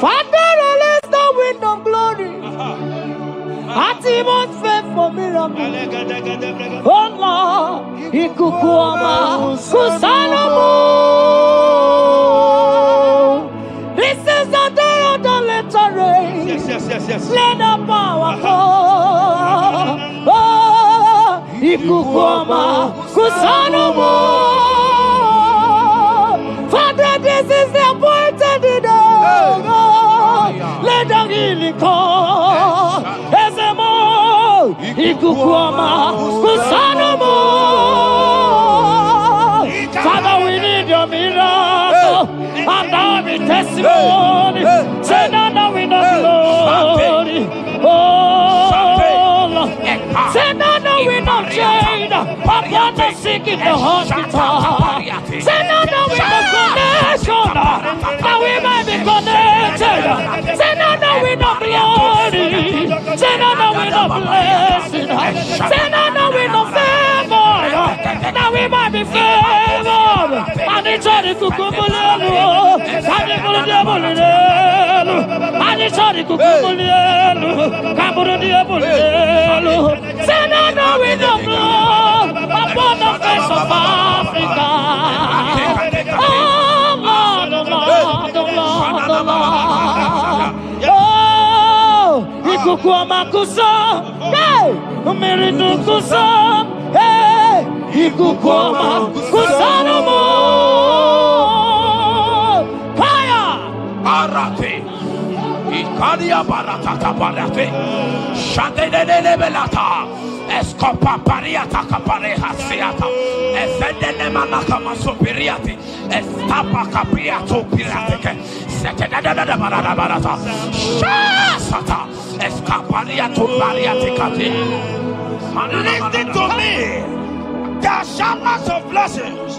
Father, release the wind of glory. Atmosphere for miracle. Oh Lord, Ikukuama, Kusanomo. This is the day of the letter rain. Yes. Let the power come. Oh, Ikukuama, Kusanomo. Father, this is the appointed day. Let the healing come. Ezemo, Ikukuama, Kusanomo. Father, we need your miracle. And now we testimony. Say now we know glory. Oh, Lord. Say now we know change. Upon the sick in the hospital. Say now we know connection. Now we might be connected. Say now we know glory. Say now we know blessing. Say now we know favor. Now we might be favored. And it's all the kukumulelu. And it's all the diabolelu. And it's all the kukumulelu. Kaburu diabolelu. Say now we know blood upon the face of Africa. Oh Lord, oh Lord, oh Lord, oh Lord. Oh, Ikukuama kusa, hey, Umiridu kusa, hey, Ikukuama kusa no more. Fire! Arate, Ikadia baratata barate, Shadene belata. Escopa pariata capareja seata, Efendene manaka masopiriati, Estapa capriato pirate, Setadada barata, Shasata, Escapariato bariati cati. Listen to me. The showers of blessings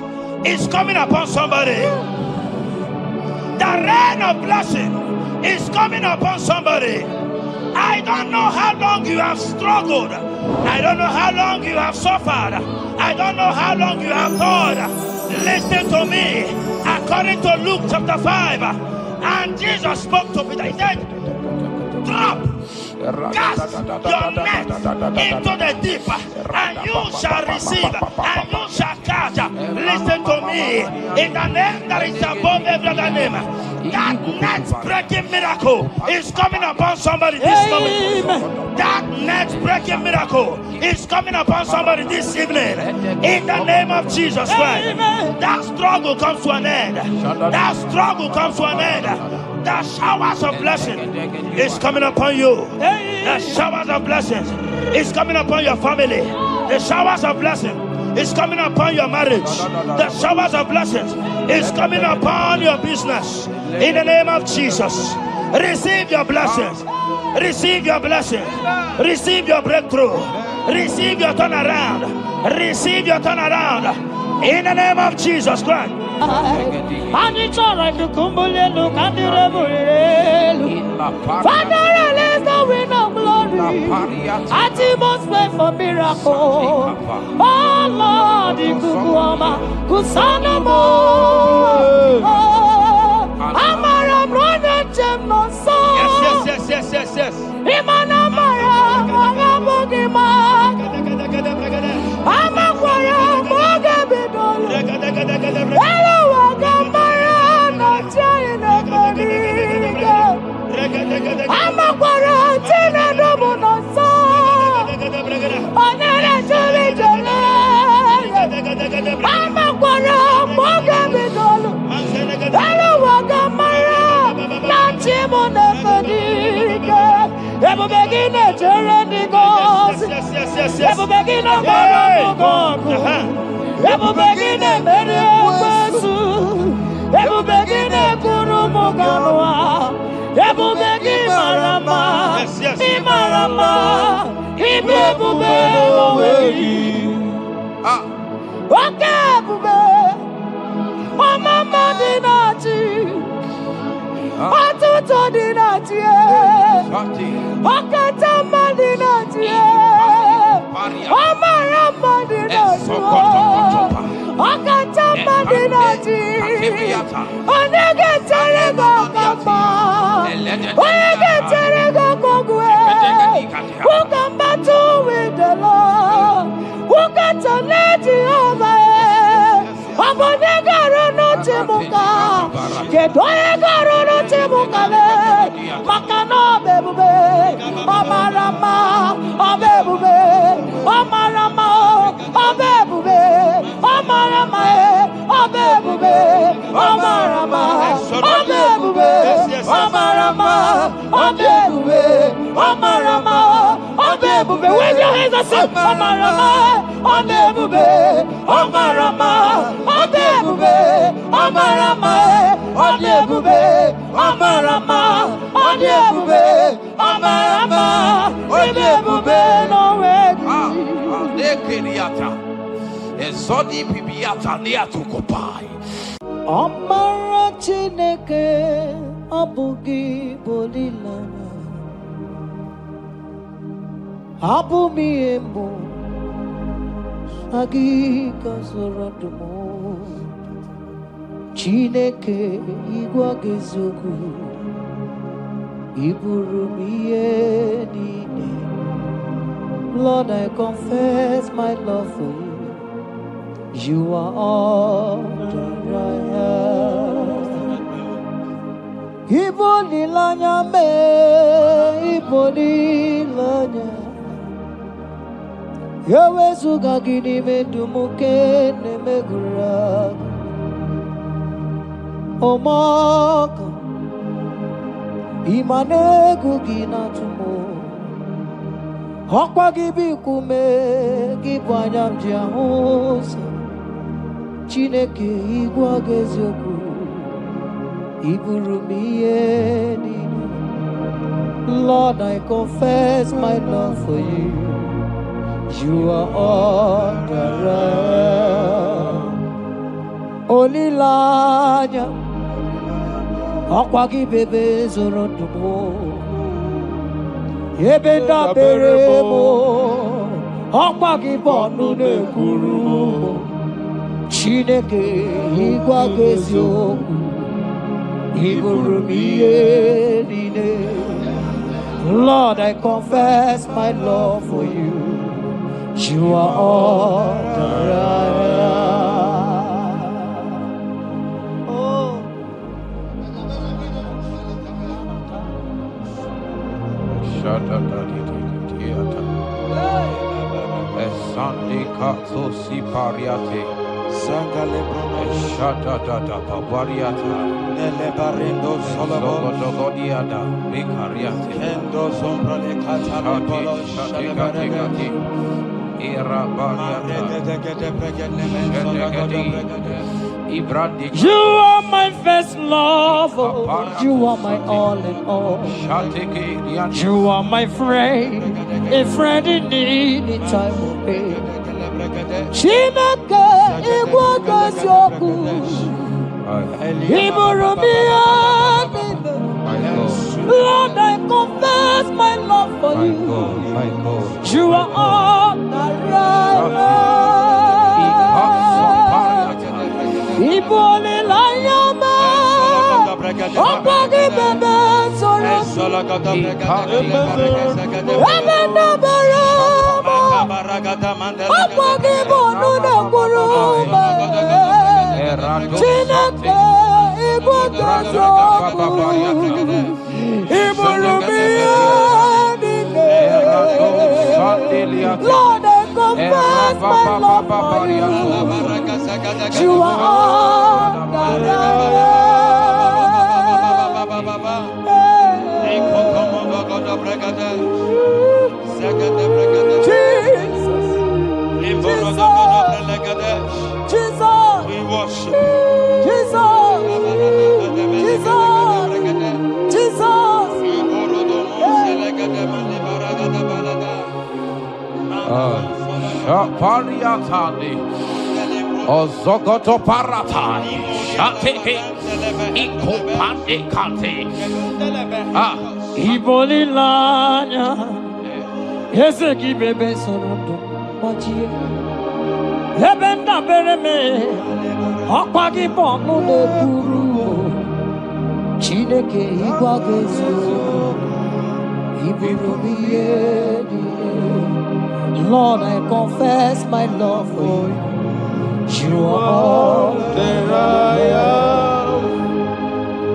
is coming upon somebody. The rain of blessing is coming upon somebody. I don't know how long you have struggled. I don't know how long you have suffered. I don't know how long you have thought. Listen to me. According to Luke chapter 5, and Jesus spoke to Peter. He said, drop, cast your net into the deep, and you shall receive, and you shall catch. Listen to me. In the name that is above every other name, that net breaking miracle is coming upon somebody this moment. That net breaking miracle is coming upon somebody this evening. In the name of Jesus Christ. That struggle comes to an end. That struggle comes to an end. The showers of blessing is coming upon you. The showers of blessings is coming upon your family. The showers of blessing is coming upon your marriage. The showers of blessings is coming upon your business. In the name of Jesus, receive your blessings. Receive your blessings. Receive your breakthrough. Receive your turnaround. Receive your turnaround. In the name of Jesus Christ. And it's all right to kumbulelu kandirelu. Father, release the wind of glory. Atmosphere for miracle. Oh Lord, Ikukuama, Kusanamo. Amara brother Jemno so. Yes. Imana Mara, Magabogima. Amakwaya, Mogabidolo. Hello, Wagamara, not China, Bodiga. Amakwara, Tina Domono so. Onera Jolly. Amakwara, Mogabidolo. Hello, Wagamara, not Chimona Bodiga. Ever begin a journey goes. Ever begin a Marago. Ever begin a Meriasu. Ever begin a Kurumoganoa. Ever begin Marama. Imarama. Ibebube. Okay, Bube. Oh, Mama Dinati. Atuto Dinati. Okatama Dinati. Omarama Dinati. Okatama Dinati. Onege Telego Kama. Who can battle with the Lord? Who can challenge Jehovah? Abonegaro Timuka, Kedoegaro Timukale, Makano Bebube, Amarama, Abebube, Amarama, Abebube, Amarama, Abebube, Amarama, Abebube, Amarama, Abebube, Amarama, Abebube. Wave your hands and say, Amarama, Abebube, Amarama, Abebube, Amarama, Abebube, Amarama, Abebube, Amarama, Abebube, no way. Ezodi bibiata niatukopai. Amara Chineke abugi bolilana abumi embo agi kasorodumo Chineke igwa gezogu iburumiye nine. Lord, I confess my love for you. You are all that I have. Ibolilanya me, ibolilanya. Yawe suga gini me dumuke ne megura. Omaka, imane gugina tumo. Hokwa gibi kume, gibanyam jiahosa. Chineke igwa gezoku iburumiye nini. Lord, I confess my love for you. You are all that I am. Olilanya akwagi bebe zorondumo yebenda beremo akwagi bonu ne kurumo Chineke igwa gezoku iburumiye nine. Lord, I confess my love for you. You are all that I am. Oh. Sunday Katso Sipariate Sangale Shata Papariata Nelebarendo Sologodiada Vicariate Endo Sombra le Catapolo Shati Era You are my first love, you are my all in all. You are my friend, a friend in need in time of pain. Chineke igwa gazoku iburumia. Lord, I confess my love for you. You are all that I am. Ibole layama, opagi bebe soro, ebena barama, opagi bonu na kuruma. Chineke igwa gazoku iburumia. Lord, I confess my love for you. You are all that I Jesus, we worship Jesus, Pariatani Ozogoto Paratai Shateke Ikopande Kate Ibolilanya Yeseki bebe sorondo Majie Ebenda bereme Akwagi bonu ne kuru Chineke igwagezo ibirobiyedi. Lord, I confess my love for you. You are all that I am.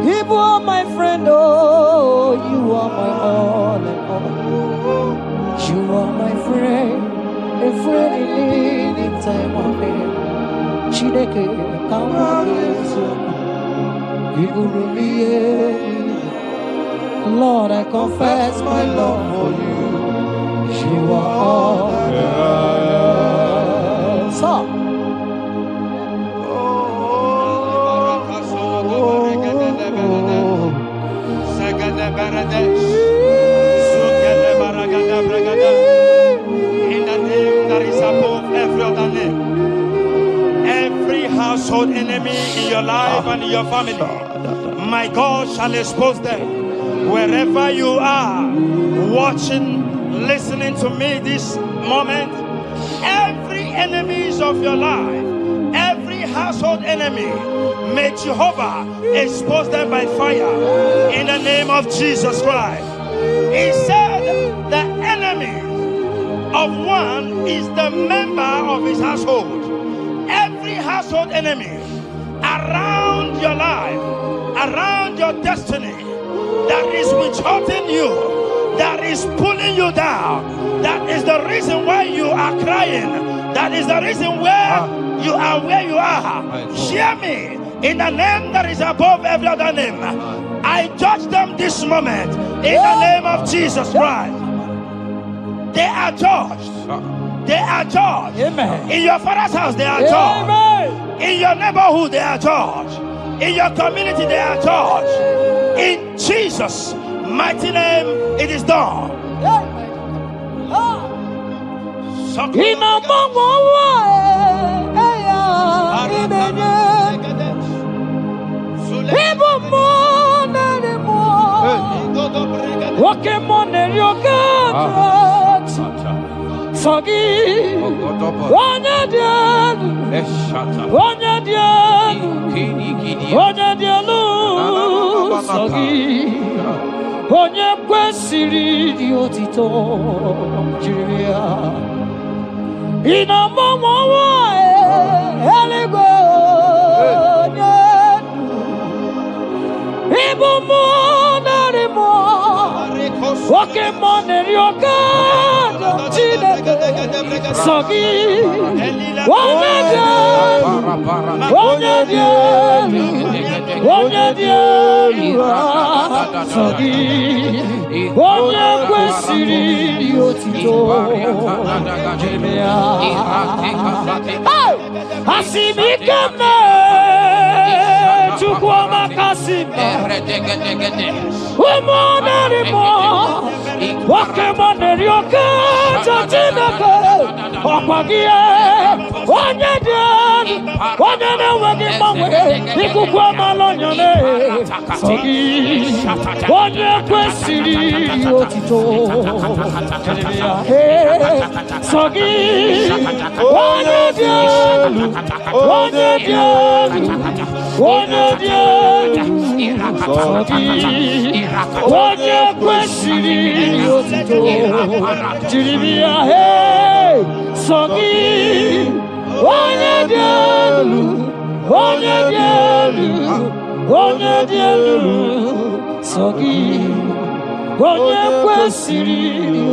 You are my friend, oh, you are my all and all. You are my friend, a friend in need in time of need. Chineke igwagezo. Lord, I confess my love for you. You are all that I am. So, in the name that is above every other name, every household enemy in your life and in your family, my God shall expose them. Wherever you are, watching, listening to me this moment, every enemies of your life, every household enemy, may Jehovah expose them by fire in the name of Jesus Christ. He said the enemy of one is the member of his household. Every household enemy around your life, around your destiny, that is withholding you, that is pulling you down, that is the reason why you are crying, that is the reason where you are where you are. Hear me, in the name that is above every other name, I judge them this moment in the name of Jesus Christ. They are judged. They are judged. Amen. In your father's house, they are judged. Amen. In your neighborhood, they are judged. In your community, they are judged. In Jesus' mighty name, it is done. Onye kwesịrị dị otito jiri ya ịnọmọmọwa eluigwe onye ịbụ mmụọ narị mmụọ nwoke mmụọ na-eri oke Chineke sọ gị onye dị elu onye dị elu onye dị elu sọ gị onye kwesịrị dị otito jiri ya asị m ike mee Chukwu ọmaka sị ụmụ narị mmụọ nwoke mmụọ na-eri oke Chineke ọkwa gị onye dị elu onye na-enweghị mgbanwe ikuku amala onyone sọ gị onye kwesịrị otito sọ gị onye dị elu onye dị elu onye dị elu sọ gị onye kwesịrị otito jiri ya sọ gị onye dị elu onye dị elu onye dị elu sọ gị onye kwesịrị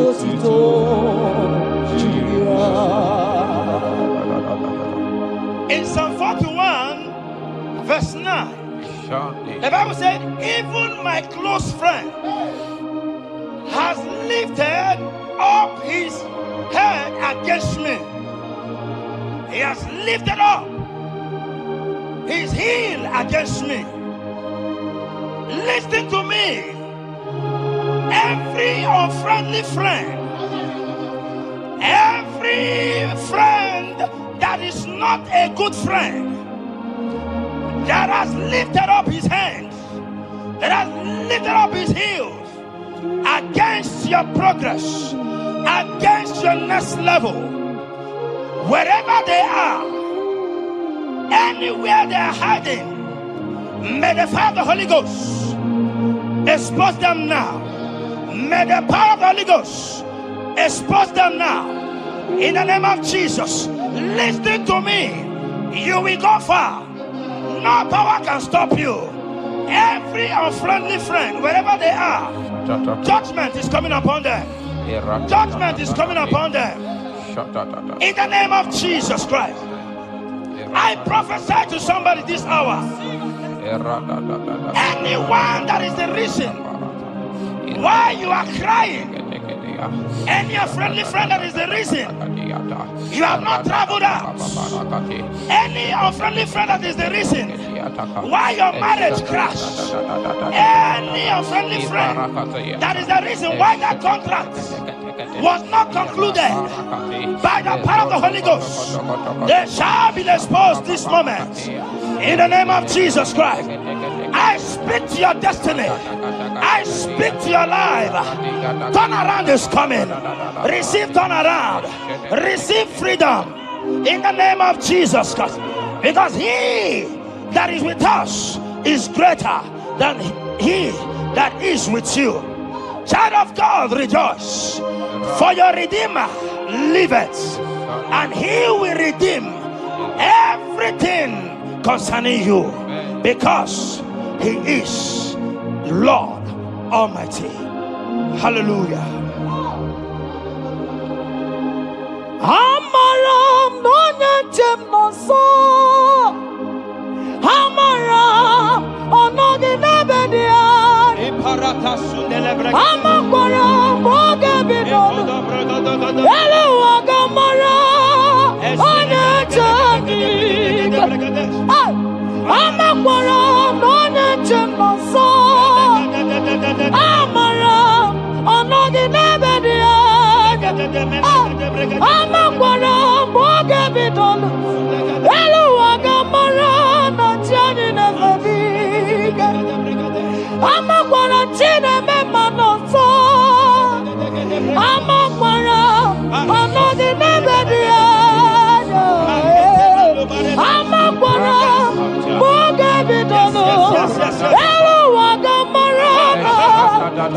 otito jiri ya. In Psalm 41 verse 9, the Bible said, even my close friend has lifted up his head against me. He has lifted up his heel against me. Listen to me. Every unfriendly friend, every friend that is not a good friend, that has lifted up his hands, that has lifted up his heels against your progress, against your next level, wherever they are, anywhere they are hiding, may the fire of the Holy Ghost Expose them now. May the power of the Holy Ghost expose them now. In the name of Jesus. Listen to me. You will go far. No power can stop you. Every unfriendly friend, wherever they are, judgment is coming upon them. Judgment is coming upon them. In the name of Jesus Christ. I prophesy to somebody this hour. Anyone that is the reason why you are crying, any unfriendly friend that is the reason you have not traveled out, any unfriendly friend that is the reason why your marriage crashed, any unfriendly friend that is the reason why that contract was not concluded, by the power of the Holy Ghost, they shall be exposed this moment. In the name of Jesus Christ, I speak to your destiny. I speak to your life. Turnaround is coming. Receive turnaround. Receive freedom. In the name of Jesus Christ. Because he that is with us is greater than he that is with you. Child of God, rejoice. For your Redeemer liveth, and he will redeem everything concerning you, because he is Lord Almighty. Hallelujah. Amaram nonyentem noso. Amaram onoginebedia. Amaram bogebido. Elu agamara onyentem. Amaram nonyentem noso. Amaram onoginebedia. Amaram bogebido. Elu agamara nantiani nevediga. Amakwara chine mema noso. Amakwara anodi nebedia. Amakwara boge bidono. Elu wagamara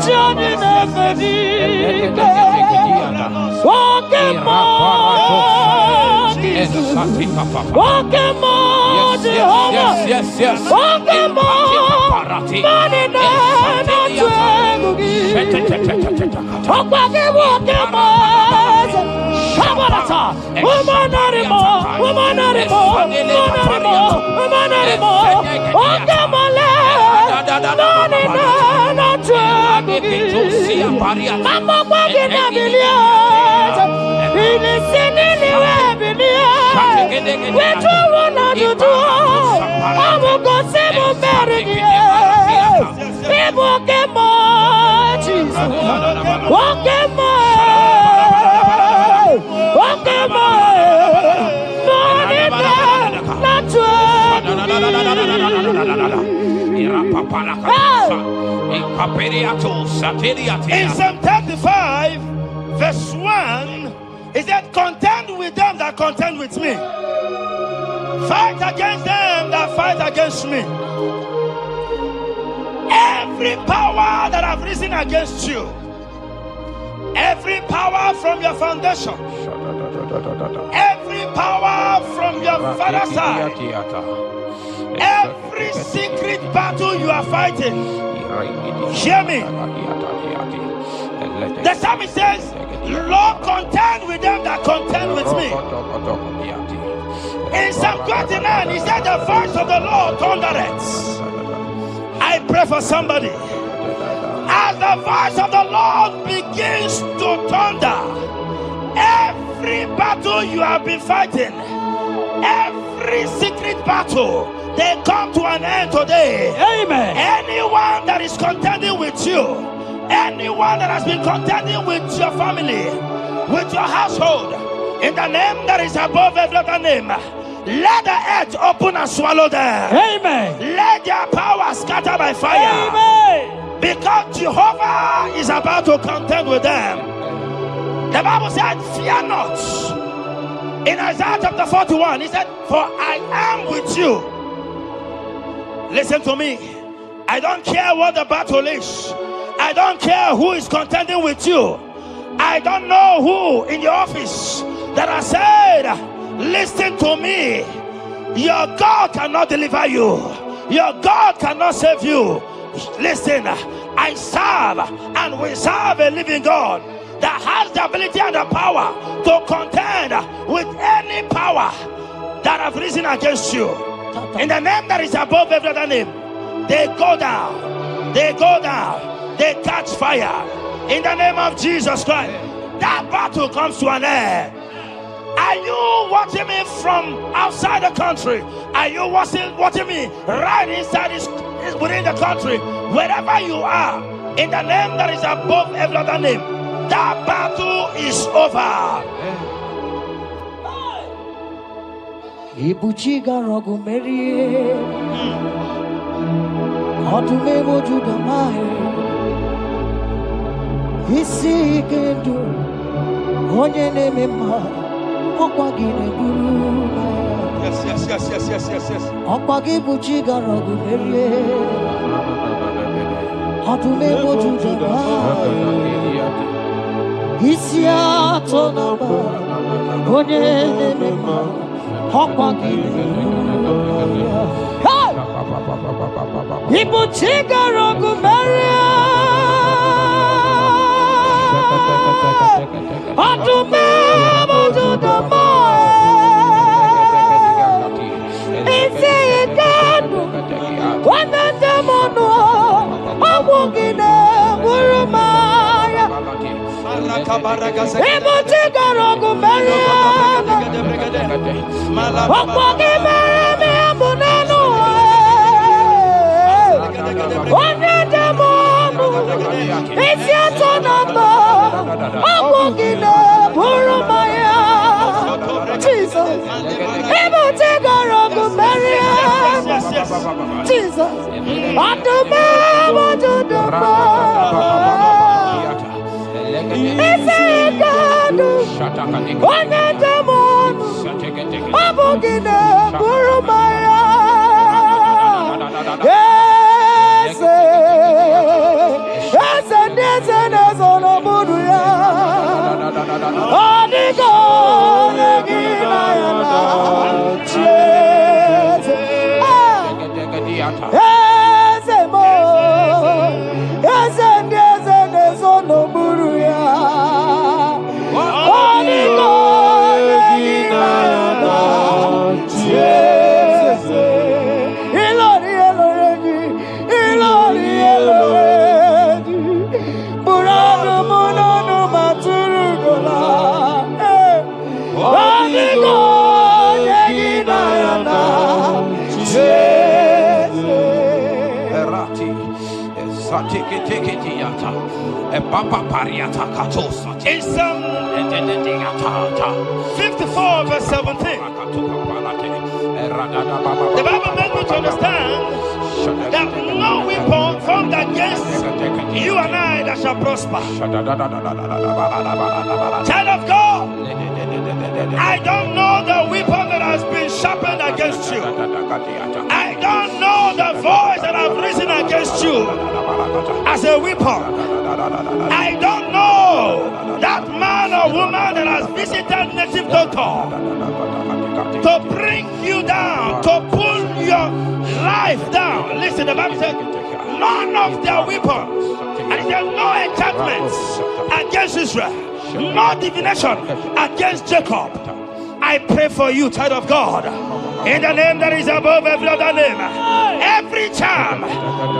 chine nevediga. Pokemon, Jehovah. Pokemon, Manina, In Psalm 35, verse 1, it said, contend with them that contend with me. Fight against them that fight against me. Every power that have risen against you, every power from your foundation, every power from your father's side, every secret battle you are fighting, hear me. The psalmist says, Lord, contend with them that contend with me. In Psalm 29, he said, the voice of the Lord thundereth. I pray for somebody. As the voice of the Lord begins to thunder, every battle you have been fighting, every secret battle, they come to an end today. Amen. Anyone that is contending with you, anyone that has been contending with your family, with your household, in the name that is above every other name, let the earth open and swallow them. Amen. Let their power scatter by fire. Amen. Because Jehovah is about to contend with them. The Bible said, fear not. In Isaiah chapter 41, he said, for I am with you. Listen to me. I don't care what the battle is. I don't care who is contending with you. I don't know who in your office that has said, listen to me. Your God cannot deliver you. Your God cannot save you. Listen, I serve and we serve a living God that has the ability and the power to contend with any power that have risen against you. In the name that is above every other name, they go down. They go down. They catch fire. In the name of Jesus Christ, that battle comes to an end. Are you watching me from outside the country? Are you watching me right inside within the country? Wherever you are, in the name that is above every other name, that battle is over. Ibuchiga rogu merie, odume wojuda mai, isi kendu, onye neme ma, okwagine guru. Yes. Okwagi buchiga rogu merie, odume wojuda mai, isi atona ma, onye neme ma. People take a rock Maria. To me, to the boy. It's a God. One of them on I'm walking there. People take a rock Maria. Jesus, in Psalm 54 verse 17, the Bible makes me to understand that no weapon formed against you and I that shall prosper. Child of God, I don't know the weapon that has been sharpened against you. I don't know the voice that has risen against you as a weapon. I don't know that man or woman that has visited native doctor to bring you down, to pull your life down. Listen, the Bible said, none of their weapons, and it said no enchantments against Israel, no divination against Jacob. I pray for you, child of God, in the name that is above every other name. Every charm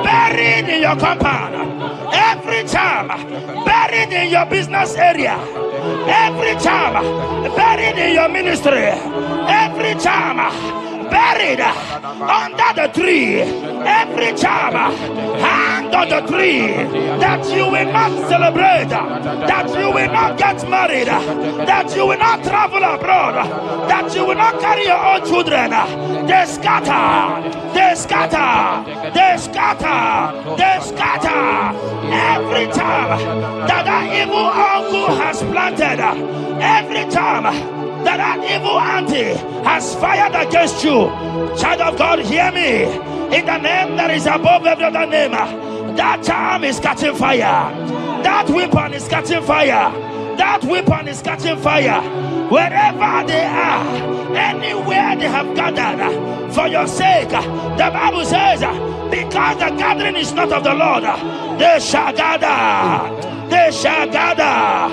buried in your compound, every charm buried in your business area, every charm buried in your ministry, every charm buried under the tree, every charm hang on the tree, that you will not celebrate, that you will not get married, that you will not travel abroad, that you will not carry your own children. They scatter, they scatter, they scatter, they scatter. Every time that evil uncle has planted, every time that evil auntie has fired against you. Child of God, hear me. In the name that is above every other name, that charm is catching fire. That weapon is catching fire. That weapon is catching fire. Wherever they are, anywhere they have gathered for your sake, the Bible says, because the gathering is not of the Lord, they shall gather. They shall gather.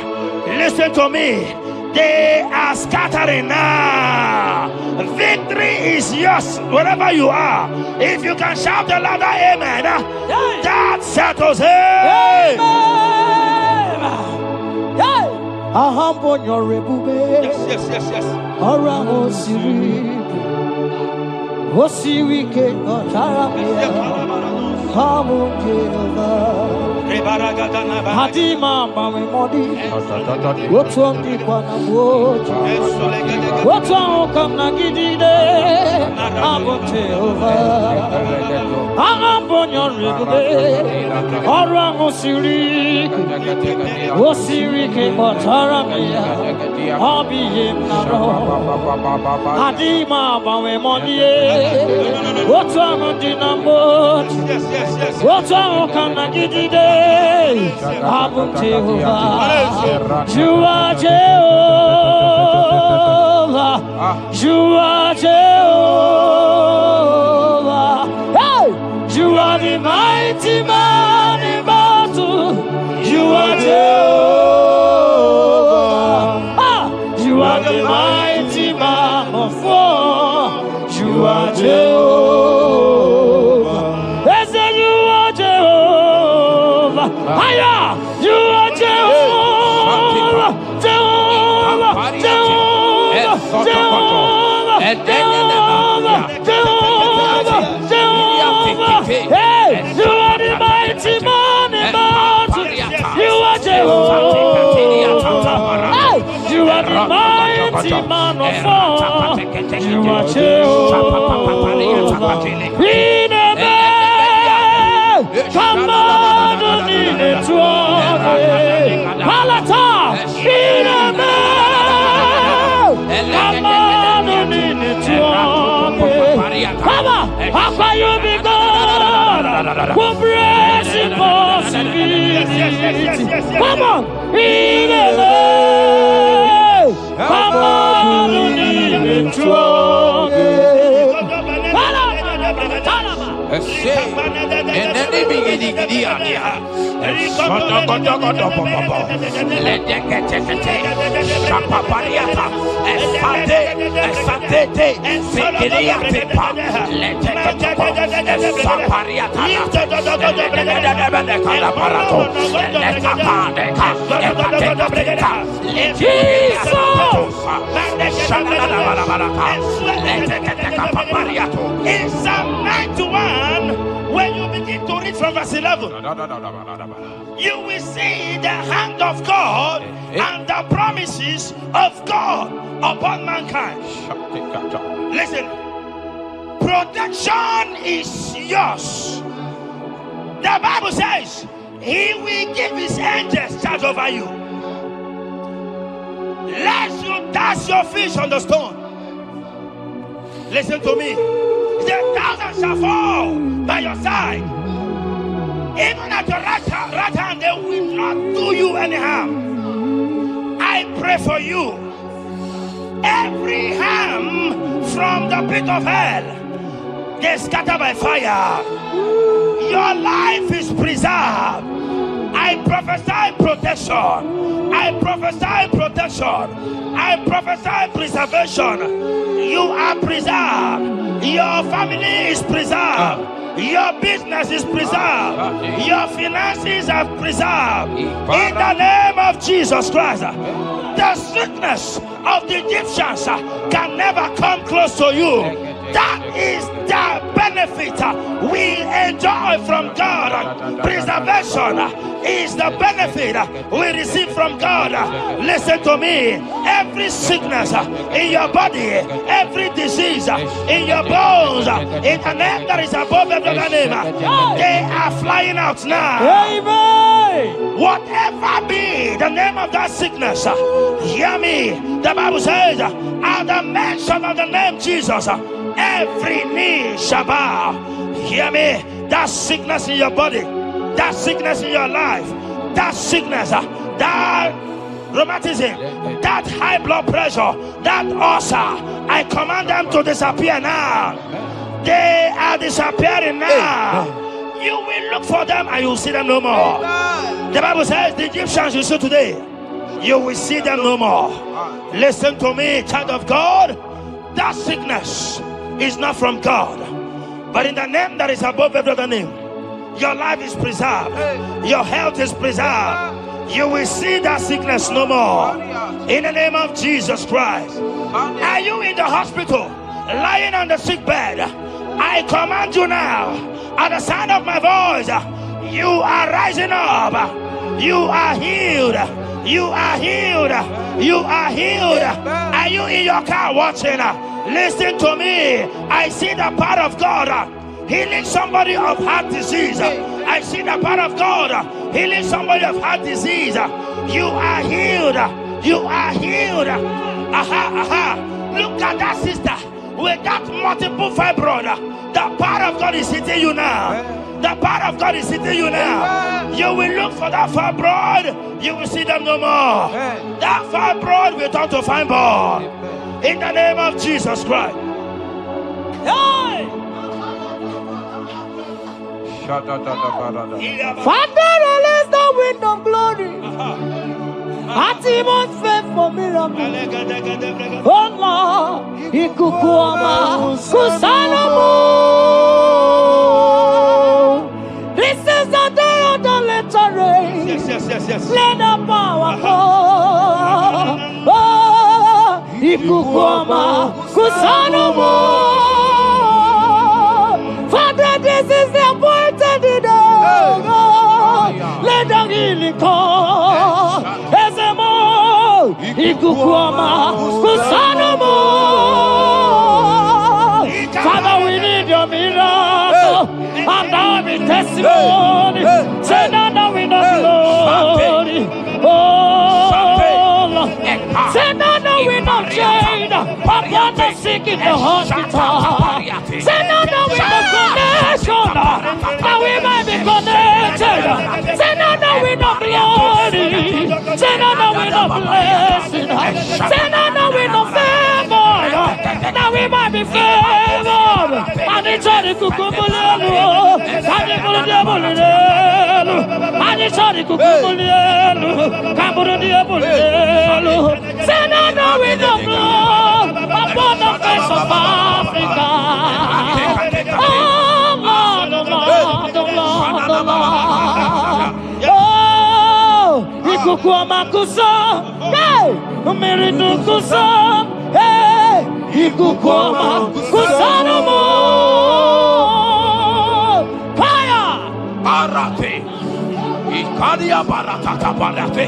Listen to me. They are scattering now. Victory is yours wherever you are. If you can shout the louder amen, that settles it. Yes. Hadima mami modi, what's on the Panaboji? What's on Kamna Gidide? I'm on your river, Orango Siri, Osiri came on Taramia, Hobby him Naro, Hadima mami modi, what's on the Namboji? What's on Kamna Gidide? Abu Jehovah, you are Jehovah, you are Jehovah. Hey, you are the mighty man in battle. You are Jehovah. You are the mighty man of war. You are Jehovah. Higher! You are Jehovah! Jehovah! Jehovah! Jehovah! Jehovah! Jehovah! Hey! You are the mighty man in battle! You are Jehovah! Hey! You are the mighty man of war! You are Jehovah! We never come on! Palata, Papa, Papa, you be God. Who brings impossibility? Come on, come on, in Psalm 91, when you begin to read from verse 11, you will see the hand of God and the promises of God upon mankind. Listen, protection is yours. The Bible says He will give His angels charge over you, lest you dash your fish on the stone. Listen to me. The 1,000 shall fall by your side, even at your right hand, they will not do you any harm. I pray for you. Every harm from the pit of hell, they scatter by fire. Your life is preserved. I prophesy protection. I prophesy protection. I prophesy preservation. You are preserved. Your family is preserved. Your business is preserved. Your finances are preserved. In the name of Jesus Christ. The sickness of the Egyptians can never come close to you. That is the benefit we enjoy from God. Preservation is the benefit we receive from God. Listen to me. Every sickness in your body, every disease in your bones, in the name that is above every other name, they are flying out now. Amen. Whatever be the name of that sickness, hear me. The Bible says, at the mention of the name Jesus, every knee shall bow. Hear me. That sickness in your body, that sickness in your life, that sickness, that rheumatism, that high blood pressure, that ulcer, I command them to disappear now. They are disappearing now. You will look for them and you will see them no more. The Bible says the Egyptians you see today, you will see them no more. Listen to me, child of God. That sickness is not from God, but in the name that is above every other name, your life is preserved, your health is preserved. You will see that sickness no more. In the name of Jesus Christ. Are you in the hospital, lying on the sick bed? I command you now, at the sound of my voice, you are rising up. You are healed. You are healed. You are healed. Are you in your car watching? Listen to me. I see the power of God healing somebody of heart disease. I see the power of God healing somebody of heart disease. You are healed. You are healed. Look at that sister with that multiple fibroid. The power of God is hitting you now. The power of God is hitting you now. You will look for that fibroid. You will see them no more. That fibroid will turn to fibroid. In the name of Jesus Christ. Father, release the wind of glory. Atmosphere for miracle. Oh Lord, ikukuama kusanomo. This is the day of the letter rain. Yes. Let the power go. Oh, ikukuama kusanomo. Father, this is the appointed day. Let the healing come. Ezemo, ikukuama kusanomo. Father, we need your miracle. And now we testimony. Say now the wind of glory. Oh, Lord. Say now the wind of change upon the sick in the hospital. Say now the wind of connection, that we might be connected. Say now the wind of glory. Say now the wind of blessing. Say now the wind of favor, that we might be favored. And it's all the kukumulelu, and it's all the diabolelu, and it's all the kukumulelu, kaburu diabolelu. Say now the wind of blood upon the face of Africa. Oh Lord, oh Lord, oh Lord, oh Lord. Oh, ikukuama kuso, hey, umiridu kuso, hey, ikukuama kusanomo. Fire! Arate. Ikadia baratata barate.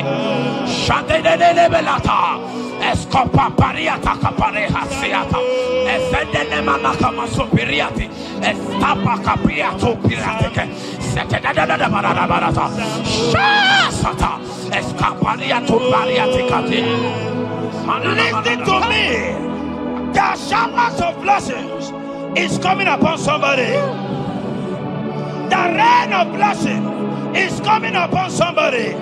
Shadene belata. Escopa pariata capareha seata. Efendene manaka masopiriati. Estapa capriato pirate. Setedada barata. Shasata. Escapariato pariati cati. Listen to me. The showers of blessings is coming upon somebody. The rain of blessing is coming upon somebody.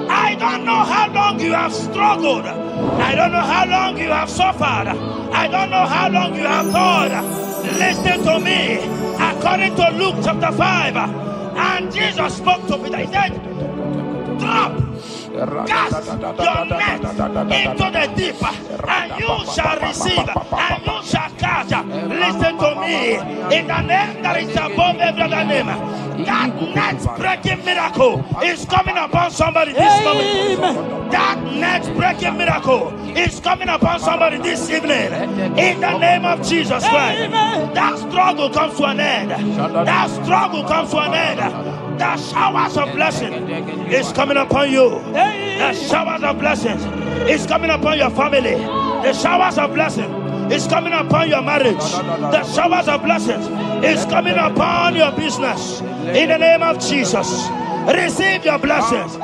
I don't know how long you have struggled. I don't know how long you have suffered. I don't know how long you have thought. Listen to me. According to Luke chapter 5, and Jesus spoke to Peter. He said, drop, cast your net into the deep, and you shall receive, and you shall catch. Listen to me. In the name that is above every other name, that net breaking miracle is coming upon somebody this moment. That net breaking miracle is coming upon somebody this evening. In the name of Jesus Christ. That struggle comes to an end. That struggle comes to an end. The showers of blessing is coming upon you. The showers of blessings is coming upon your family. The showers of blessing is coming upon your marriage. The showers of blessings is coming upon your business. In the name of Jesus. Receive your blessings.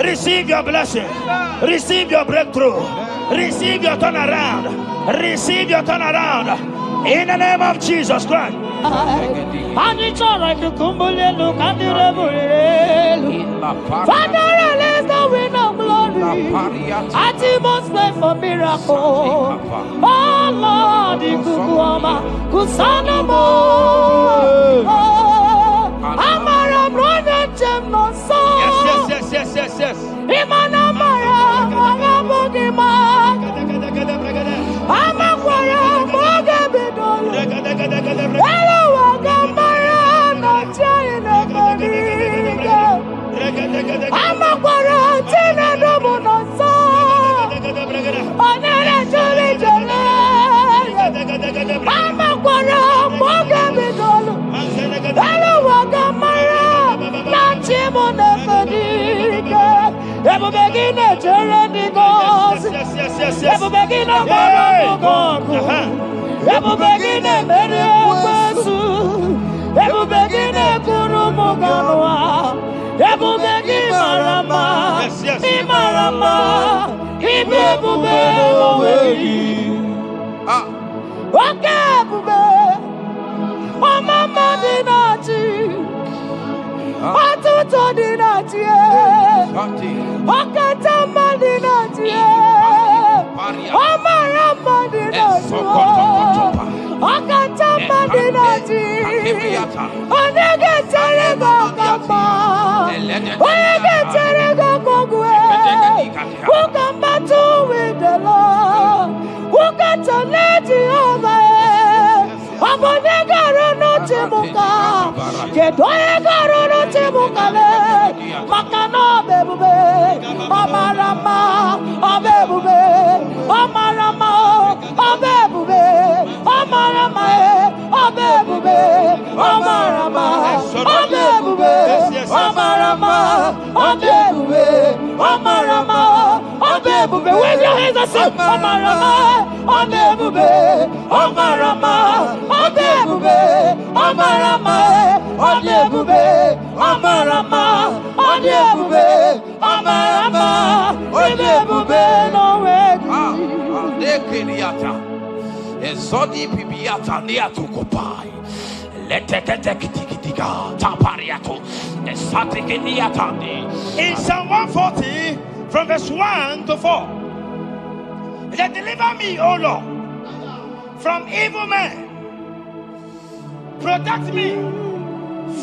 Receive your blessings. Receive your breakthrough. Receive your turnaround. Receive your turnaround. In the name of Jesus Christ. Father, release the wind of glory. Atmos pray for miracle. Oh Lord, Ikukuoma, Kusanamo. Amara brother Jem no so. Yes. Imana Mara, Magabogima. Amakwara, Mogabidolo. Hello, Wagamara, no China Bodiga. Amakwara, Tina Domo no so. Onere Juli Jole. Amakwara, Mogabidolo. Hello, Wagamara, no China Bodiga. Ebu begine jereni gozi. Ebu begine gono gogo. Ebu begine meri ekwesu. Ebu begine kuru muganwa. Ebu begine marama. Imarama. Ibi ebube oweyi. Oke ebube. Omama dinati. Atuto dinati. Okatama dinati. Omarama dinati. Okatama dinati. Onege terego kama. Onege terego kogwe. Who can battle with the Lord? Who can challenge Jehovah? Abonega rono temuka. Kedoega rono temuka le. Makano bebube. Omarama. Obebube. Omarama. Obebube. Omarama. Obebube. Omarama. Obebube. Omarama. Obebube. Omarama. Obebube. Wave your hands and say Omarama. Obebube. Omarama. Obebube. Omarama. Obebube. Omarama. Obebube. Omarama. Obebube. No way. Ezodi pibiata niatu kopai. Leteketekitikitika tapariato. Esatikiniatandi. In Psalm 140, from verse 1 to 4. That deliver me, O Lord, from evil men. Protect me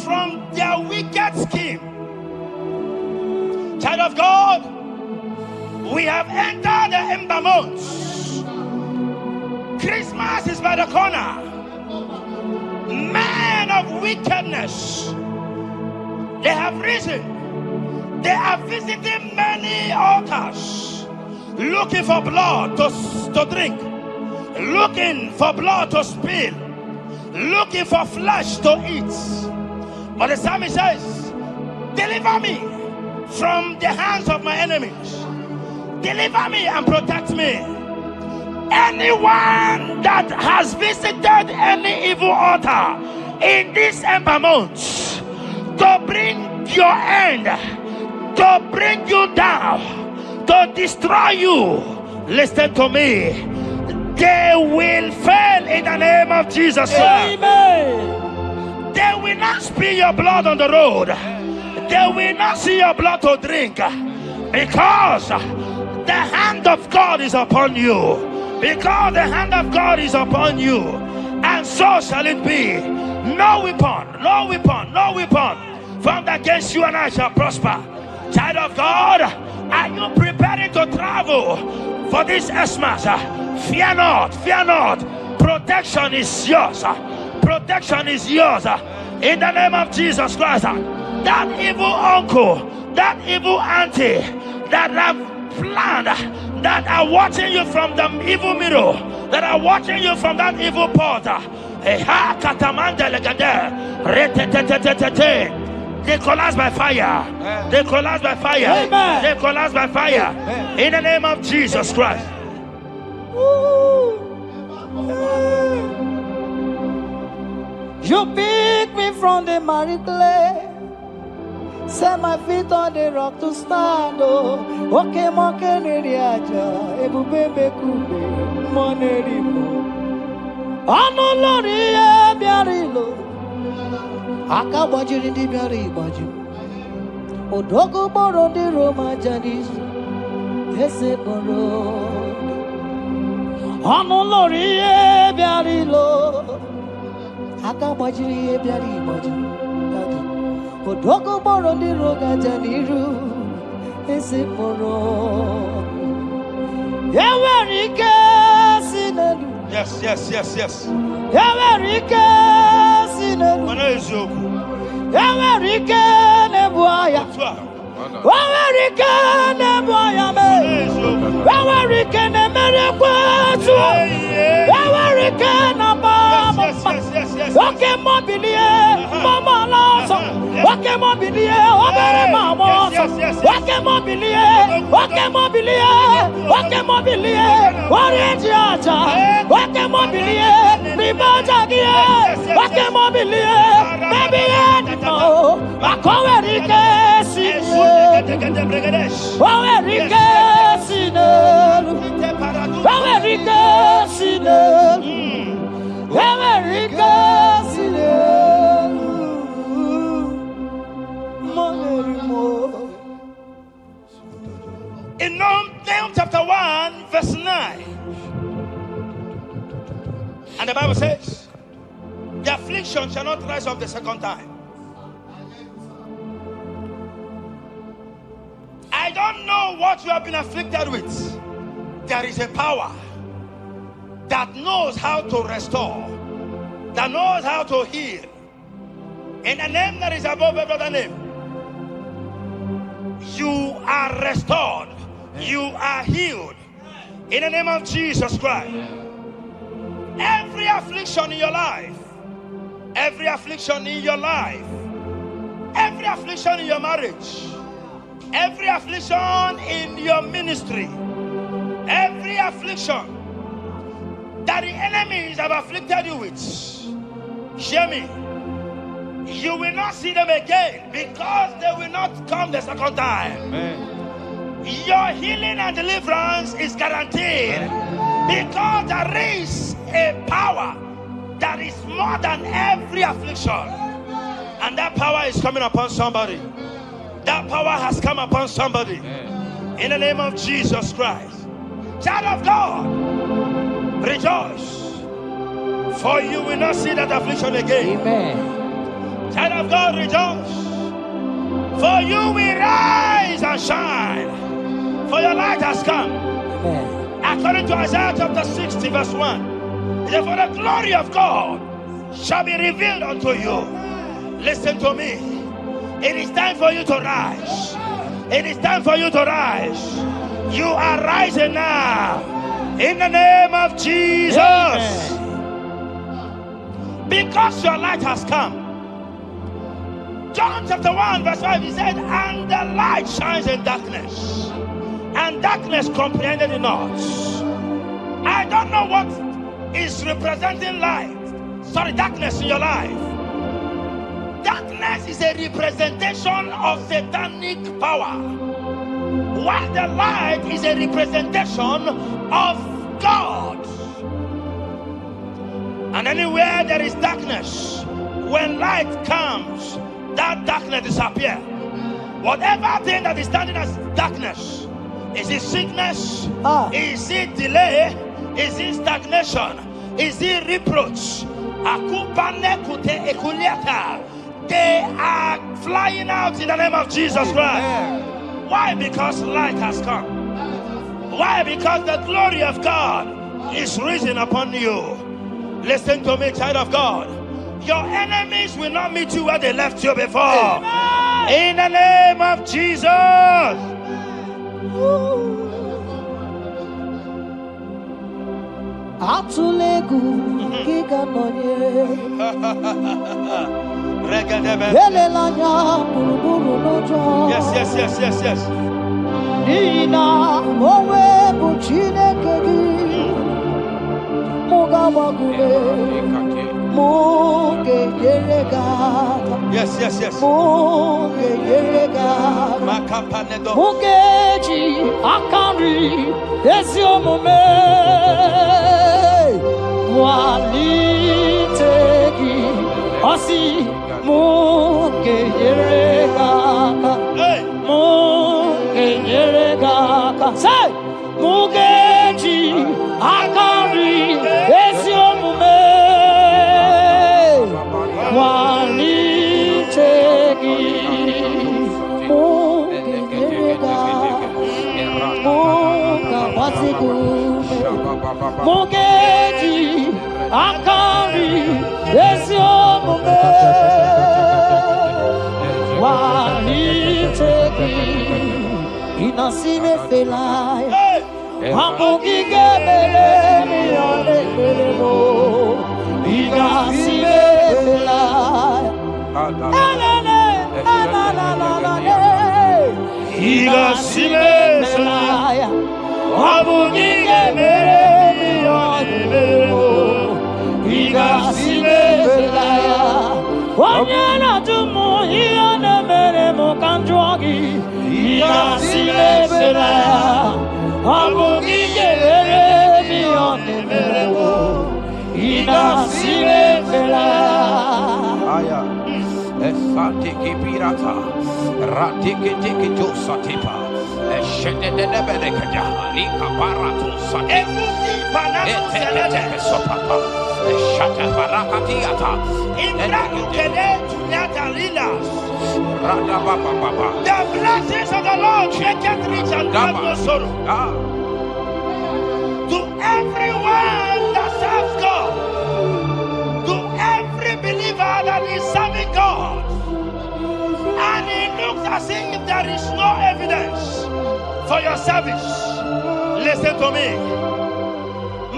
from their wicked scheme. Child of God, we have entered the ember months. Christmas is by the corner. Men of wickedness, they have risen. They are visiting many altars, looking for blood to drink, looking for blood to spill, looking for flesh to eat. But the psalmist says, deliver me from the hands of my enemies. Deliver me and protect me. Anyone that has visited any evil altar in this ember month to bring your end, to bring you down, to destroy you, listen to me, they will fail in the name of Jesus. Amen. They will not spill your blood on the road. They will not see your blood to drink, because the hand of God is upon you. Because the hand of God is upon you, and so shall it be. No weapon formed against you and I shall prosper. Child of God, are you preparing to travel for this Christmas? Fear not. Protection is yours. Protection is yours. In the name of Jesus Christ. That evil uncle, that evil auntie that have planned, that are watching you from the evil mirror, that are watching you from that evil portal, they collapse by fire. They collapse by fire. Amen. They collapse by fire. In the name of Jesus Christ. You pick me from the miry clay, Set my feet on the rock to stand. Oh, okay, monkey, Nidiaja, Ebube, Kube, Monerimo. Anolori, Biarilo. Akabaji, Biari, Baji. Odogo, Boro, the Roma, Janis. Ese, Boro. Anolori, Biarilo. Akabaji, Biari, Baji. Odogo boro di roga janiru ese boro. Yawerike sinelu. Yes. Yawerike sinelu. Mana ezoku. Yawerike nebuaya. Yawerike nebuaya me. Yawerike nemerekwetu. Yawerike nabama. Okay, mobilie, mama laso. Okay, mobilie, obere mama. Okay, mobilie, orange aja. Okay, mobilie, ribaja gie. Okay, mobilie, baby animo. Akowerike sine. Owerike sine. Owerike sine. In Nahum chapter 1, verse 9, and the Bible says, the affliction shall not rise up the second time. I don't know what you have been afflicted with. There is a power that knows how to restore, that knows how to heal. In a name that is above every other name, you are restored. You are healed. In the name of Jesus Christ. Every affliction in your life, every affliction in your life, every affliction in your marriage, every affliction in your ministry, every affliction that the enemies have afflicted you with, hear me, you will not see them again, because they will not come the second time. Amen. Your healing and deliverance is guaranteed, because there is a power that is more than every affliction, and that power is coming upon somebody. That power has come upon somebody. In the name of Jesus Christ. Child of God, rejoice, for you will not see that affliction again. Amen. Child of God, rejoice, for you will rise and shine, for your light has come. Amen. According to Isaiah chapter 60 verse 1, it says, for the glory of God shall be revealed unto you. Listen to me. It is time for you to rise. It is time for you to rise. You are rising now. In the name of Jesus. Amen. Because your light has come. John chapter 1 verse 5, he said, and the light shines in darkness, and darkness comprehended it not. I don't know what is representing light. Sorry, darkness in your life. Darkness is a representation of satanic power, while the light is a representation of God. And anywhere there is darkness, when light comes, that darkness disappears. Whatever thing that is standing as darkness, is it sickness? Is it delay? Is it stagnation? Is it reproach? They are flying out in the name of Jesus Christ. Why? Because light has come. Why? Because the glory of God is risen upon you. Listen to me, child of God. Your enemies will not meet you where they left you before. Amen. In the name of Jesus. Atulegu giga nonye. Yes. Nina mowe buchine kegi. Muga wagule. Yes, yes, yes. Mugeji akari esiomume walitegi osi mugeyeregaka say mugeji akari esiomume walitegi Mugeji akari esiomume walitegi inasime felaya amugige belemi onelemo inasime felaya inasime felaya amugige belemi onelemo inasime felaya wanyana tumu iyane mere mokanjwagi inasime felaya amugige belemi onelemo inasime felaya Esatiki pirata, ratiki tiki josatipa, eshenenebelekada, lika barato satipa, eteke sopapa, eshata barakatiata, Ibrahimkede Tunatalilas. rada baba baba. The blessings of the Lord make it rich and add no sorrow. To everyone that serves God, to every believer that is serving God, and it looks as if there is no evidence for your service. Listen to me.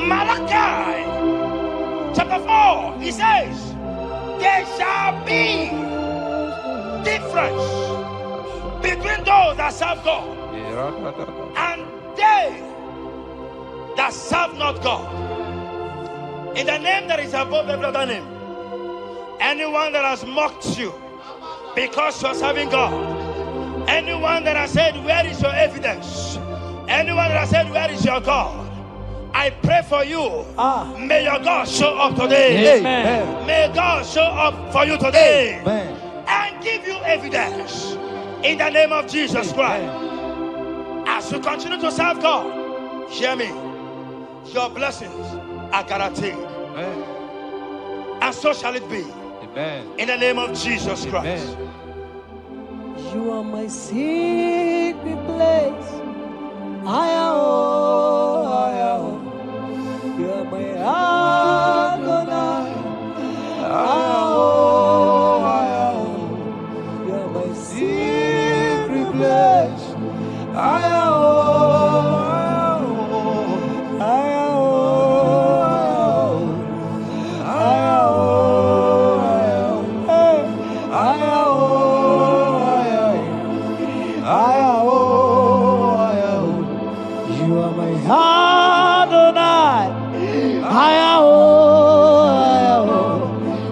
Malachi chapter 4, he says, there shall be difference between those that serve God and they that serve not God. In the name that is above every other name, anyone that has mocked you because you are serving God, anyone that has said, where is your evidence? Anyone that has said, where is your God? I pray for you. May your God show up today. Amen. May God show up for you today. Amen. And give you evidence in the name of Jesus Christ. As you continue to serve God, hear me, your blessings are guaranteed. Amen. And so shall it be. Amen. In the name of Jesus Christ. Amen. You are my secret place. You are my Adonai. You are my secret place. You are my Adonai.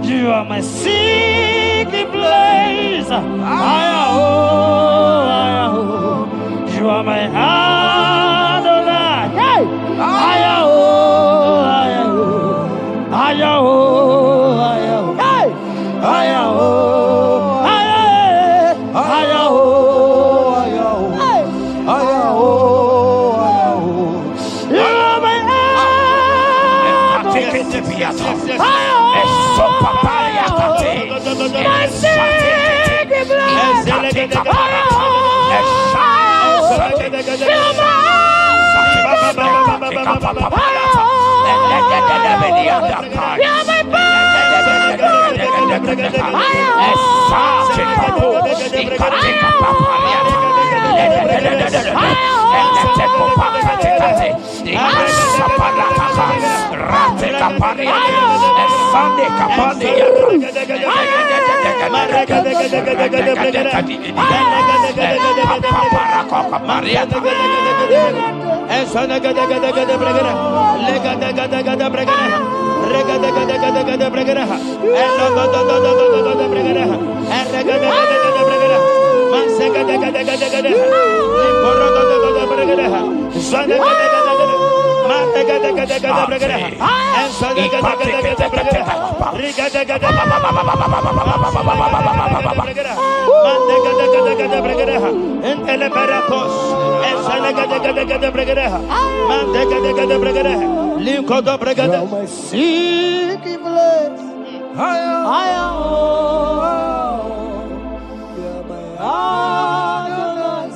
You are my secret place. You are my Adonai. Hey!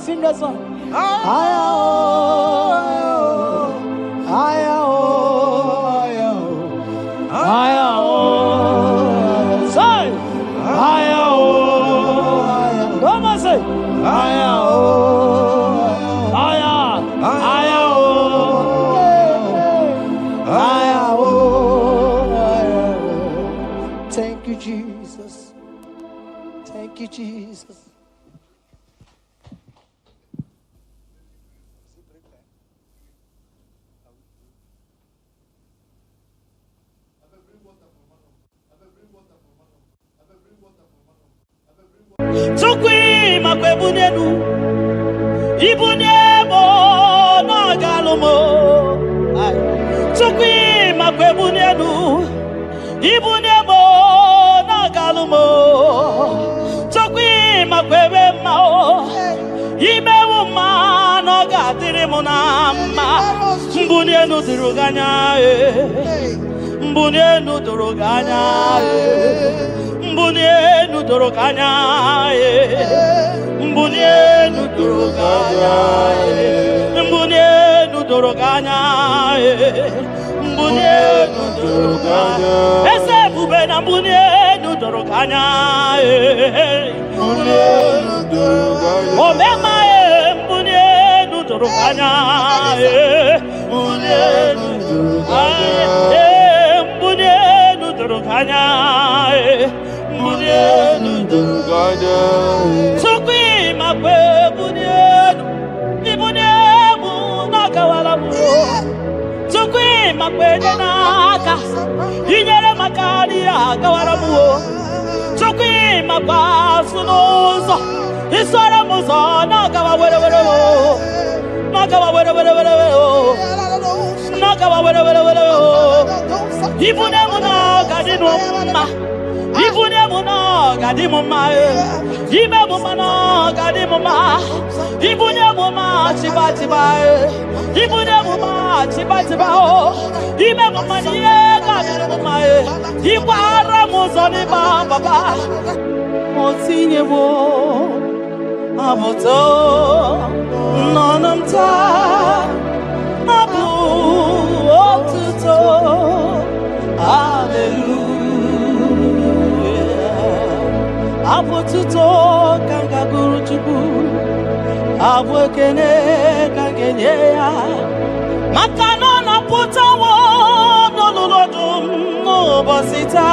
Sing that song. Thank you, Jesus. Thank you, Jesus. Tukwi makwebunenu Ibunemo no galumo Tukwi makwebunenu Ibunemo no galumo Tukwi makwebemao Imewu ma no gadirimu na mma Mbunenu duruganya Mbunenu duruganya Mbunenu doroganya, mbunenu doroganya, mbunenu doroganya, mbunenu doroganya. Ese bube na mbunenu doroganya, mbunenu doroganya. Omema mbunenu doroganya, mbunenu doroganya, mbunenu doroganya. Tukwi makwebunenu Ibunemu nakawalamu Tukwi makwenyenaka Inyere makani akawalamu Tukwi makwasunuzo Isora muzo nakawa were Nakawa were Ibunemu nakadinuma Ibunemu no gadimuma Ibunemu no gadimuma Ibunemu ma chiba Ibunemu ma chiba Ibunemu ma niye gadimuma Ikwara muzoni baba Motinyewo Amoto Nonamta Abu Otuto Hallelujah Apotuto kanga guru chubu Abwekene kangenye ya Makano na putawo Nolulodum no bosita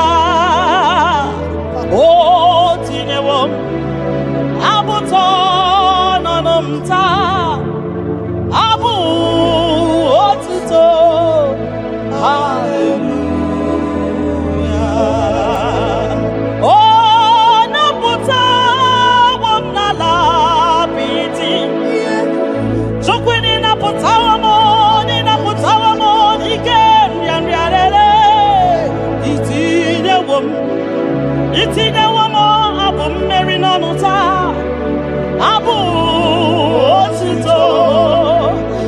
O tinewom Abuto nonomta Abu otuto Hallelujah Itidewamo abu meri nonuta Abu otito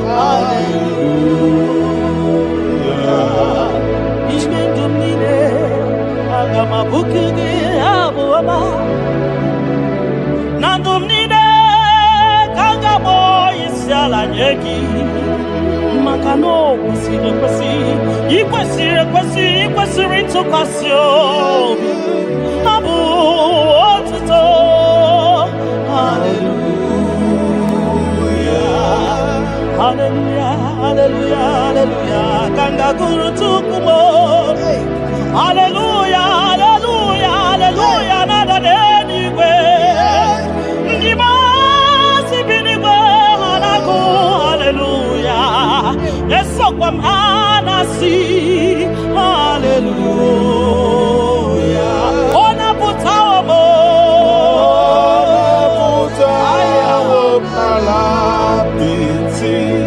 Hallelujah Ishmendumine Agama bukugi abu ama Nandumnine Kangabo isyala nyeki Makano Ikwesiri ntụkwasị Abu otuto Hallelujah Hallelujah Hallelujah Hallelujah Kanga guru tukumo Hallelujah Hallelujah Hallelujah Nada nenigwe Ndima sibinigwe Hanaku Hallelujah Yeso kwa mhanasi Hallelujah. Ona putawamo.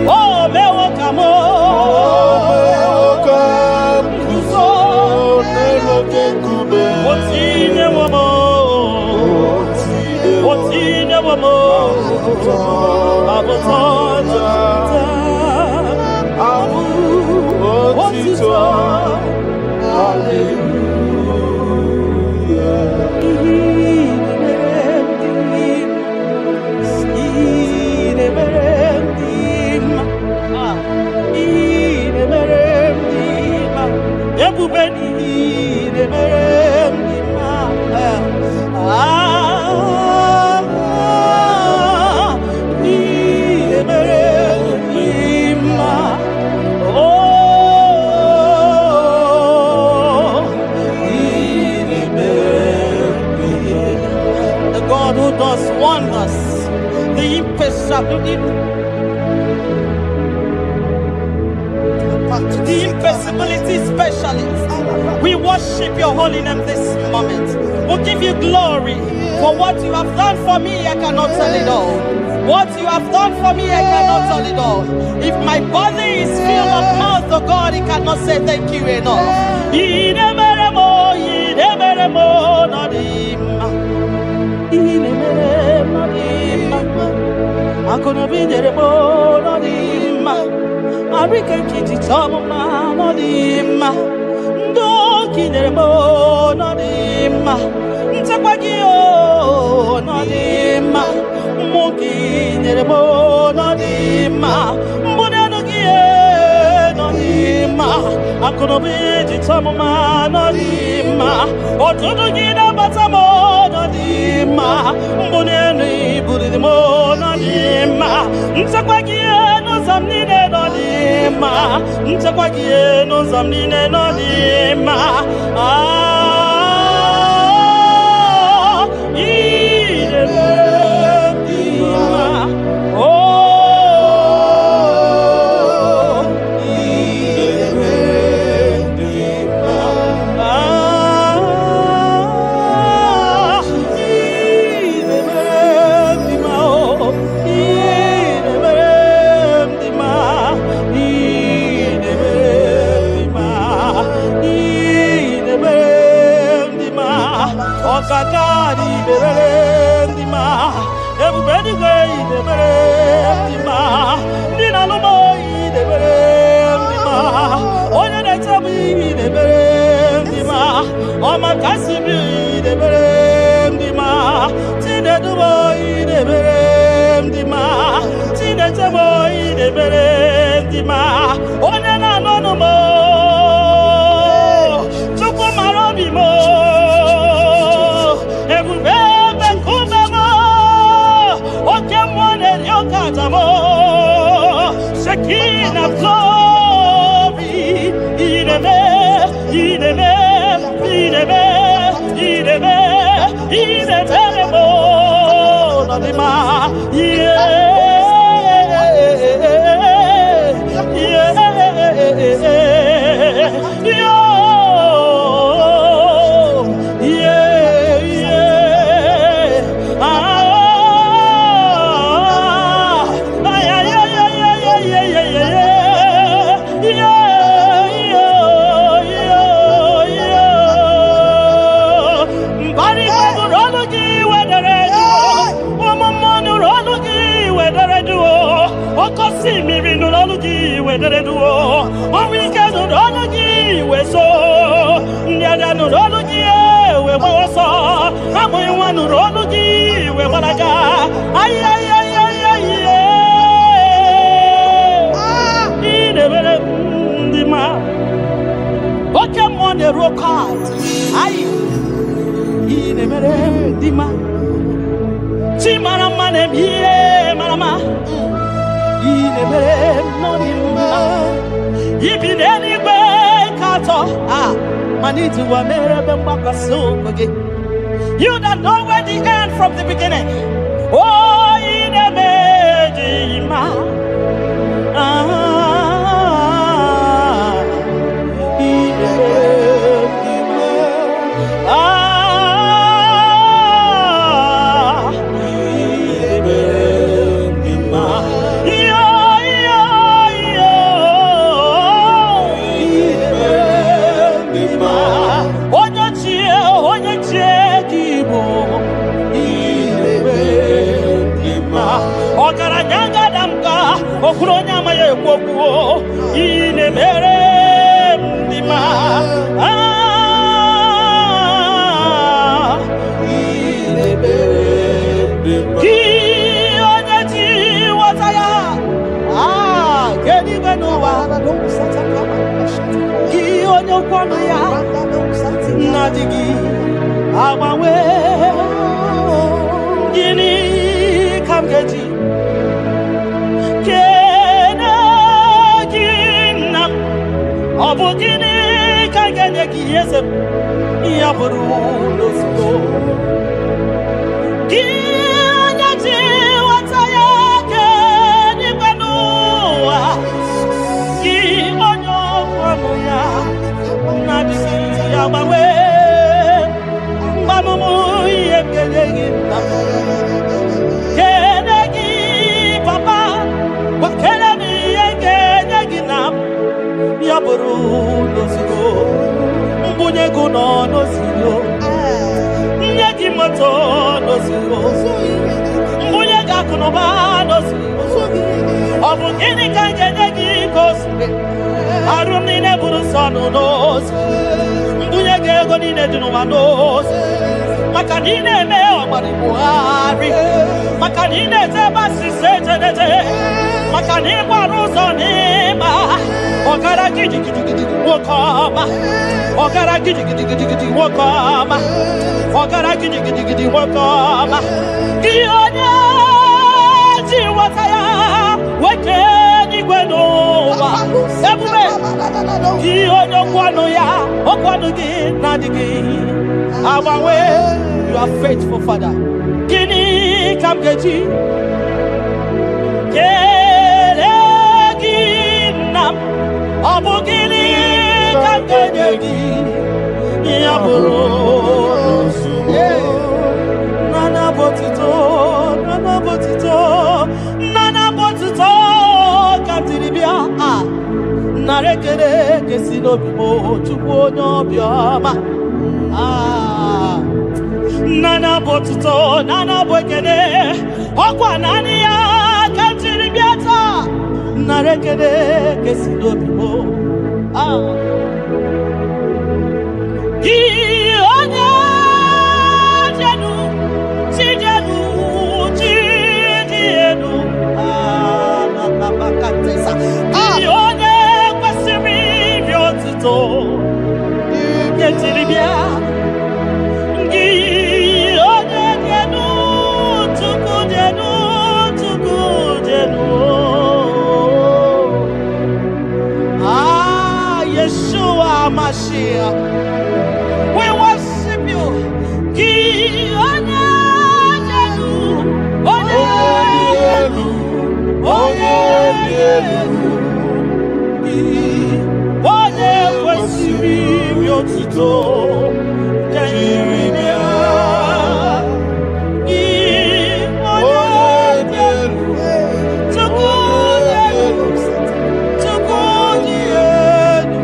Oh, mewokamo. Otine wamo. Otine wamo. Abotota. Abu. Otito. The impossibility specialist. We worship your holy name this moment. We'll give you glory for what you have done for me. I cannot tell it all. What you have done for me, I cannot tell it all. If my body is filled of mouth of God, he cannot say thank you enough. I couldn't be there more on him. I reckon some of man on him. Don't there more on him. Tapagio on him. Monkey there more on him. Monanogia on him. I couldn't be some of man on him. Or to the Gina Batamo on him. Monani Budimo on him. Tapagio no Zamnine on him. Tapagio no Zamnine on him. You don't know where the end from the beginning. Oh, in a medima. onye amaghị ekwu okwu ị na-emere ndị ma gị onye ji ghọta ya kedu igwe n'ụwa gị onye okwu ọnụ ya na-adịghị agbanwe gịnị ka m ga-eji kene gị nna m ọ bụ gịnị ka m ga-enye gị eze m ya bụrụ n'ozugbo gị onye ji ghọta ya kedu igwe n'ụwa gị onye okwu ọnụ ya na-adịghị agbanwe mgbanụmụ ihe m ga-enye gị nna m kene gị papa kene m ihe ga-enye gị na m ya bụrụ n'ozugbo mbunye gị nọ n'ozugbo nye gị moto n'ozugbo mbunye gị akụnụba n'ozugbo ọ bụ gịnị ka m ga-enye gị ka o siri arụ m niile bụrụ sọ nụ n'ozi mbunye gị ego niile dị n'ụwa n'ozi maka na ị na-eme ọgbara Buhari maka na ị na-ete ebe asịsị ejedede maka na ịgbara ụzọ n'ịgba ọgara gidigidigidi nwoke ọma ọgara gidigidigidi nwoke ọma ọgara gidigidigidi nwoke ọma gị onye ji ghọta ya nwoke n'igwe n'ụwa ebube gị onye okwu ọnụ ya okwu ọnụ gị na-adịghị agbanwe. You are faithful, Father. Gịnị ka m ga-eji kele gị nna m ọ bụ gịnị ka m ga-enye gị ya bụrụ nana botito ka m tiri bịa nara ekele ga-esi n'obi m Chukwu onye obiọma nana botito nana bụ ekele ọkwa naanị ya ka m tiri bịa taa nara ekele ga-esi n'obi m gị onye jenu chi dị elu gị onye kwesịrị iri otuto ka m tiri bịa gị onye jenu Chukwu jenu Yeshua Mashiach, we worship you. Gị onye elu, onye elu, onye elu, onye kwesịrị iri otuto ka iri bịa. Gị onye elu, Chukwu elu, Chukwu elu.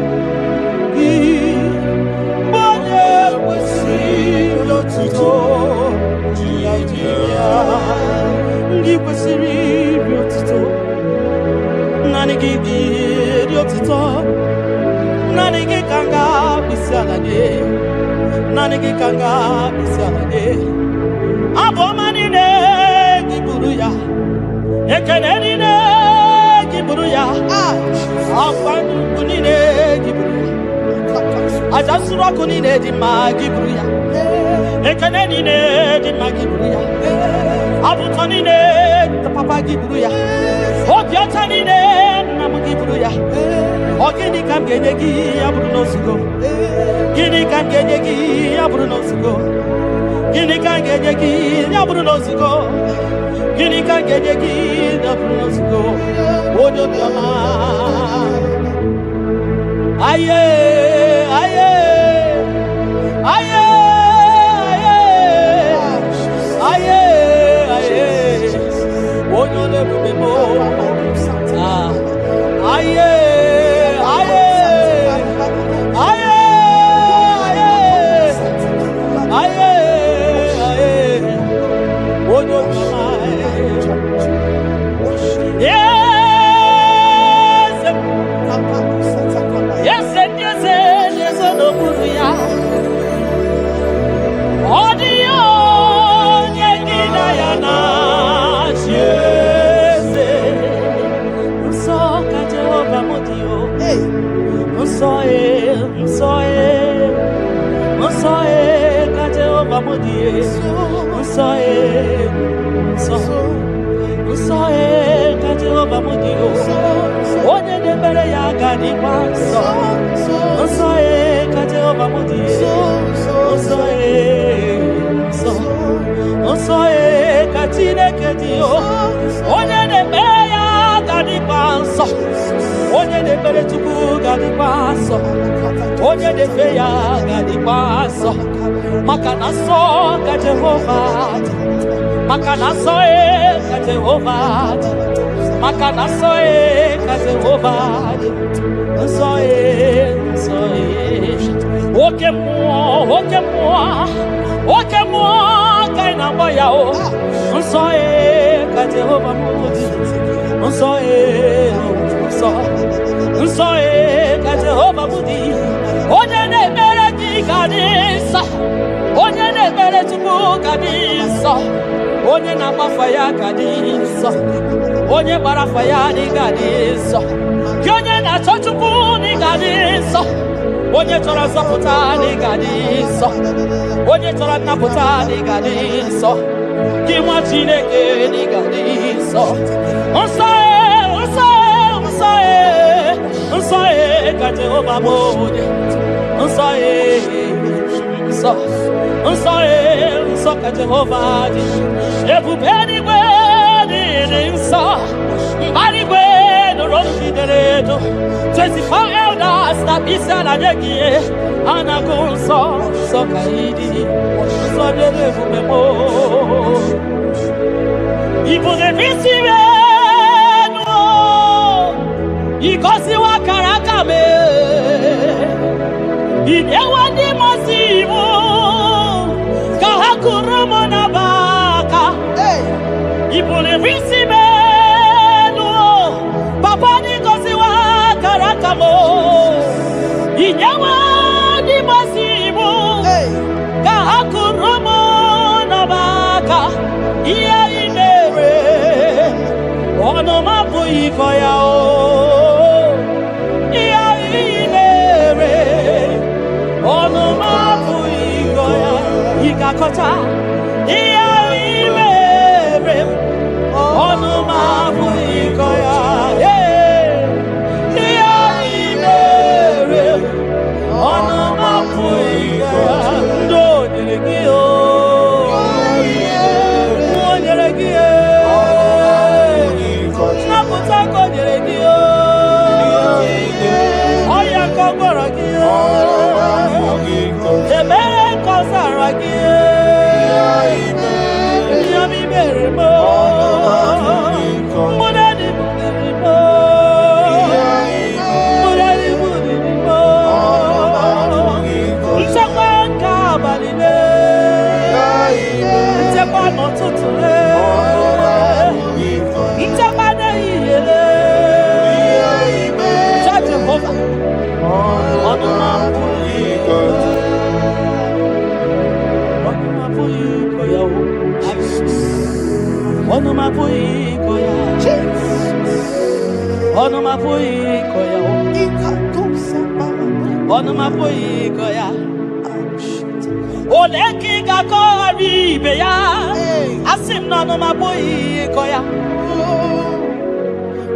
Gị kwesịrị iri otuto naanị gị iri otuto naanị gị ka m ga-akpịsị ala gị naanị gị ka m ga-akpịsị ala gị abụ ọma niile gị buru ya ekele niile gị buru ya akwa nnukwu niile gị buru ya aja nsuru ọkụ niile dị mma gị buru ya ekele niile dị mma gị buru ya abụtọ niile papa gị buru ya obi ọcha niile nna m gị buru ya ọ gịnị ka m ga-enye gị ya bụrụ n'ozugbo gịnị ka m ga-enye gị ya bụrụ n'ozugbo gịnị ka m ga-enye gị ya bụrụ n'ozugbo gịnị ka m ga-enye gị ya bụrụ n'ozugbo onye obiọma aye aye aye aye aye onye ole ebube m aye aye aye aye aye onye obiọma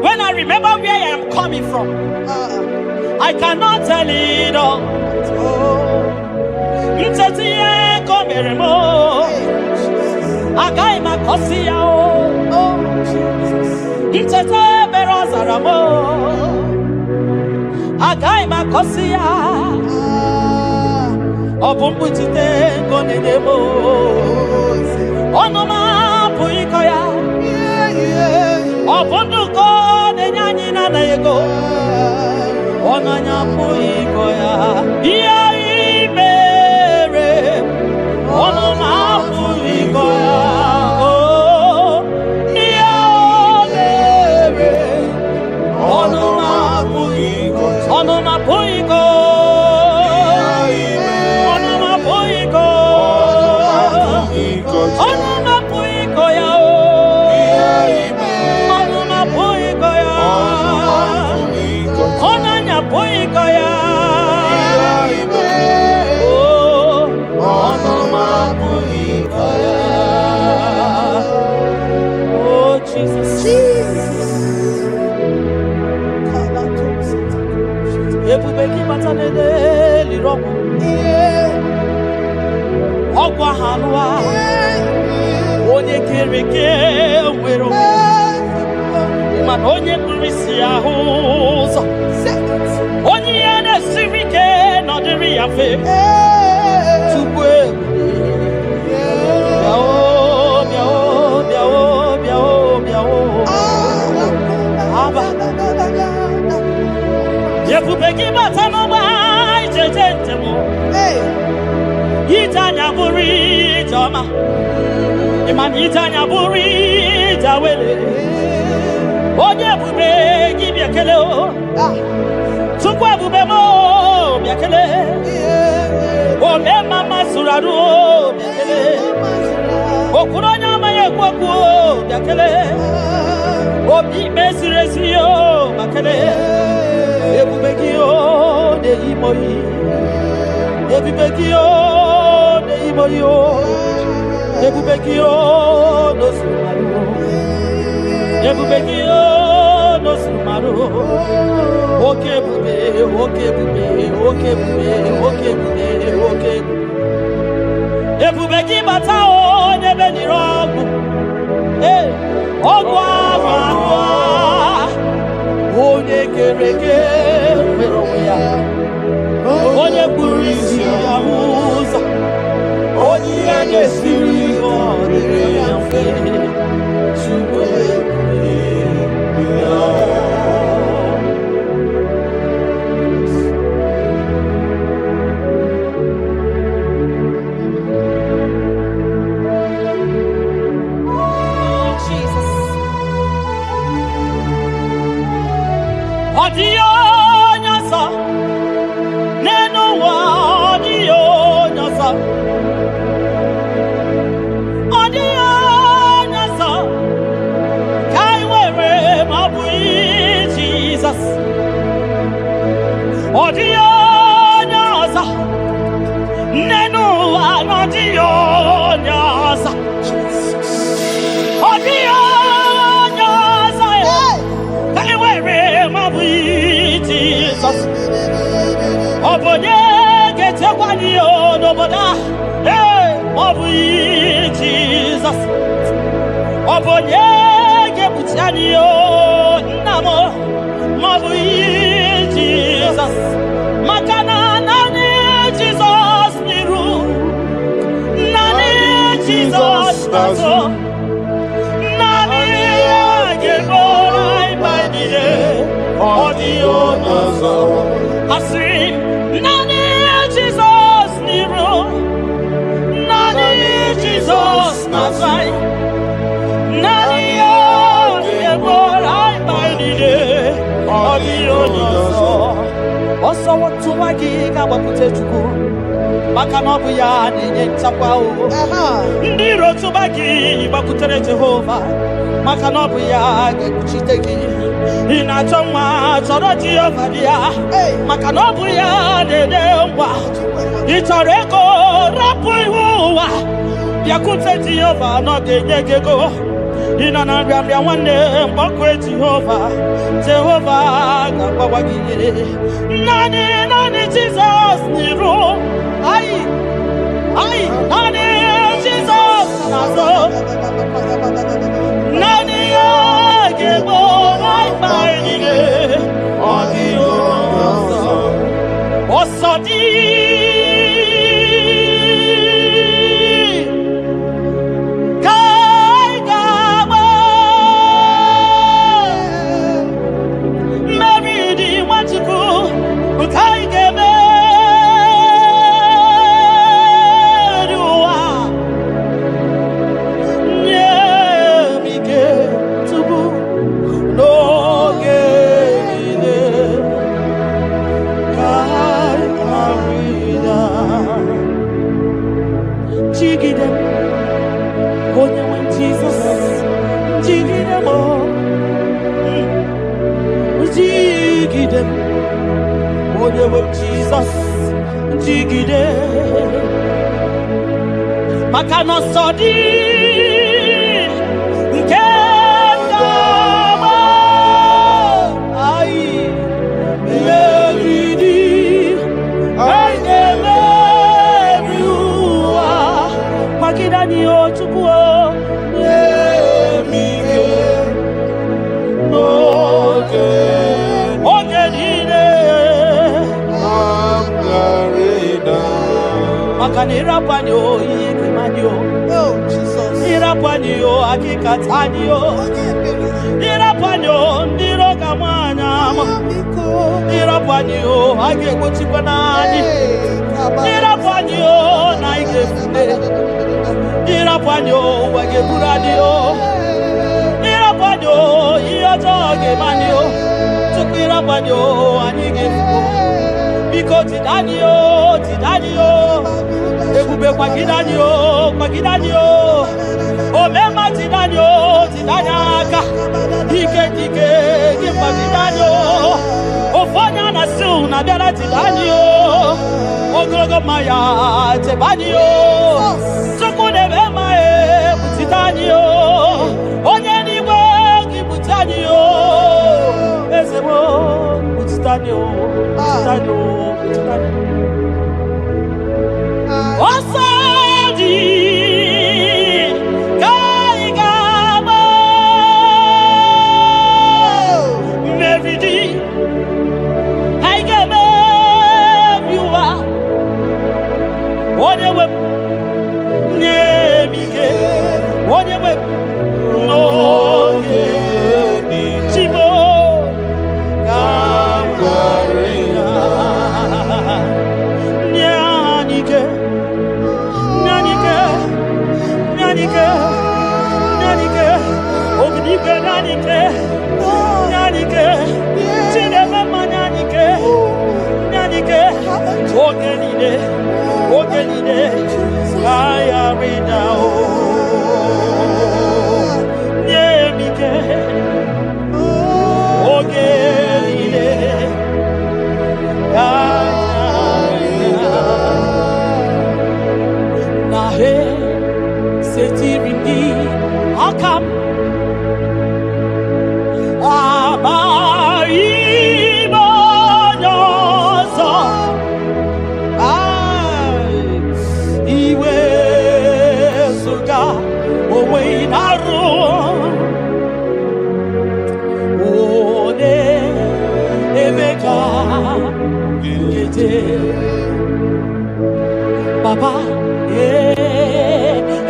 When I remember where I am coming from, I cannot tell it all. ogwa hanwa onye kereke wero man onye kurisi ahuzo onye yana sirike no diri ya fe tubwe Yekubeki batano ba jetentemo Yitanya buri jama Iman yitanya buri jawele Onye bube gibiakele o Tukwa bube mo biakele Ome mama suradu o biakele Okuronya maye kwaku o biakele Obi mesiresi o makele Ebubekio de imoyi Ebubekio de imoyi Ebubekio no sumaru Ebubekio no sumaru Okebube Ebubeki batao nebe ni rogu Ogwa onye kereke mere ya onye kpuru isi ya ụzọ onye ya na-esiri ọ dịrị ya mfe Chukwu Odio nyasa neno wa odio nyasa kai wewe mabui Jesus odio nyasa neno wa odio nyasa odio Jesus Obonye gete kwani o noboda Obuyi Jesus Obonye gebutiani o namo Obuyi Jesus Makana nani Jesus niru Nani Jesus nazo Nani agebora ibanije Audio nazo Asi Nani Jesus niru Nani Jesus nazai Nani agebora ibanije Audio nazo Oso watu wagi kabakute chuku Maka nobu ya nenye nchakwa o Ndiro tubagi bakutere Jehova Maka nobu ya gekuchitegi Inachoma choro Jehova dia Maka nobu ya dede mwa Ichoreko rapu ihuwa Biakute Jehova no gengegego Inana biambia wane mbokwe Jehova Jehova gabawagire Nani Jesus niru Ai Nani Jesus nazo Nani agebo Ibainige Audio nazo Osodi Jesus, jigide, makano sodi, kengama, ai, meridi, ai nemeriua, Makanirapanyo, Yekimanyo. Oh, Jesus. Irapanyo, Akikatanyo. Irapanyo, Nirokamanya. Irapanyo, Akekuchipanani. Irapanyo, Naikefune. Irapanyo, Wakepuradio. Irapanyo, Iotogemanyo. Tukirapanyo, Anigefu. Because Tidanio, Ebube Kwagidanio, Omema Tidanyaka, Ike, Gimba Tidanio, Ofonya Nasu, Nadera Tidanio, Ogrogo Maya, Tebanio, Sokudevema, Tidanio, Onyaniwe, Gibutanio, Ezebo, Tidanio. Osadi Kaigama Mevidi Kaigama Viwa Onewe Nemige Onewe No Chibo Baba,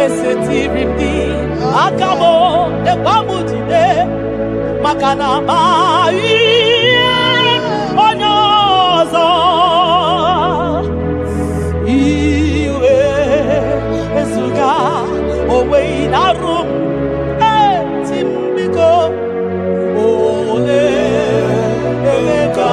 esetirindi akabo ekwamutide makana mai onyozo iwe esuga owe inarum timbiko ole emeka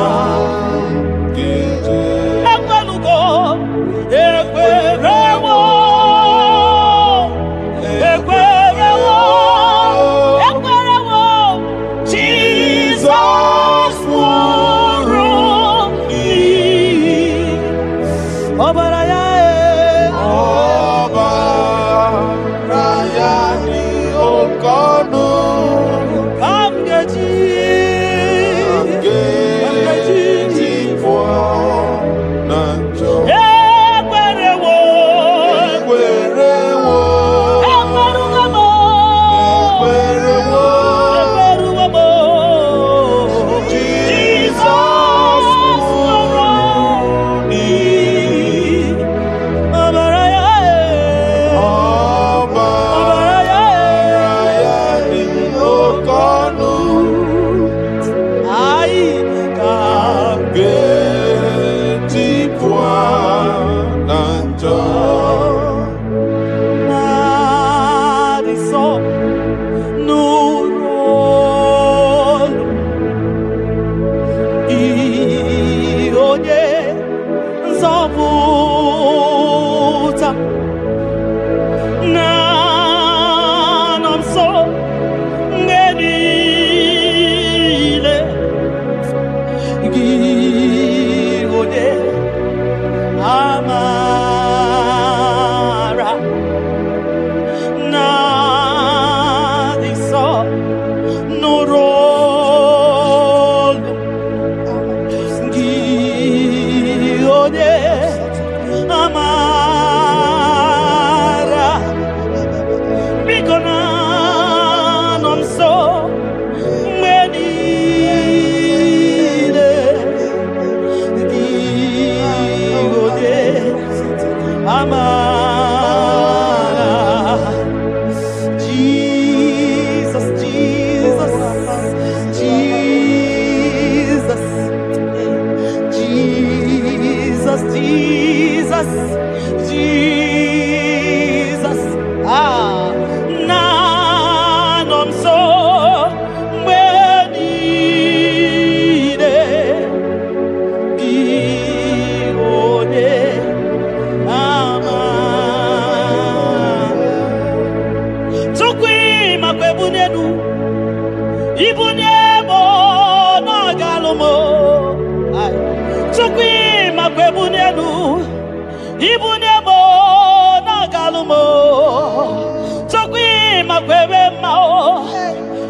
kwebe mao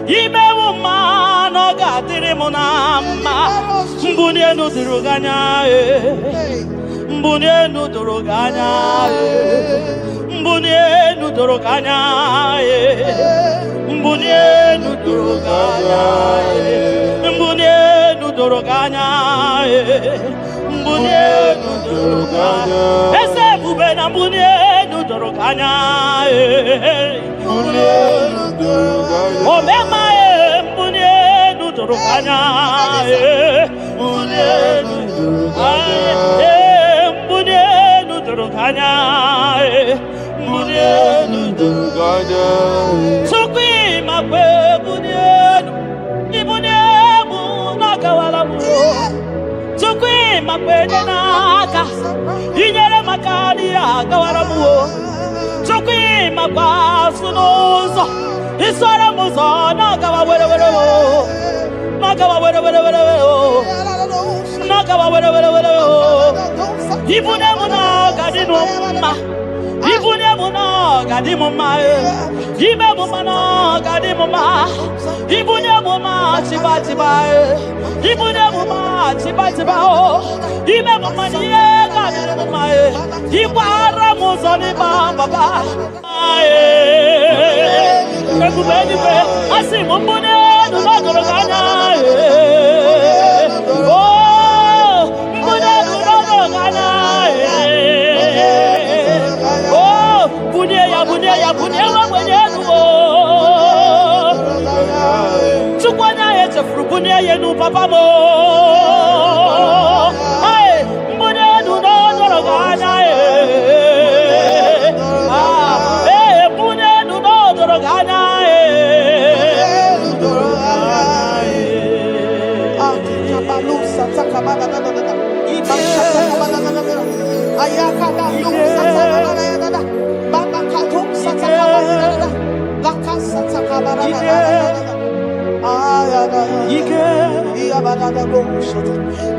imewu ma no gadiri munama mbuni enu duruganya mbuni enu duruganya mbuni enu duruganya mbuni enu duruganya mbuni enu duruganya mbuni enu duruganya ese bube na mbuni enu duruganya mbuni enu duruganya omema mbuni enu duruganya mbuni enu duruganya mbuni enu duruganya mbuni enu duruganya sokwi makwe mbuni enu ibuni emu nakawala mu sokwi makwe naka inyere makani akawala mu sokwi makwa sunozo isora muzo nakawa were were nakawa were were were nakawa were were were ibune muna gadinu ma ibune muna gadimu ma ibe muna gadimu ma ibune muna chiba chiba ibune muna chiba chiba ibe muna niye gadimu ma ibara muzo ni baba Ekubeni pe asi mumbune no doroganya oh mbune no doroganya oh bunye ya wa bunye no tukwanya ye chefuru bunye ye no papa mo ai mbune no doroganya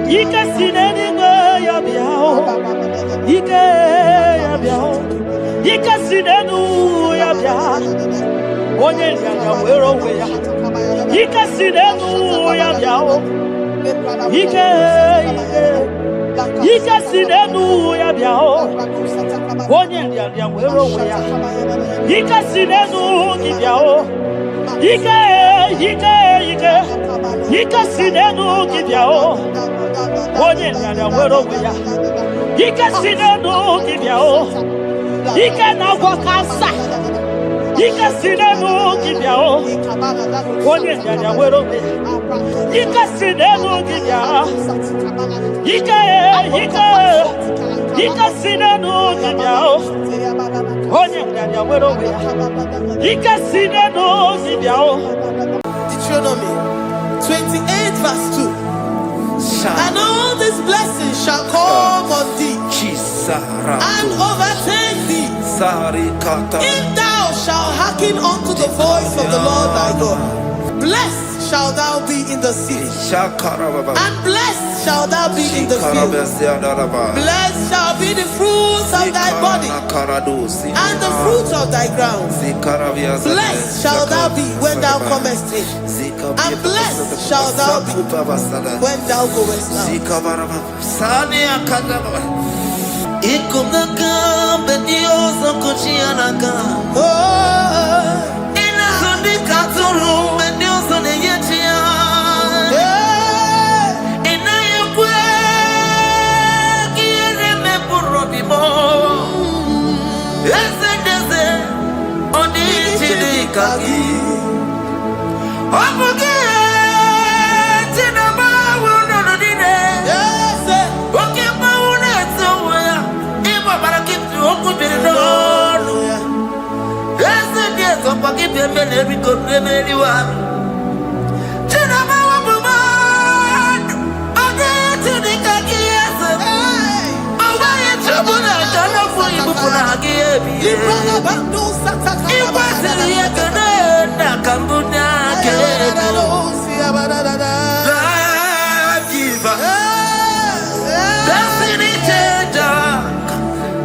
Ike sineni ya biao Ike ya biao Ike sinenu ya biao Onye nyanya wero weya Ike sinenu ya biao Ike sinenu ya biao Onye nyanya wero weya Ike sinenu ya biao Ike sinenu kibyao onye nyanya wero weya Ike sinenu kibyao Ike na gwakasa Ike sinenu kibyao onye nyanya wero weya Ike sinenu kibyao Ike sinenu kibyao onye nyanya wero weya Ike sinenu kibyao Deuteronomy 28 verse 2. And all these blessings shall come on thee and overtake thee if thou shalt hearken unto the voice of the Lord thy God. Blessed shalt thou be in the city, and blessed shalt thou be in the field. Blessed shall be the fruits of thy body, and the fruit of thy ground. Blessed shalt thou be when thou comest in, and blessed shalt thou be when thou goest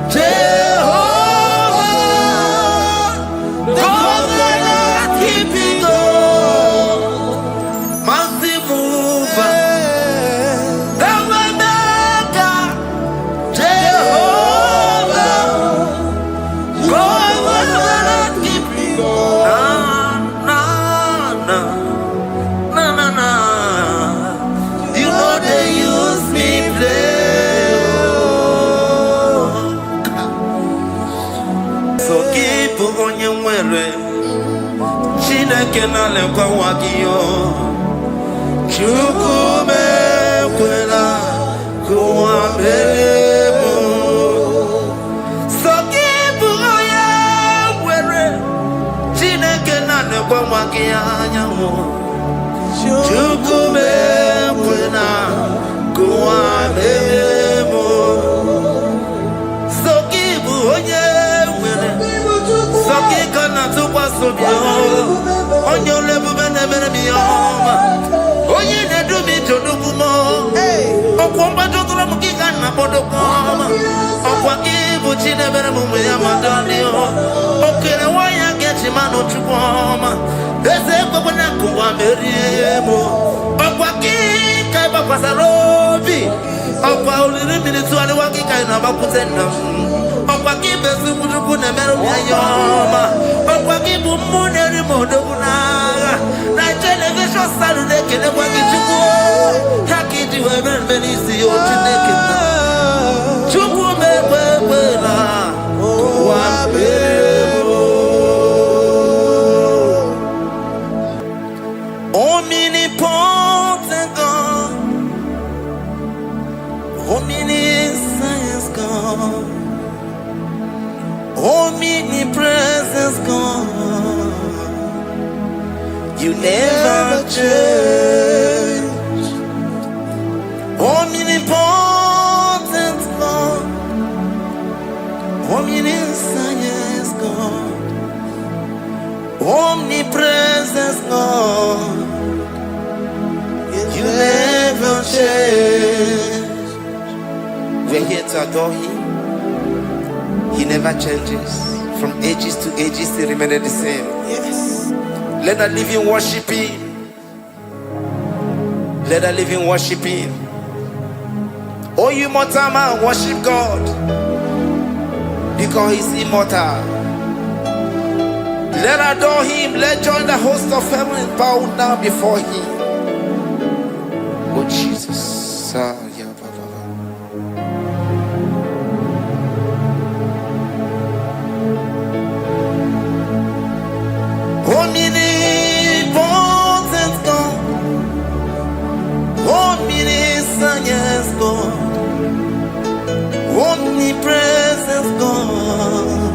Jehovah, Chineke na lekwa wakio Chukume kwela kuwa meremo Sokibu oya were Chineke na lekwa wakia nyawo Chukume kwela kuwa meremo Sokibu oya were Sokika na tukwa sobia Onyo lebu bene bene miyoma Onye ne du mi jodukumo Okwomba jokula mukika na bodokoma Okwa kibu chine bene mume ya madani Okere waya gechi mano chukoma Eze kwa wana kuwa meriemo Okwa kika iba kwa sarobi Okwa uliri milituali wakika inaba kutenda Okwa kibe sukujuku ne meru ya yoma Okwa kibu mune rimodo kunaga Na television salude kene kwa kichuku Hakiti wemen menisi yo chineke na Chuku mekwela Kwa bebo Omnipotent God Omniscience God Omnipresence God You never change Omnipotent God Omniscience God Omnipresence God You never change We're here to adore Him. He never changes. From ages to ages, He remains the same. Yes. Let the living worship Him. Let the living worship Him. Oh, you mortal man, worship God. Because He's immortal. Let adore Him. Let join the host of heaven and bow down before Him. Oh, Jesus. Omnipotent God, omniscience God, omnipresence God,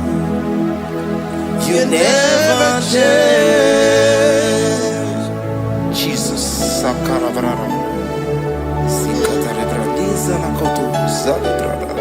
You never change. Jesus, Sakarabrara, Sikatarebradiza la Kotu, Zalibrada,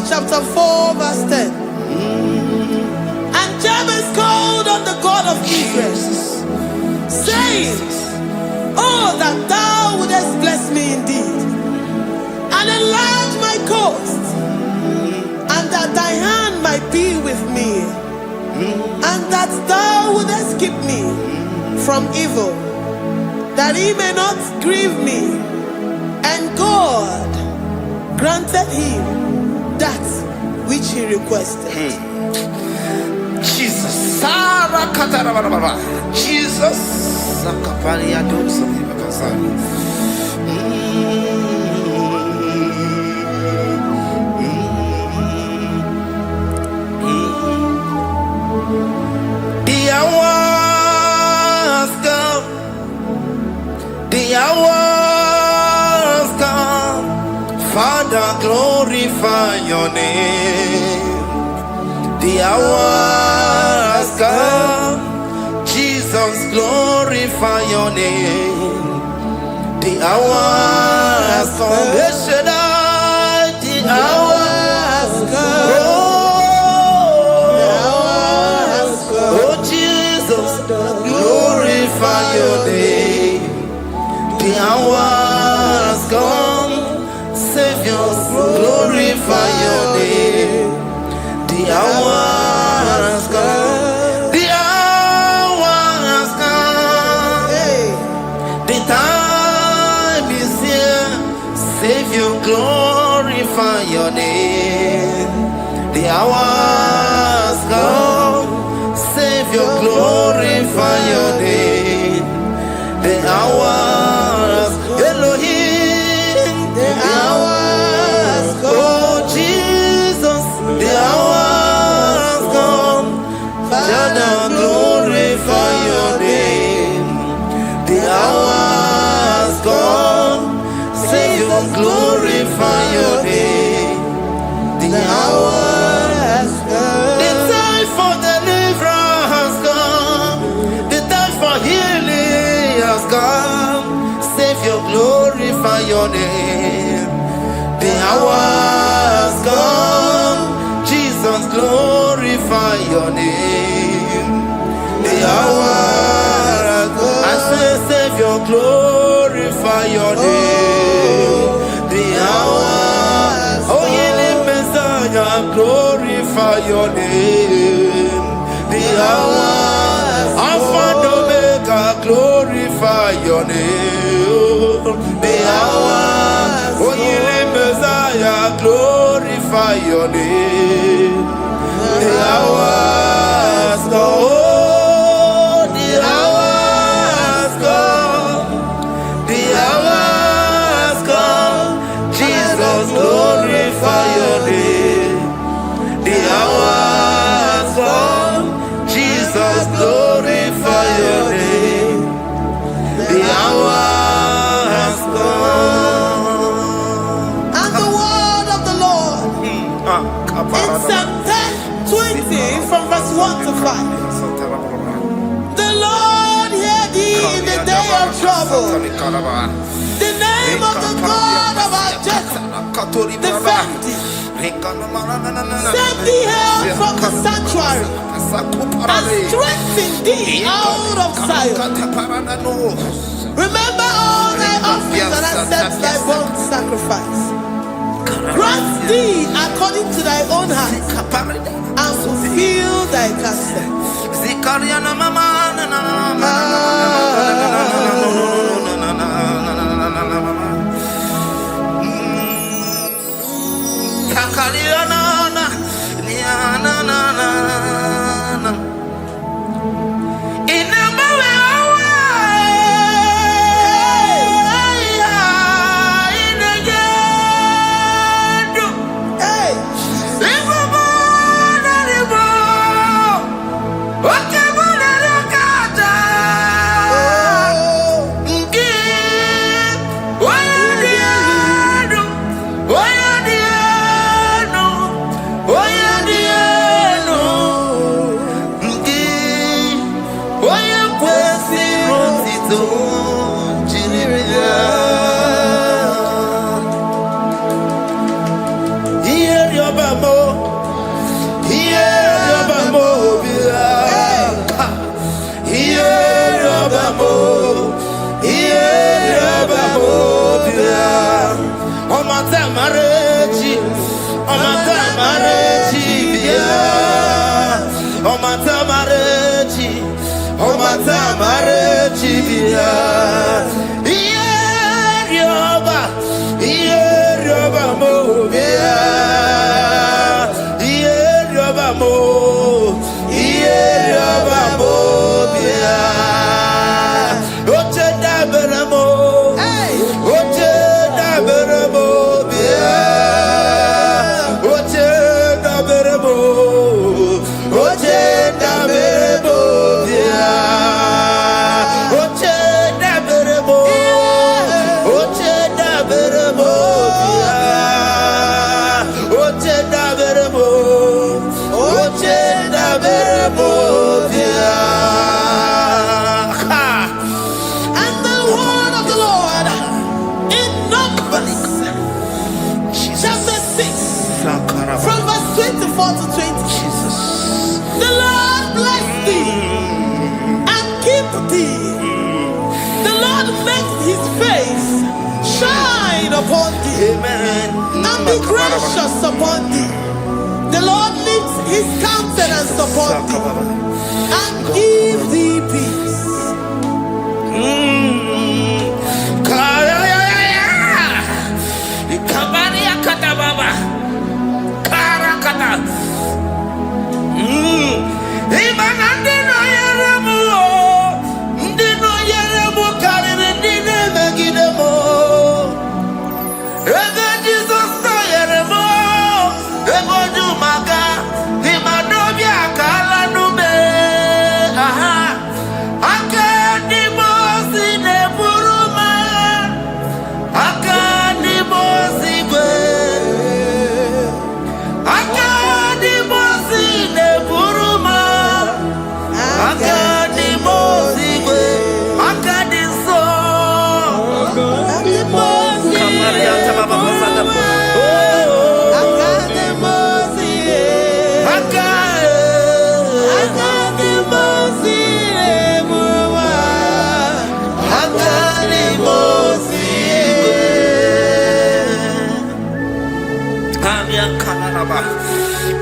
Chapter 4 verse 10. And Jabez called on the God of Israel, saying, Oh, that thou wouldest bless me indeed, and enlarge my coast, and that thy hand might be with me, and that thou wouldest keep me from evil, that he may not grieve me. And God granted him that which he requested. Jesus, Sarah Katarababa, Jesus, Sakaparia Dosa, the hours come, the hours come. Father, glorify your name. The hour has come. Jesus, glorify your name. The hour has come. The hour has come. The hour has come. Oh, Jesus, glorify your name. The hour has come. Savior, glorify your name. The hour Savior, glorify your name. The hours come. Savior, glorify your name. The hours, Elohim, the hours come. Oh Jesus, the hours come. Father, glorify your name. The hours come. Savior, glorify your name. The hours come. The time for deliverance has come. The time for healing has come. Savior, glorify your name. The hours come. Jesus, glorify your name. The hours come. I say, Savior, glorify your name. The hours, oh, healing Messiah, glorify your name. The hours, Alpha and Omega, glorify your name. The hours, oh, healing Messiah, glorify your name. The hours, oh, the hours come. The hours come. Jesus, glorify your name. The hours come. Jesus, glorify your name. The hours come. And the word of the Lord in Psalm 10:20 from verse 1 to 5. The Lord hear thee in the day of trouble. The name of the God of our Jacob defend thee. Send thee help from the sanctuary and strengthen thee out of Zion. Remember all thy offerings and accept thy burnt sacrifice. Grant thee according to thy own heart and fulfill thy custom. Upon thee, amen, and be gracious upon thee. The Lord lifts his countenance upon thee and give thee peace.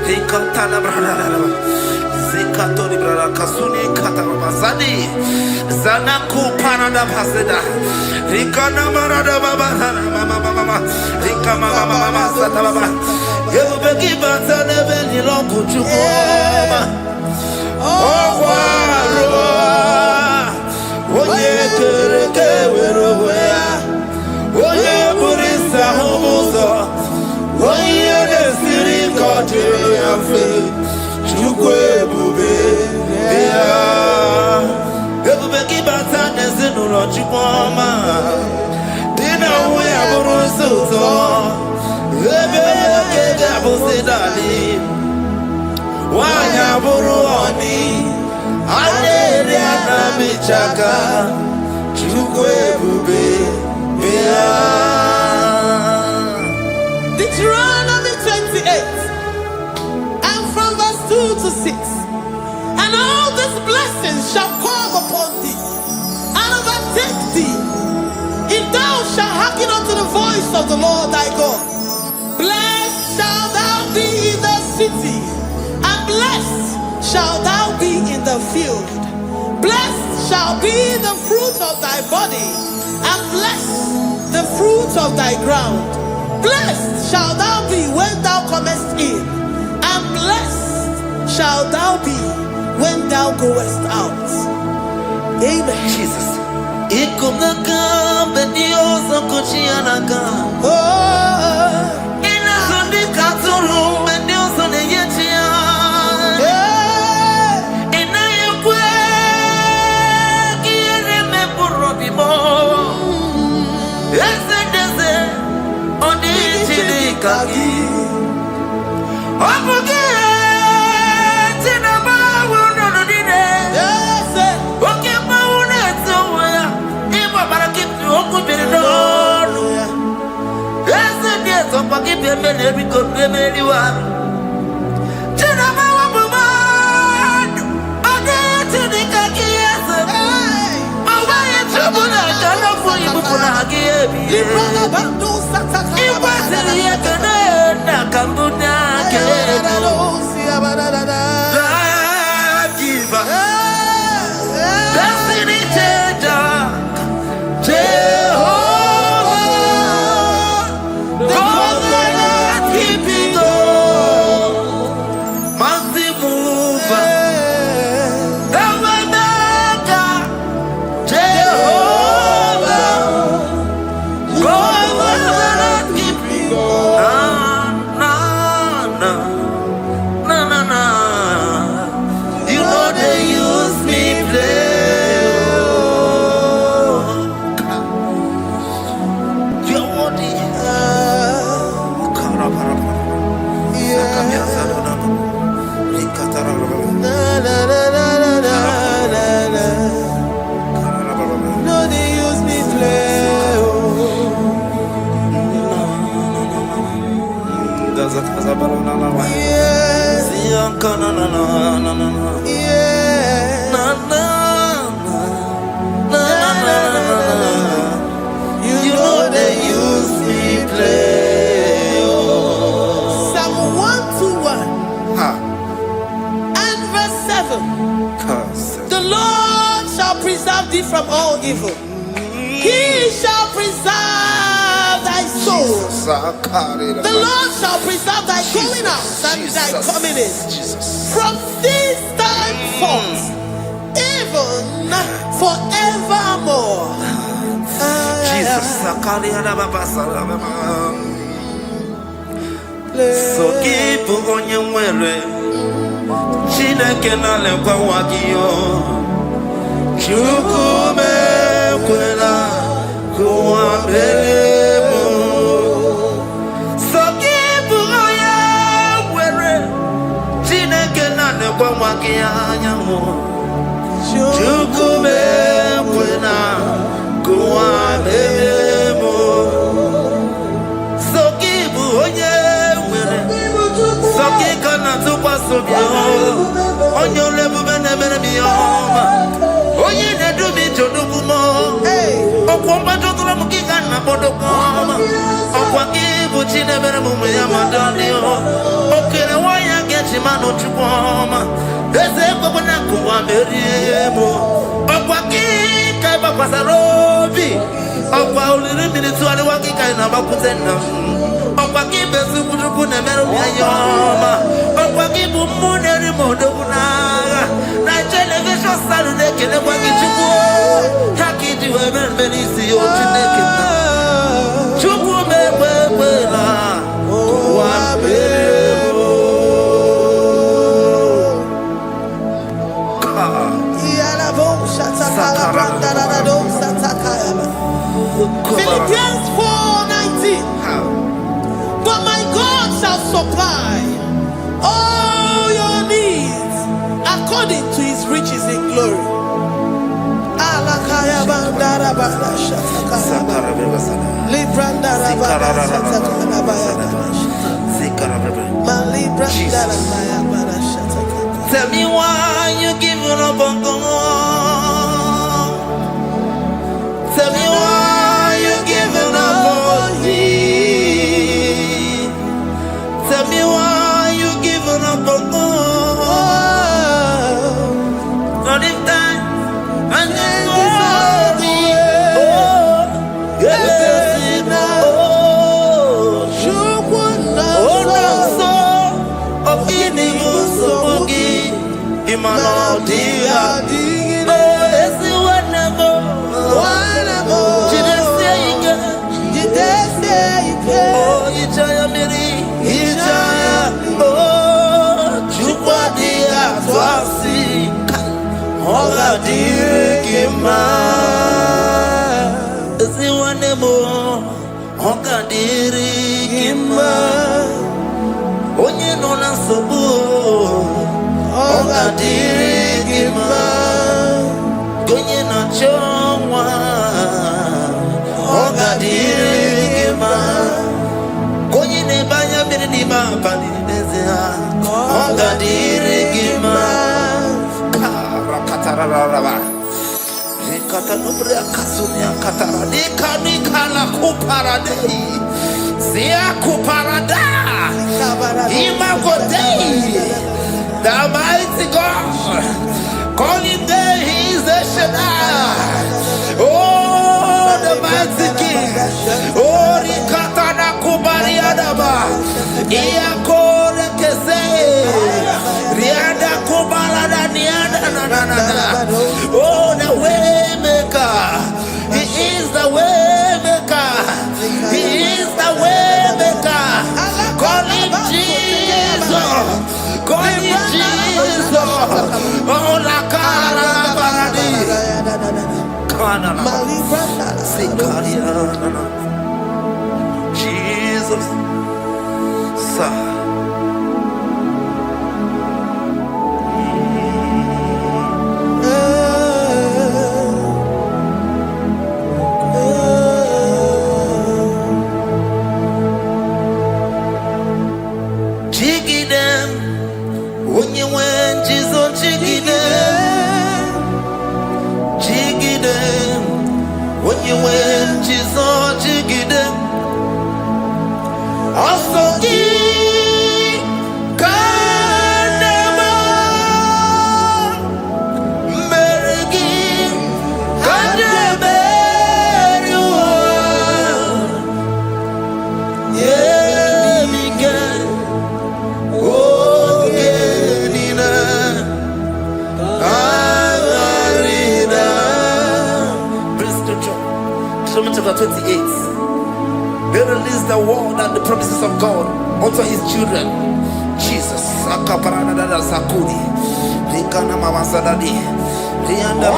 Rikantana brada. Zikatori brada kasuni katabazani. Zanaku parada paseda. Rikana marada baba mama. Rikama mama satababa. You begi batane beni longu chukoma. Oh oye kereke weroya. Oye burisa humuzo. Oye desiri kote yafe. Chukwe bube ya. You begi batane zinulo chukoma. Dina uwe aburusuzo. Ebeke busidali wanya buruoni adere anamichaka chukwe bube bia. Deuteronomy 28 and from verse 2 to 6. And all these blessings shall come upon thee and overtake thee if thou shalt hearken unto the voice of the Lord thy God. Blessed shall thou be in the city, and blessed shall thou be in the field. Blessed shall be the fruit of thy body, and blessed the fruit of thy ground. Blessed shall thou be when thou comest in, and blessed shall thou be when thou goest out. Amen. Jesus. From all evil, he shall preserve thy soul. The Lord shall preserve thy going out and thy coming in from this time forth, even forevermore. Jesus. So keep on your way. Chineke na lekwa wakio. Chukume kwela kuwa belemo. Sokibu oya were. Chineke na lekwa wakia nyamo. Chukume kwela kuwa belemo. Sokibu oya were. Sokika na tukwa sobio. Onyo lebu bene bene miyoma. Oye ne do mi jodugu mo. Okwomba jodula mukika na bodokoma. Okwa kibu chine bere mumu ya madani o. Okere waya ge chupoma. Eze kwa kuwa meriemo. Okwaki kai bapasarobi. Okwa uliri minitu ali waki kai na bakutena. Okwaki besu kujuku ne meru yayoma. Okwaki bumune rimodo kunaga. Na television salu nekele waki chupu. Haki diwe menisi yo chinekena. Chupu mebebela. Kuwa meriemo. Philippians 4:19. But my God shall supply all your needs according to his riches in glory. Tell me why you giving up on God. Tell me why you giving up on me. Tell me why you giving up on God. Not in time and then sorry. Oh, yes, onye nọ na nsogbu ọ ga-adịrị gị mma onye na-achọ nwa ọ ga-adịrị gị mma onye na-ebe anya mmiri n'ime abalị n'ezie ọ ga-adịrị gị mma karakatara kata nubre akasumia katara nika la kuparade sia kuparada imagodei the mighty God calling there he is the Shaddai oh the mighty King oh rikata na kubariadaba iya kore kese riada kubalada niada na oh the way he is the way maker. He is the way maker. Call him Jesus. Call him Jesus. Oh, la cara baradi. Jesus. Sir. Chapter 28. They release the word and the promises of God unto his children. Jesus. Sakuri. Rikana mama sadadi. Rianda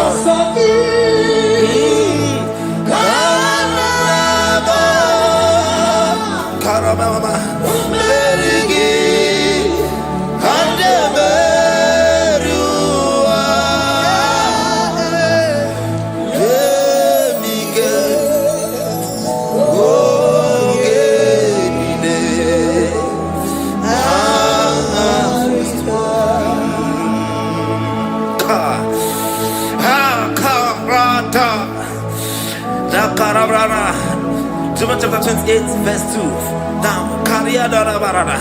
Karama. John chapter 28 verse 2. Now, Karia Dara Barada.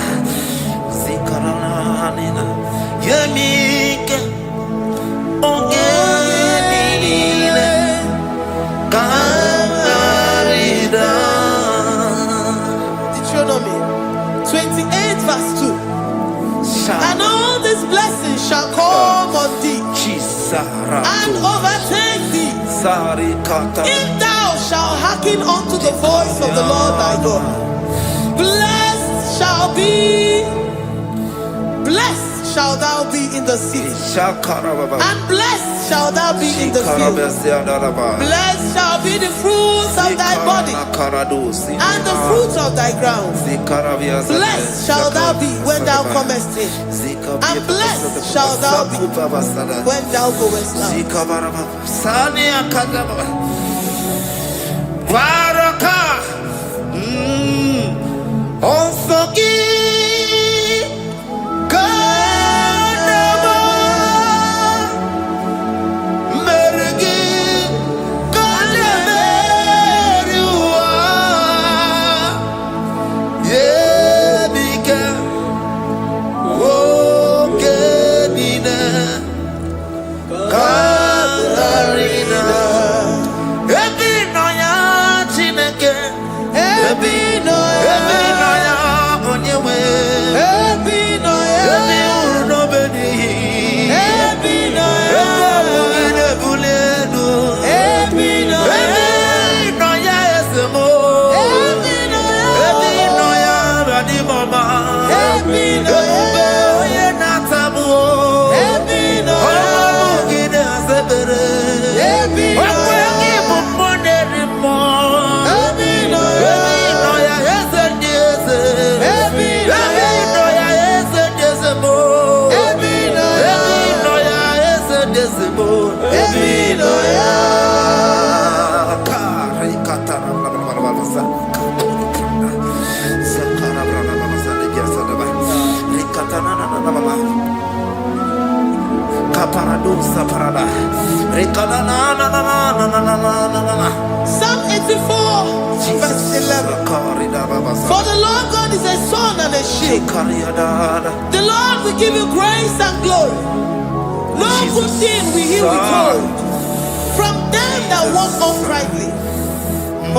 Zikarana Hanina. Yemike Ongenile Karida. Deuteronomy 28 verse 2. And all these blessings shall come on thee and overtake thee if thou shalt hearken unto the voice of the Lord thy God. Blessed shall thou be in the city, and blessed shall thou be in the field. Blessed shall be the fruits of thy body, and the fruits of thy ground. Blessed shall thou be when thou comest in, and blessed shall thou be when thou goest out. Psalm 84 verse 11. For the Lord God is a sun and a shield. The Lord will give you grace and glory. No good thing will he withhold from them that walk uprightly. O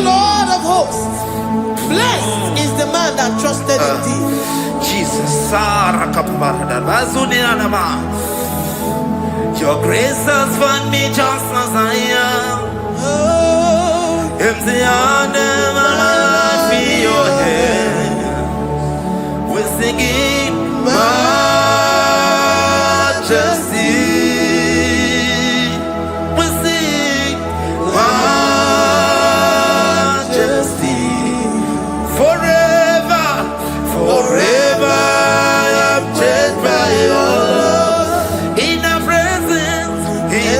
Lord of hosts, blessed is the man that trusted in thee. Jesus, your grace has found me just as I am. Empty handed, I feel your hand. We're singing majesty. We sing majesty. Forever, forever I'm changed by your love. In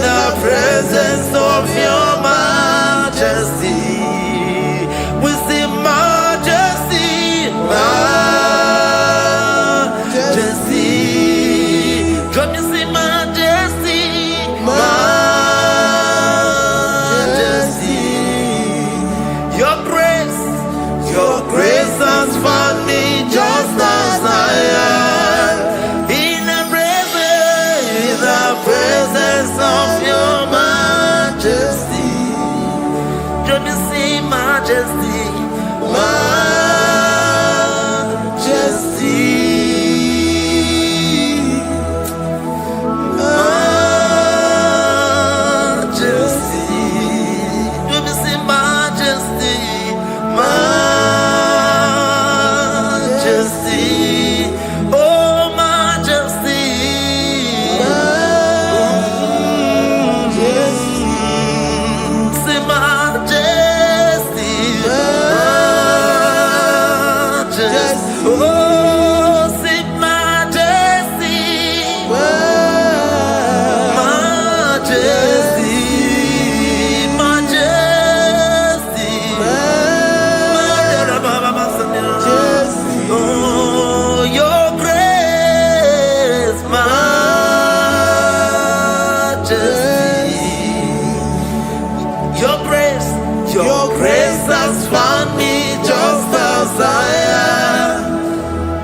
the presence of your majesty, we see majesty, majesty. Come you see majesty, majesty. Your grace has found me just as I am. In the presence of your majesty, can you see majesty, majesty, majesty, can you see majesty, majesty, oh majesty. Your grace has found me just as I am.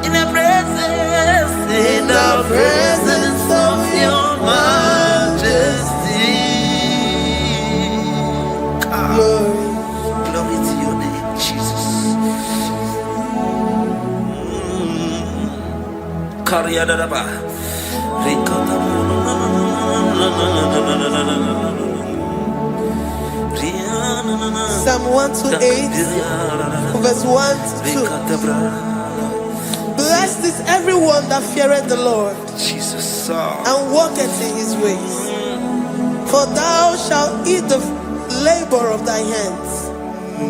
In the presence, in the presence of your majesty. Glory. Glory to your name, Jesus. Psalm 128, verse 1 to 2. Blessed is everyone that feareth the Lord, Jesus, and walketh in his ways. For thou shalt eat the labor of thy hands.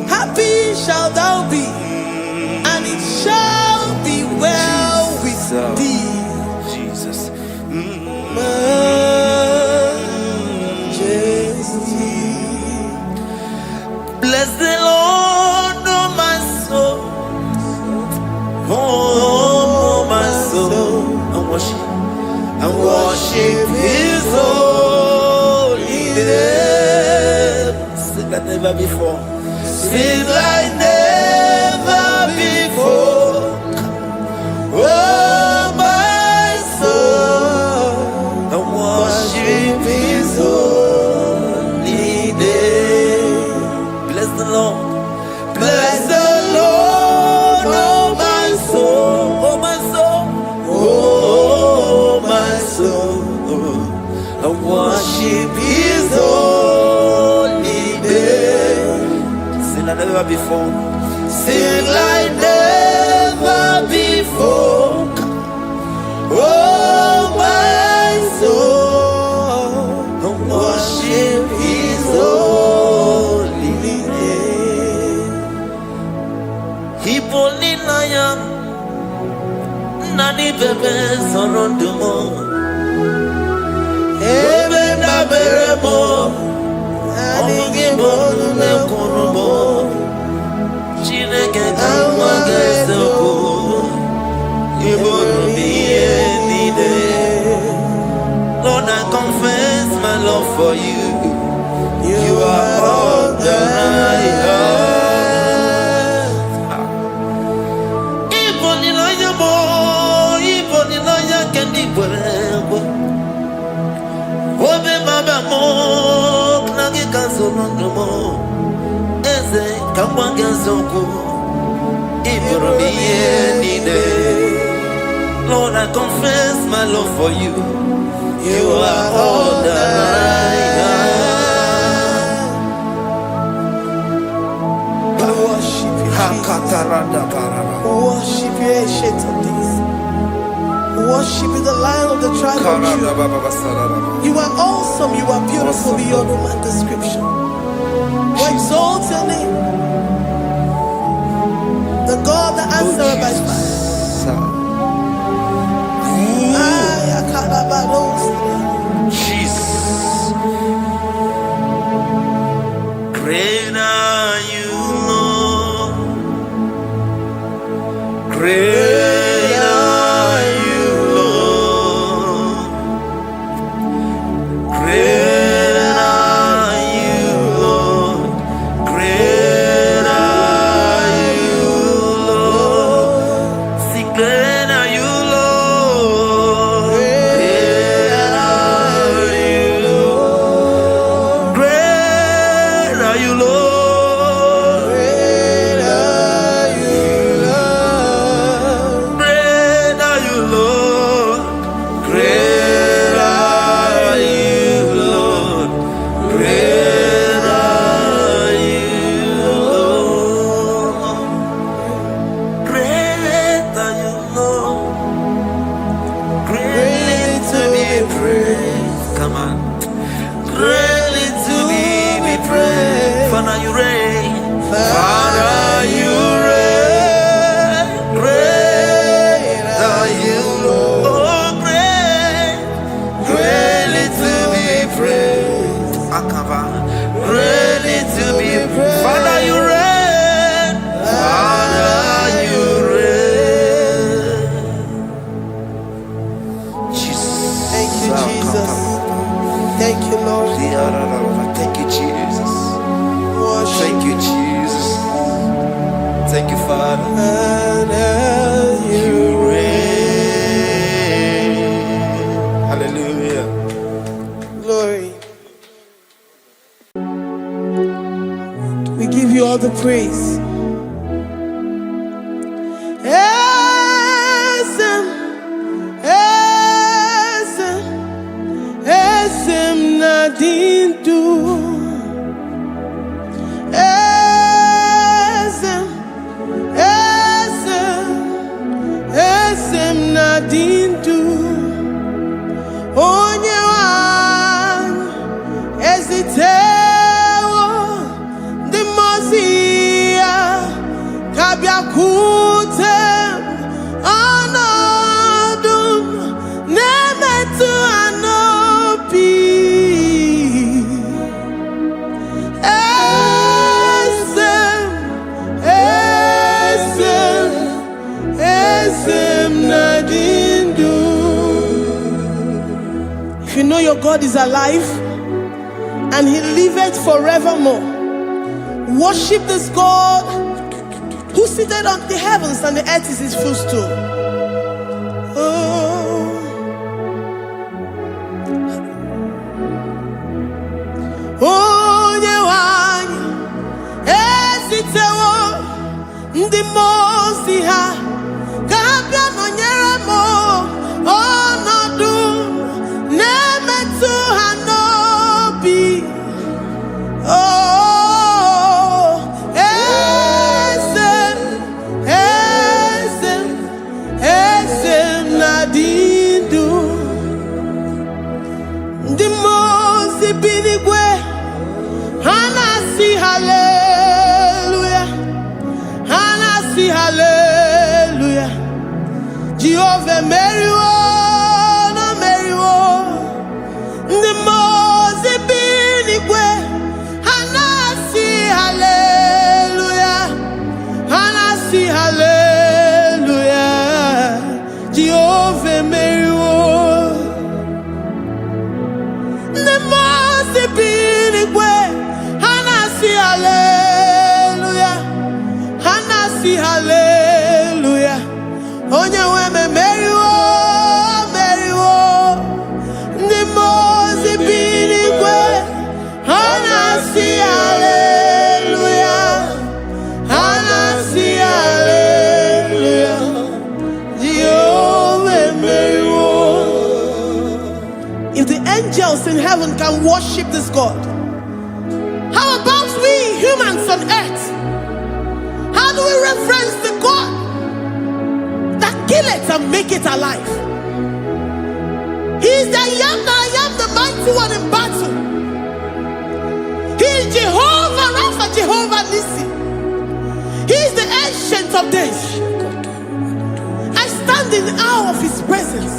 Happy shalt thou be, and it shall be well with thee. Jesus. Majesty. Bless the Lord, oh my soul. Oh, my soul. And worship his holy name. Sing like never before. Sing like never before. Oh, my soul. And worship his holy name. Bless the Lord. Bless the Lord, oh my soul, oh my soul, oh my soul, and worship his holy name. Sing like never before. Sing like never before. Oh my soul, and worship his holy name. Hipolinayam Nani bebe sorondumo Ebe na beremo Omugi bonu ne konumo Chineke kama gesoko Ibonu biye nide. Lord, I confess my love for you. You are all that I have. Lord, I confess my love for you. You are all that I have. I worship you, Jesus. Worship you, ancient of days. Worship you, the Lion of the tribe of Judah. You are awesome. You are beautiful beyond human description. We exalt your name, the God that answered by fire. Jesus, great are you, Lord. Great are you, Lord. Great are you, Lord. Great are you, Lord. Sing, great are you, Lord. Great are you, Lord. Great are you, Lord. Great are you, Lord. We give you all the praise. Esem nadindu. Esem nadindu. Onye wan ezitewo di mozia kabia kutem anadum nemetu anopi. Esem nadindu. If you know your God is alive and he liveth forevermore, worship this God who seated on the heavens and the earth is his footstool. Oh, Nyewani, esitewo ndi mosi ha kabia no nyeremo onodu nemetu hanobi. Oh, esem nadindu. Ndi mosi binigwe hanasi hallelujah, hanasi hallelujah. Jehovah Meriwo, no Meriwo. Ndi mosi binigwe hanasi hallelujah, hanasi hallelujah. Jehovah Meriwo. Ndi mosi binigwe hanasi hallelujah, hanasi hallelujah. Onye weme Meriwo, Meriwo. Ndi mosi binigwe hanasi hallelujah, hanasi hallelujah. Jehovah Meriwo. If the angels in heaven can worship this God, how about we humans on earth? How do we reference the God that kill it and make it alive? He is the I am, the mighty one in battle. He is Jehovah Rapha, Jehovah Nissi. He is the ancient of days. I stand in awe of his presence.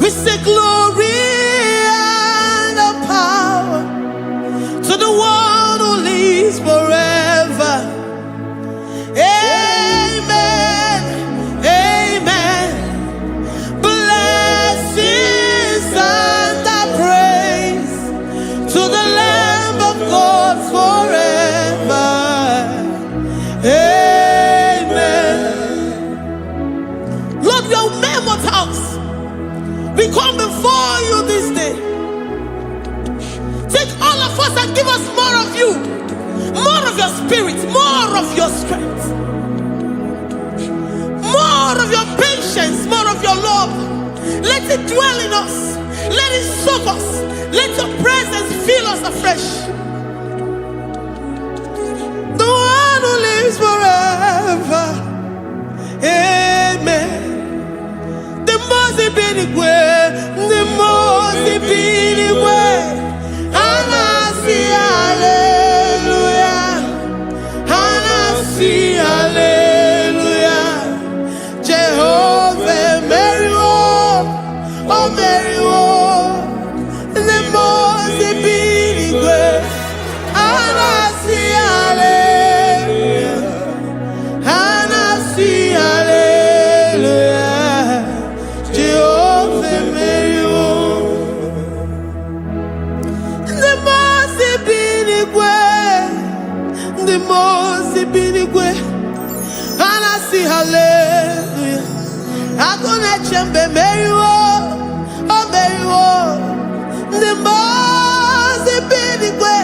We say glory and power to the one who lives forever. Amen, amen. Blessings and praise to the Lamb of God forever. Amen. Lord, we are mammoth house. We come before you this day. Take all of us and give us more of you, more of your spirit, more of your strength, more of your patience, more of your love. Let it dwell in us. Let it soak us. Let your presence fill us afresh. The one who lives forever. Amen. The most binigwe, the most binigwe. Hanasi hallelujah, hanasi hallelujah. Jehovah Meriwo, oh Meriwo. The most binigwe. Hanasi hallelujah, hanasi hallelujah. Jehovah Meriwo. The most binigwe. Hanasi hallelujah. Agone chembe Meriwo, oh Meriwo. The most binigwe.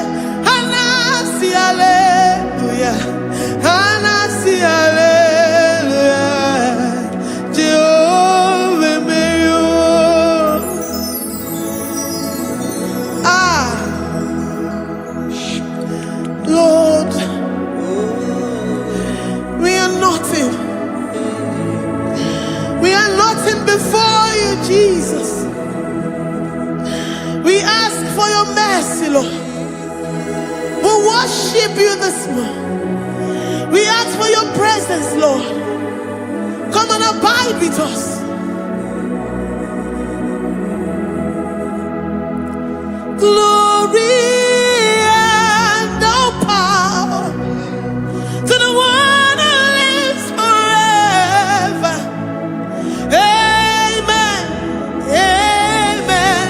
worship you this morning. We ask for your presence, Lord. Come and abide with us. Glory and all power to the one who lives forever. Amen. Amen.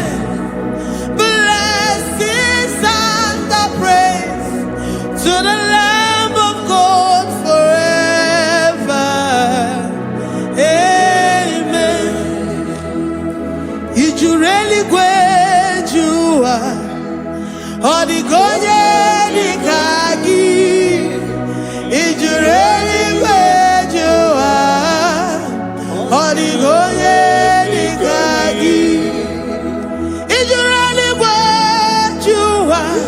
Blessings and the praise to the Lamb of God forever. Amen. You really great you are. Odigonye nikagi. You really great you are. Odigonye nikagi. You really great you are.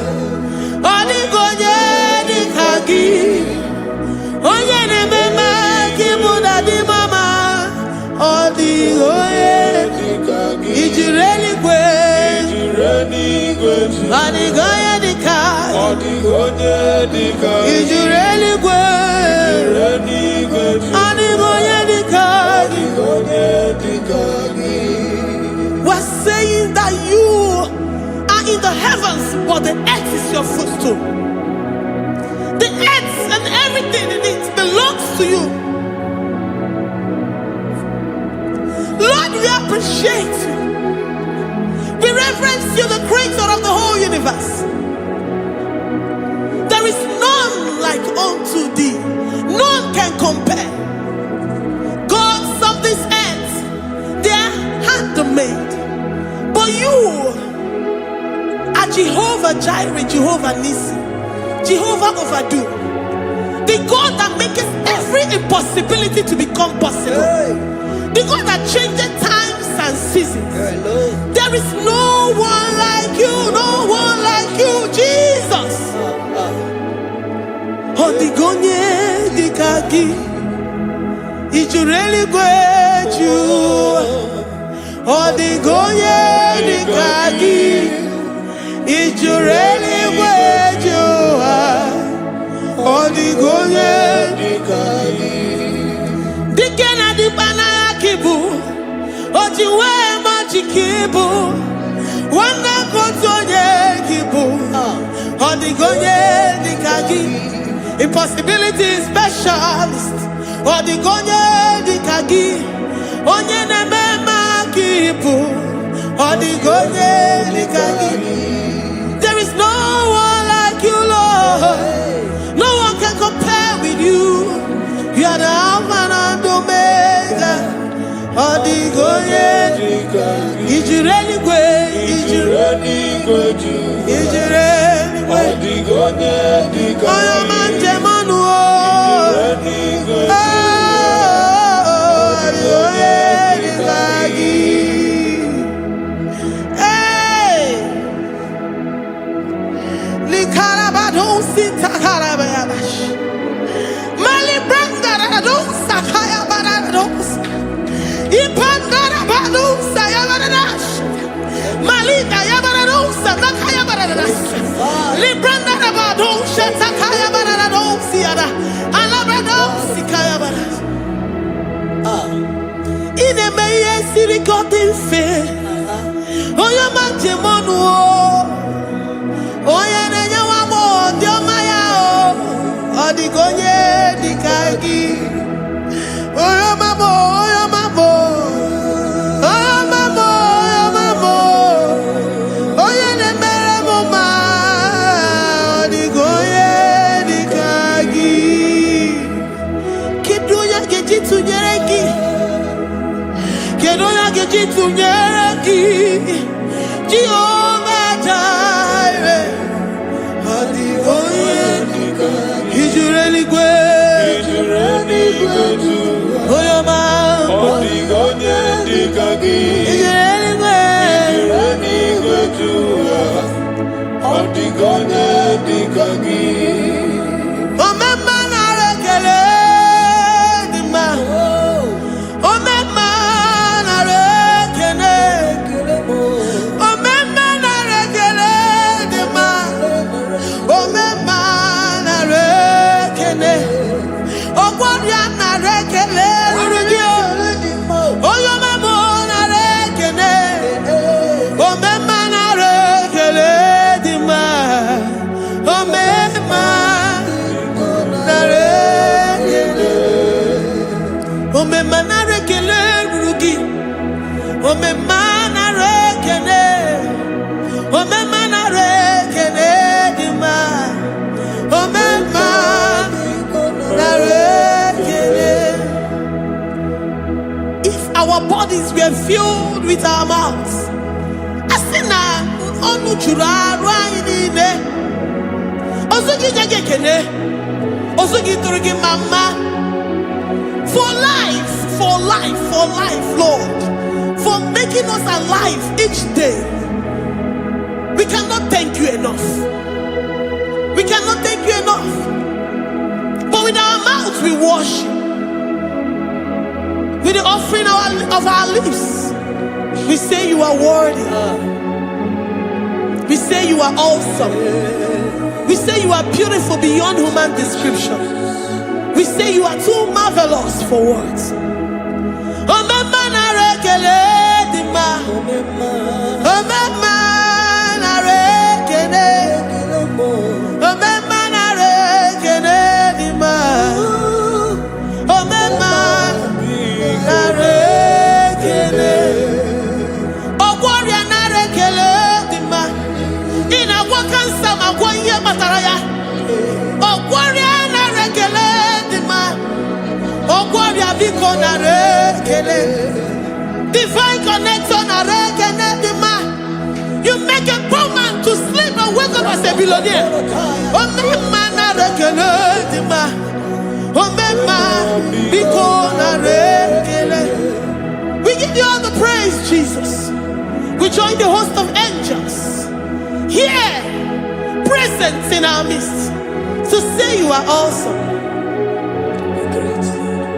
Odigonye nikagi. Onye ne mema kimuda di mama. Odigonye nikagi. You really great. Odigonye nikagi. Odigonye nikagi. You really great. Odigonye nikagi. We're saying that you are in the heavens, but the earth is your footstool. The earth and everything in it belongs to you. Lord, we appreciate you. We reverence you, the creator of the whole universe. There is none like unto thee. None can compare. Gods of this earth, they are handmade. But you are Jehovah Jireh, Jehovah Nissi, Jehovah Overdo. The God that makes every impossibility to become possible. The God that changes times and seasons. There is no one like you, no one like you, Jesus. Odigonye dikagi. You really great you. Odigonye dikagi. You really great you. Odigonye dikagi. Dikena dipana kibu. Ojiwe majikibu. Wana kotonye kibu. Odigonye dikagi. Impossibility specialist. Odigonye dikagi. Onye nemema kibu. Odigonye dikagi. There is no one like you, Lord. No one can compare with you. You are the Alpha and Omega. Odigonye dikagi. Is you really great? Is you really great? Is you really great? Odigonye dikagi. I am a Jemanu. Hey, Likarabado Sita Karabayabash. Mali Branda don't Sakaya Barados. Ipandara Badu Sayabarash. Malika Yabarados, Sakaya Baradas. Libranda Badu Shatakaya Barados, Siada. Alabrados, Sikaya Baradas. In a maye city got in fair. Oh, your man, Jemonu. Oh, yeah, wamo, Diomaya. Odigonye dikagi. Oh, your mamo, oh, your mamo. Oh, your mamo, oh, your mamo. Oh, yeah, the mere mama. Odigonye dikagi. Kiduya gejitu nyereki. Kedoya gejitu nyereki. Jehovah Jireh. Odigonye dikagi. Is you really great? Is you really great? Oh, your man. Odigonye dikagi. Is you really great? Is you really great? Odigonye dikagi. Oh, my man, I rekele di ma. Oh, my man, I rekele. Oh, my man, I rekele di ma. Oh, my man. get filled with our mouths. Asina onu chura rainine. Osugi jagekene. Osugi turugi mama. For life, Lord. For making us alive each day. We cannot thank you enough. We cannot thank you enough. But with our mouths we worship. With the offering of our lips, we say you are worthy. We say you are awesome. We say you are beautiful beyond human description. We say you are too marvelous for words. Divine connection. You make a poor man to sleep and wake up as a billionaire. We give you all the praise, Jesus. We join the host of angels here, present in our midst, to say you are awesome.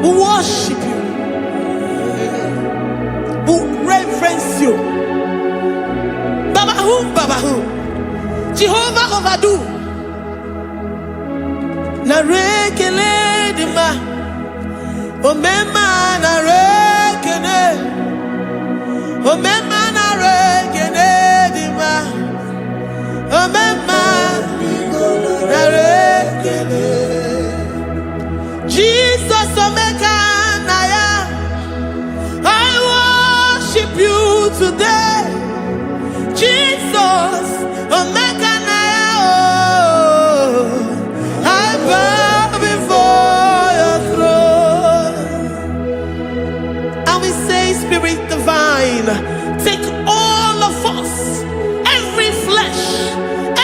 We worship you. We reverence you. Babahu, Jehovah overdo. Narekele dima, omema narekele, omema narekele dima, omema narekele. Jesus omeka naya, I worship you today. Jesus, omeka naya, I bow before your throne. And we say, Spirit divine, take all of us, every flesh,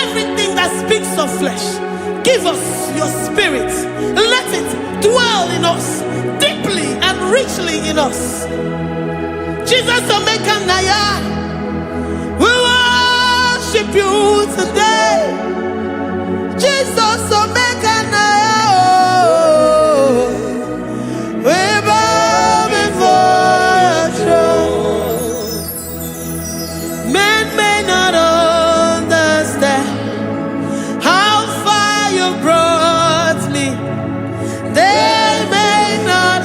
everything that speaks of flesh. Give us your spirit. Let it dwell in us, deeply and richly in us. Jesus, omeka naya, we worship you today. Jesus, omeka naya, we bow before your throne. Men may not understand how far you brought me. They may not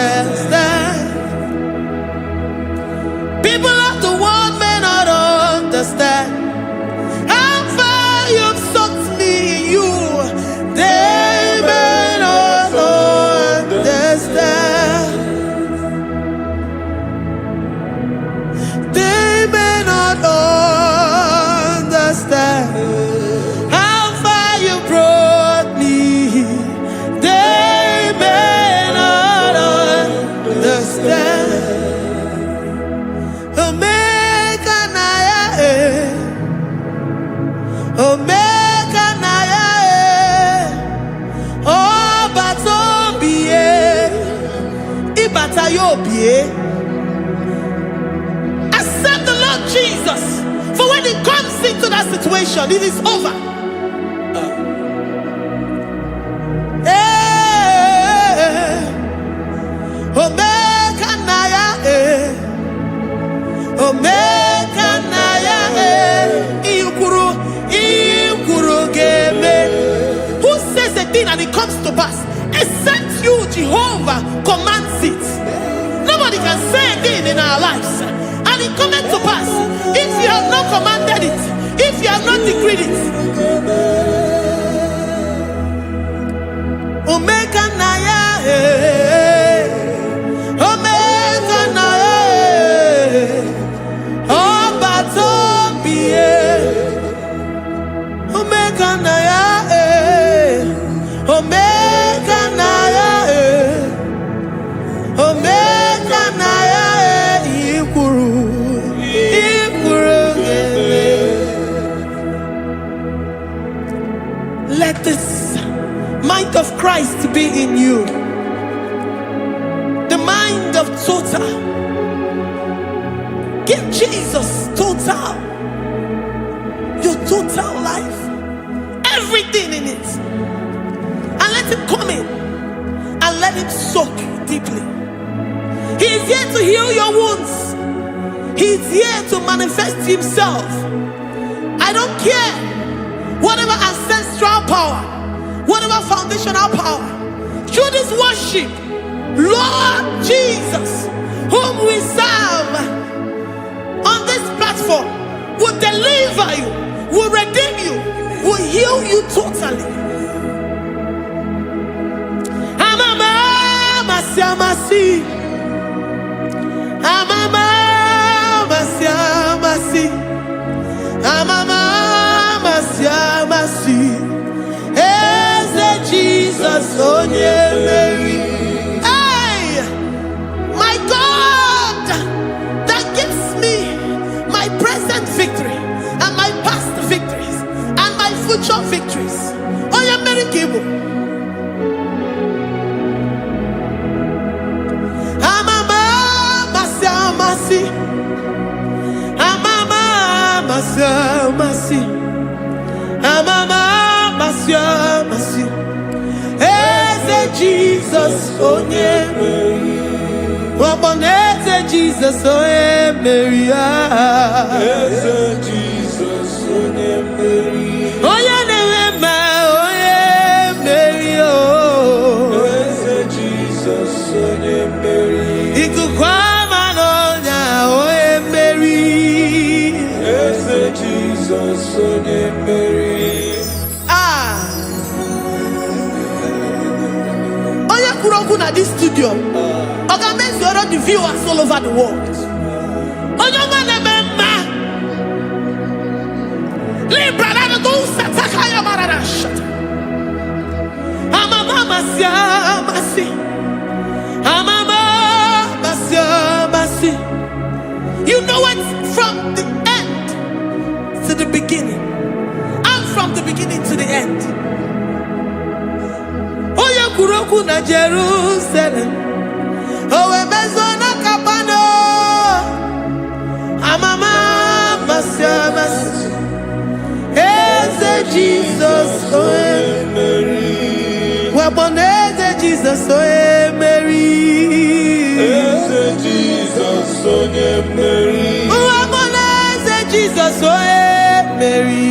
understand. People of the world may not understand how far you've sucked me in you. They may not understand. They may not understand how far you brought me. They may not understand. Omeka naya, oh batobie, ibatayobie. Accept the Lord Jesus, for when He comes into that situation, it is over. Omeka naya, omeka naya, who says a thing and it comes to pass? Except you, Jehovah, commands it. Nobody can say a thing in our lives and it comes to pass if you have not commanded it, if you have not decreed it. Omeka naya, omeka naya, oh batobie. Omeka naya, omeka naya, omeka naya. Let this mind of Christ be in you. The mind of total. Give Jesus total. Your total life. Everything in it. And let him come in. And let him soak deeply. He is here to heal your wounds. He is here to manifest himself. I don't care. Whatever ancestral power, whatever foundational power, through this worship, Lord Jesus, whom we serve on this platform, will deliver you, will redeem you, will heal you totally. Amamasi, amamasi, amamasi, Eze Jesus, onye Mary. Hey, my God, that gives me my present victory and my past victories and my future victories. Onye Mary Igbo. Amamasi, amamasi, amamasi, Eze Jesus, onye Mary. Eze Jesus, onye Mary. Eze Jesus, onye Mary. Onye na-eme, onye Mary. Eze Jesus, onye Mary. Ikuku ama n'ọnya, onye Mary. Eze Jesus, onye Mary. At this studio, organize the viewers all over the world. You know it from the end to the beginning, and from the beginning to the end. Kuroku na Jerusalem, owe mezona kapano, amama masiamas, Eze Jesus, oe Mary, waboneze Jesus, oe Mary, Eze Jesus, oe Mary, waboneze Jesus, oe Mary,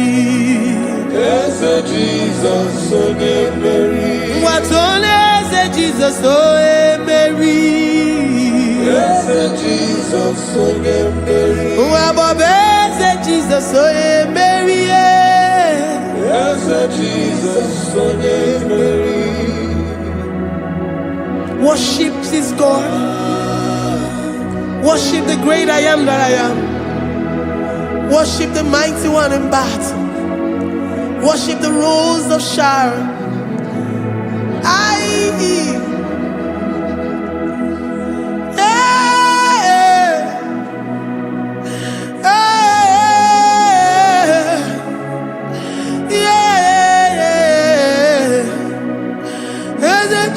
Eze Jesus, oe Mary. What on Eze Jesus, oh Mary. Eze Jesus, oh Mary. What Eze Jesus, oh Mary. Eze Jesus, oh Mary. Worship this God. Worship the great I am that I am. Worship the mighty one in battle. Worship the rose of Sharon.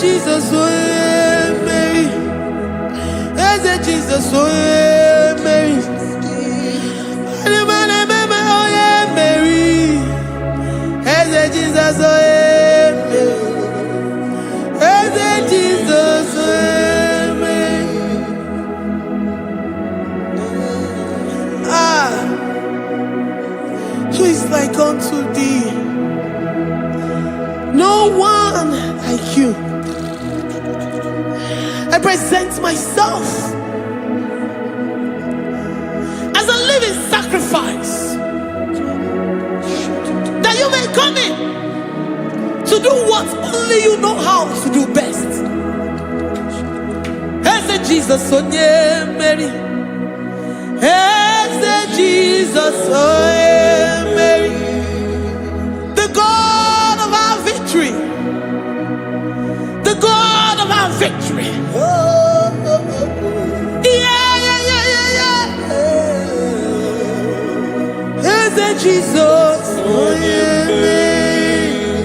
Jesus, oh Mary, Eze Jesus, oh Mary, Mary, Eze Jesus, oh Jesus, amen. Who is like unto thee? No one like you. I present myself as a living sacrifice, that you may come in to do what only you know how to do best. Eze Jesus, onye Mary. Eze Jesus, onye Mary. The God of our victory. The God of our victory. Eze Jesus, onye Mary.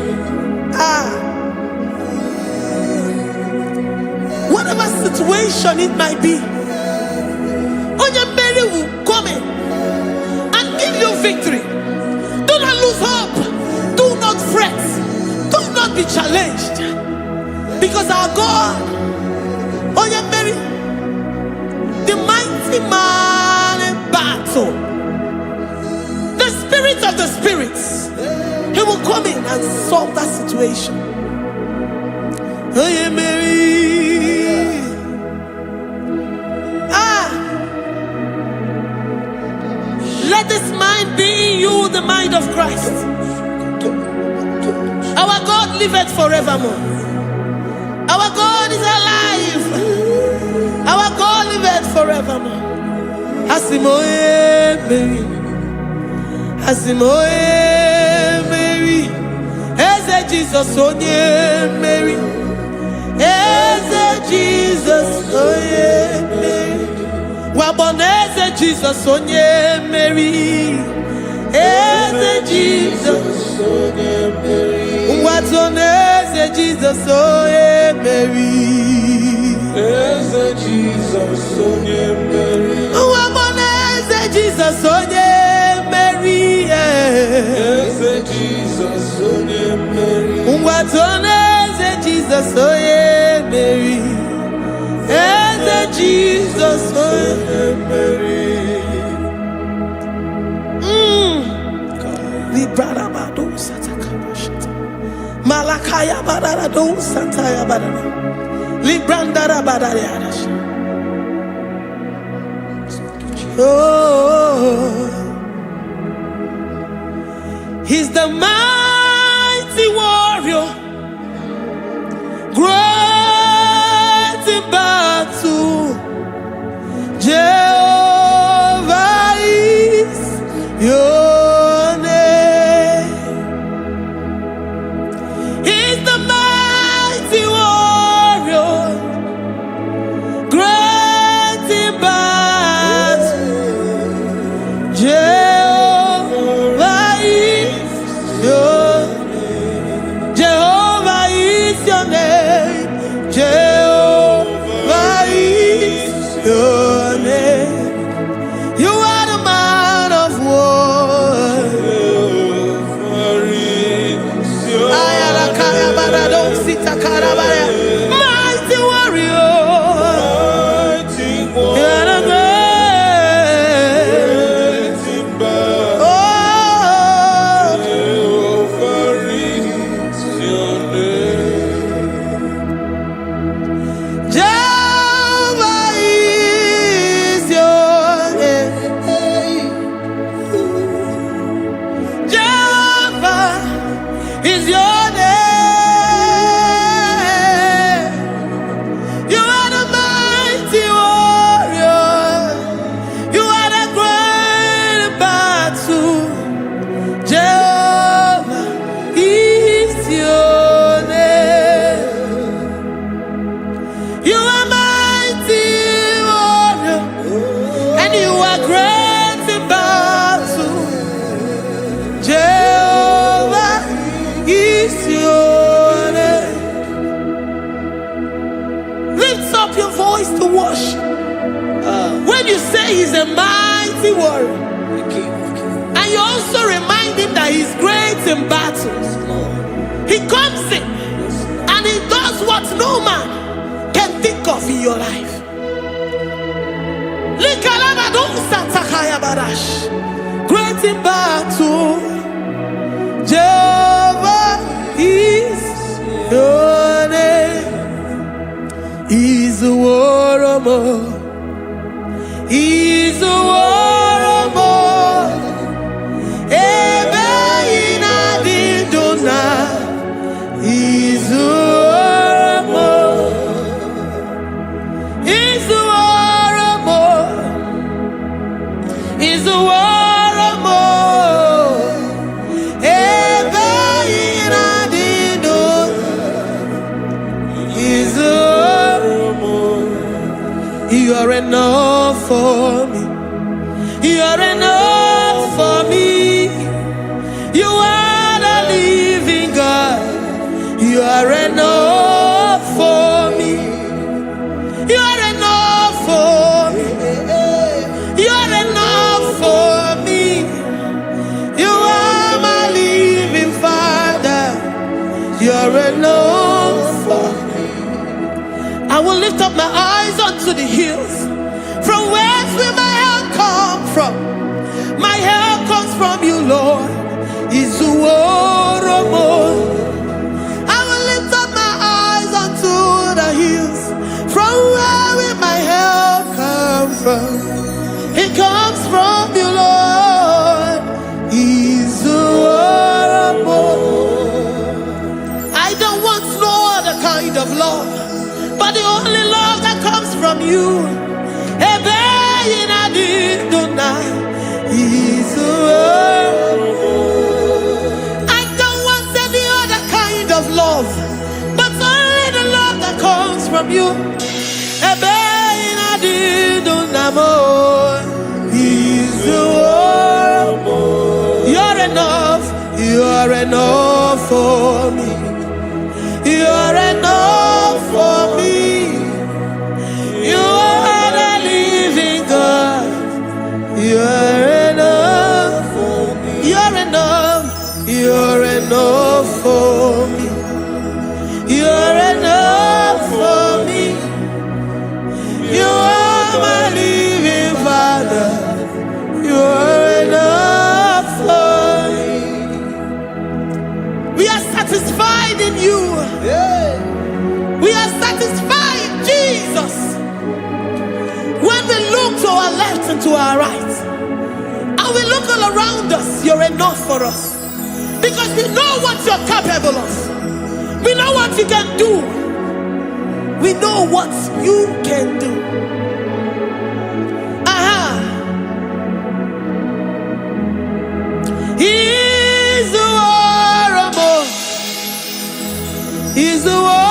situation it might be, Onyemere will come in and give you victory. Do not lose hope. Do not fret. Do not be challenged. Because our God, Onyemere, the mighty man in battle, the spirit of the spirits, he will come in and solve that situation. Let this mind be in you, the mind of Christ. Our God liveth forevermore. Our God is alive. Our God liveth forevermore. Asimoye Mary, Asimoye Mary, Eze Jesus onye Mary, Eze Jesus onye Mary, Waboneze Jesus onye Mary, Eze Jesus onye Mary, Watoneze Jesus onye Mary, Eze Jesus onye Mary, Waboneze Jesus onye Mary, Eze Jesus onye Mary, Watoneze Jesus onye Mary, Eze Jesus onye Mary. Librarabado satakabashita. Malakaya bararado sataya barara. Librandara barariadash. Oh, he's the mighty warrior, great in battle. Jehovah is your name. He's the mighty warrior, great in battle. Jehovah is your name. Jehovah is your name. Jehovah is your name. You are the man of war. Ayarakaya barado sitakarabaya. Mighty warrior. You are the great. Oh, Jehovah is your name. Jehovah is your name. Jehovah is your name. You are the mighty warrior. You are the great battle. Jehovah is your name. You are mighty warrior, and you are great in battle. Jehovah is your name. Lift up your voice to worship. When you say he's a mighty warrior, and you also remind him that he's great in battles, he comes in and he does what no man can think of in your life. Great in battle, Jehovah is your name. He's a warrior. He's a warrior. Ebe inadidona. He's a warrior. He's a warrior. He's a warrior. Ebe inadidona. He's a warrior. You are enough for me. You are enough for me. You are the living God. You are enough for me. You are lift up my eyes unto the hills. From whence will my help come from? My help comes from you, Lord. I will lift up my eyes unto the hills. From where will my help come from? It comes from you, Lord. I don't want no other kind of love, but the only love that comes from you. I don't want any other kind of love, but only the love that comes from you. You're enough. You're enough for me. You're enough for me. You are the living God. You're enough for me. You're enough. You're enough for me. You're enough for me. You are my living Father. You're enough for me. We are satisfied in you. We are satisfied in Jesus. When we look to our left and to our right, and we look all around us, you're enough for us. Because we know what you're capable of. We know what you can do. We know what you can do. He's the war. He's the war.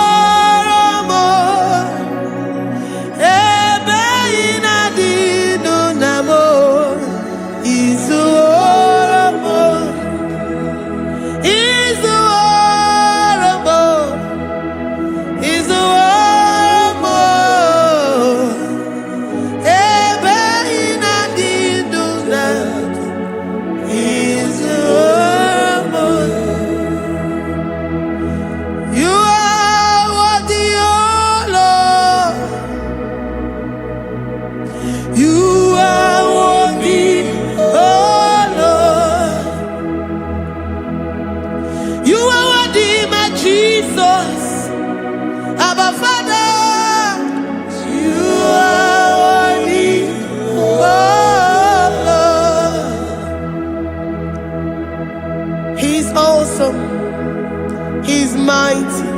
He's mighty.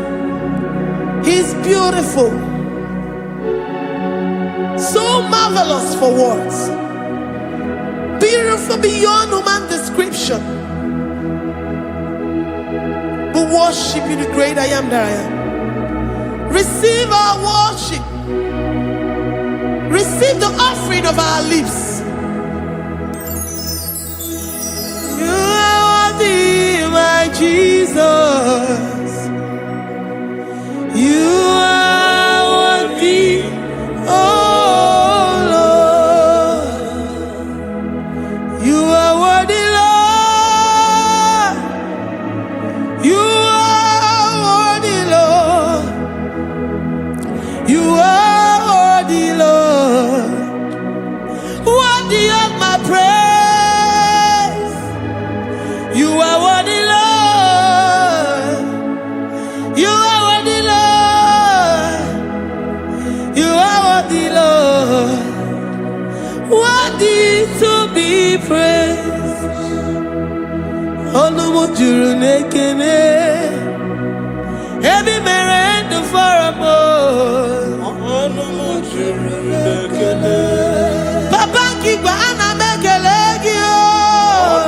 He's beautiful. So marvelous for words. Beautiful beyond human description. We worship you, the great I am that I am. Receive our worship. Receive the offering of our lips. You are worthy, my Jesus. You are worthy, oh Lord. You are worthy, Lord. You are worthy, Lord. You are worthy, Lord. Worthy of my praise. You are worthy, Lord. You are worthy, Lord. You are worthy, Lord. Worthy to be praised. Onumujuru nekene. Every merend for a more. Onumujuru nekene. Papa kigba ana mekelegi o.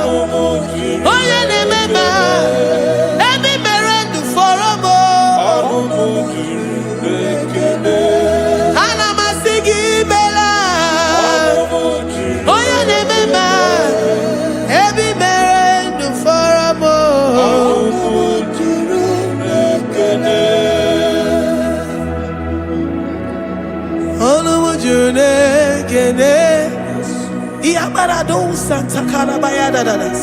Onumujuru. Oye ne mema. Every merend for a more. Onumujuru nekene. Ana masigi bela. Onumujuru. Oye ne mema. Every merend for a more. Onumujuru nekene. Onumujuru nekene. Iabarado Santa Calabaya dadas.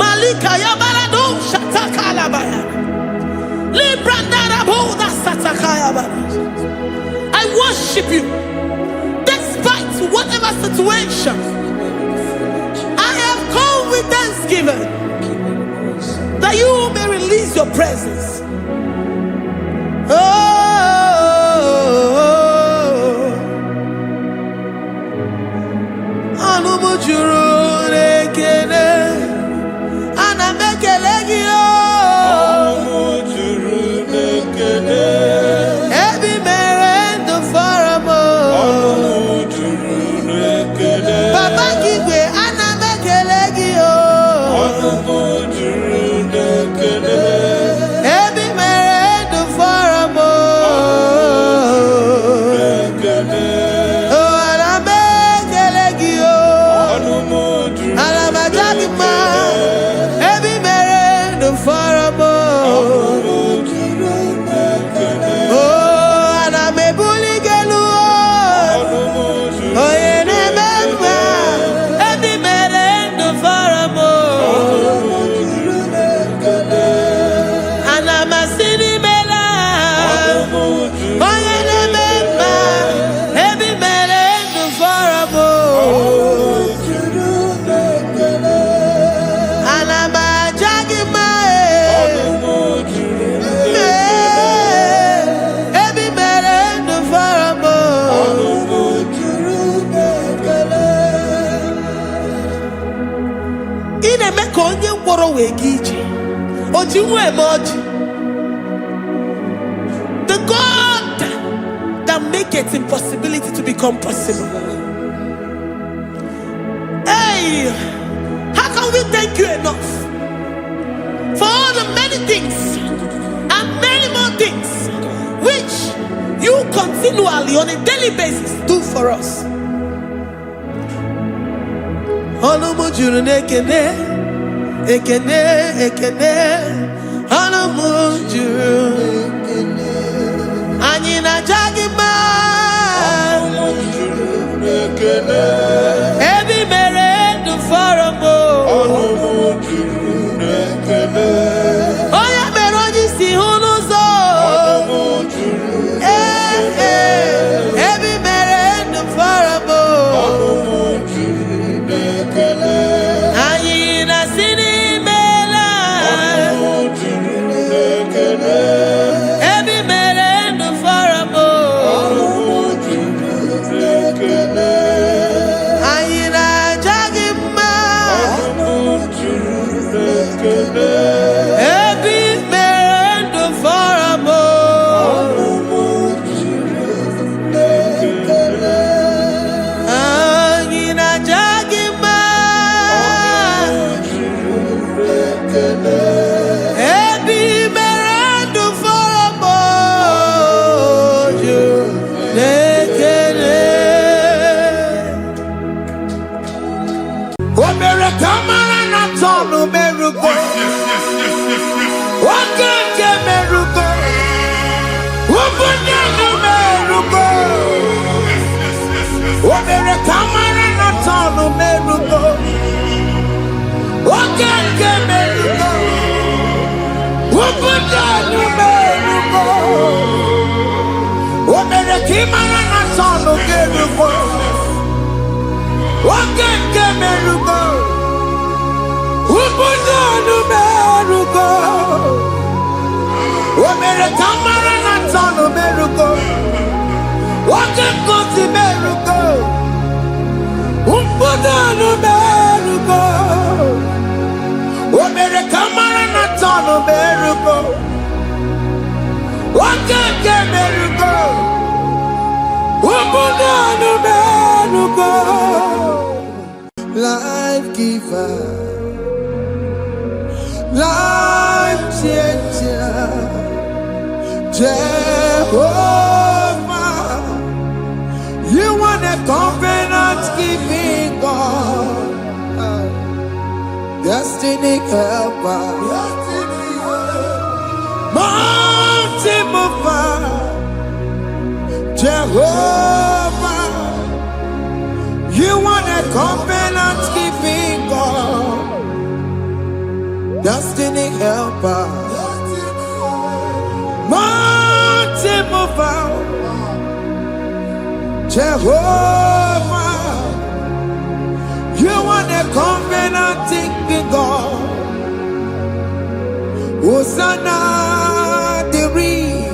Malika Yabarado Shata Calabaya. Librandara Boda Satakaya. I worship you. Despite whatever situation, I have come with thanksgiving that you may release your presence. The God that maketh impossibility to become possible. Hey, how can we thank you enough for all the many things and many more things which you continually on a daily basis do for us? Ekene, ekene, anamujuru. Anyina jagima, ebi mere du faramo. Oya meroji si hunuzo. Ebi mere du faramo. Anyina sini. Life giver, life changer, Jehovah, you are the covenant keeping God, destiny helper, mountain mover, Jehovah, you are the covenant keeping God, destiny helper, mountain mover, Jehovah, you are the covenant-keeping God. Hosanna, the reed,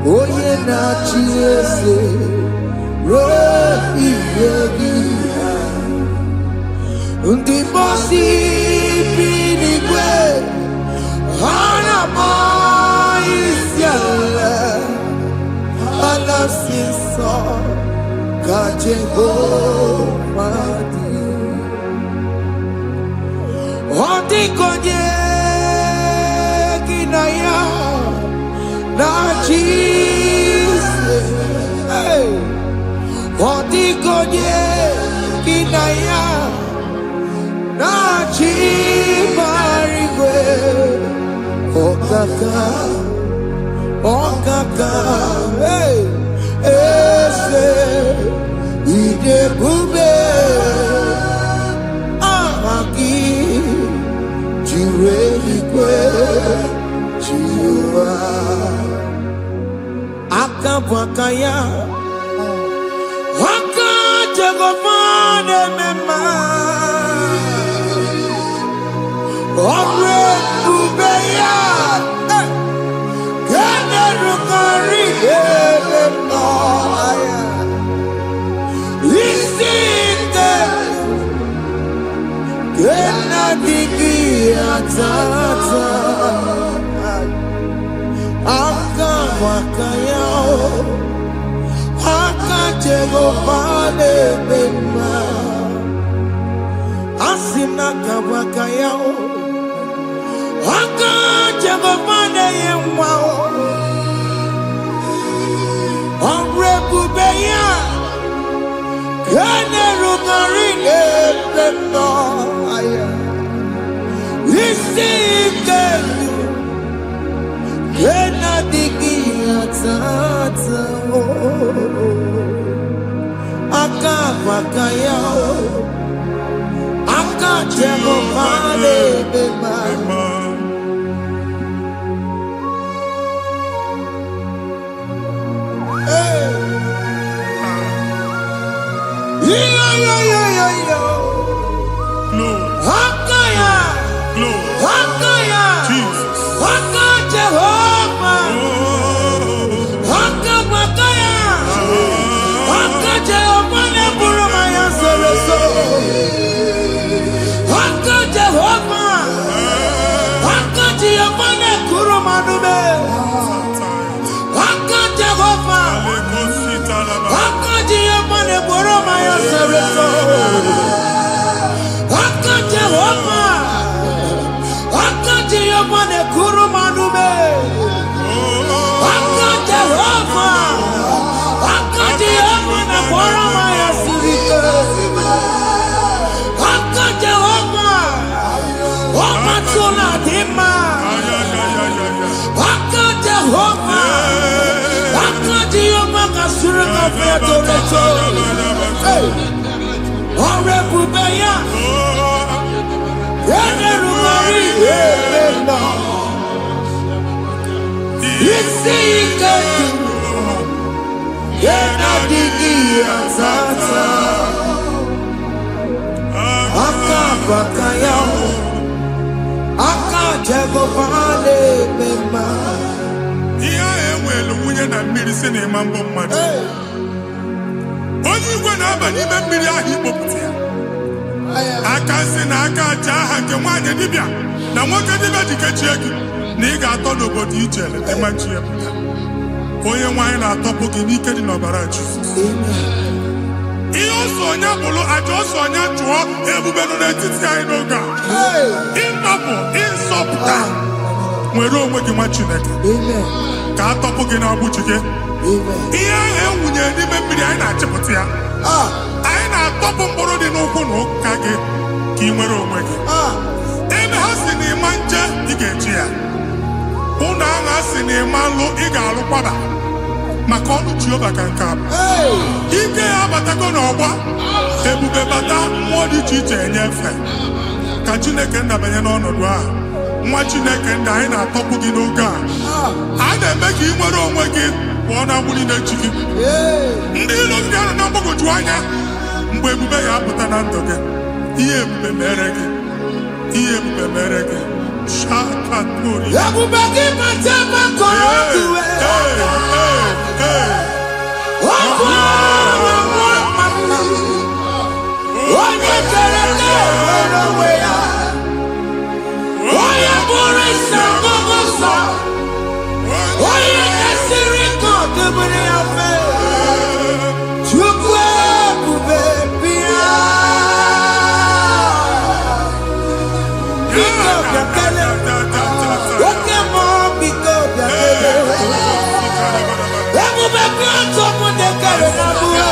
oh, yeah, not Jesus. Undi bosi binigwe hana maisiala alasiso kajehomadi Odi konye kinaya na Jesus. Odi konye kinaya na chibarigwe okaka ese ide bube amaki jiwelikwe jiwa akabwakaya wakajegomane mema Omre Ubeya Ganerukari Elenoya Isite Genadiki Atata Aka Wakayao Aka Jegopane Bema Asinaka Wakayao Aka Jagomane Yemwao Omre Bubeya Kane Rugarine Pendo Aya Isike Kena Digi Atata Aka Wakayao Aka Jagomane Bema nwa Chineke ndị anyị na-atọpụ gị n'oge a. A na-eme ka ị nwere onwe gị pụọ na agbụrụ na-echi gị. Ndị ilo ndị ahụ na mgbagwoju anya mgbe ebube ya apụta na ndụ gị. Ihe ebube mere gị. Ihe ebube mere gị. Shaka tori. Ebube gị mata maka otuwe. Onye kere na-enwere onwe ya. Onye bụrụ isi ọgụgụ nsọ. Onye na-esiri ka ọdụbụrụ ya mfe. Chukwu ebube bịa. Biko bịa kele. Oke mmụọ biko bịa kele. Ebube bịa ntọpụ na-ekere na mbuo.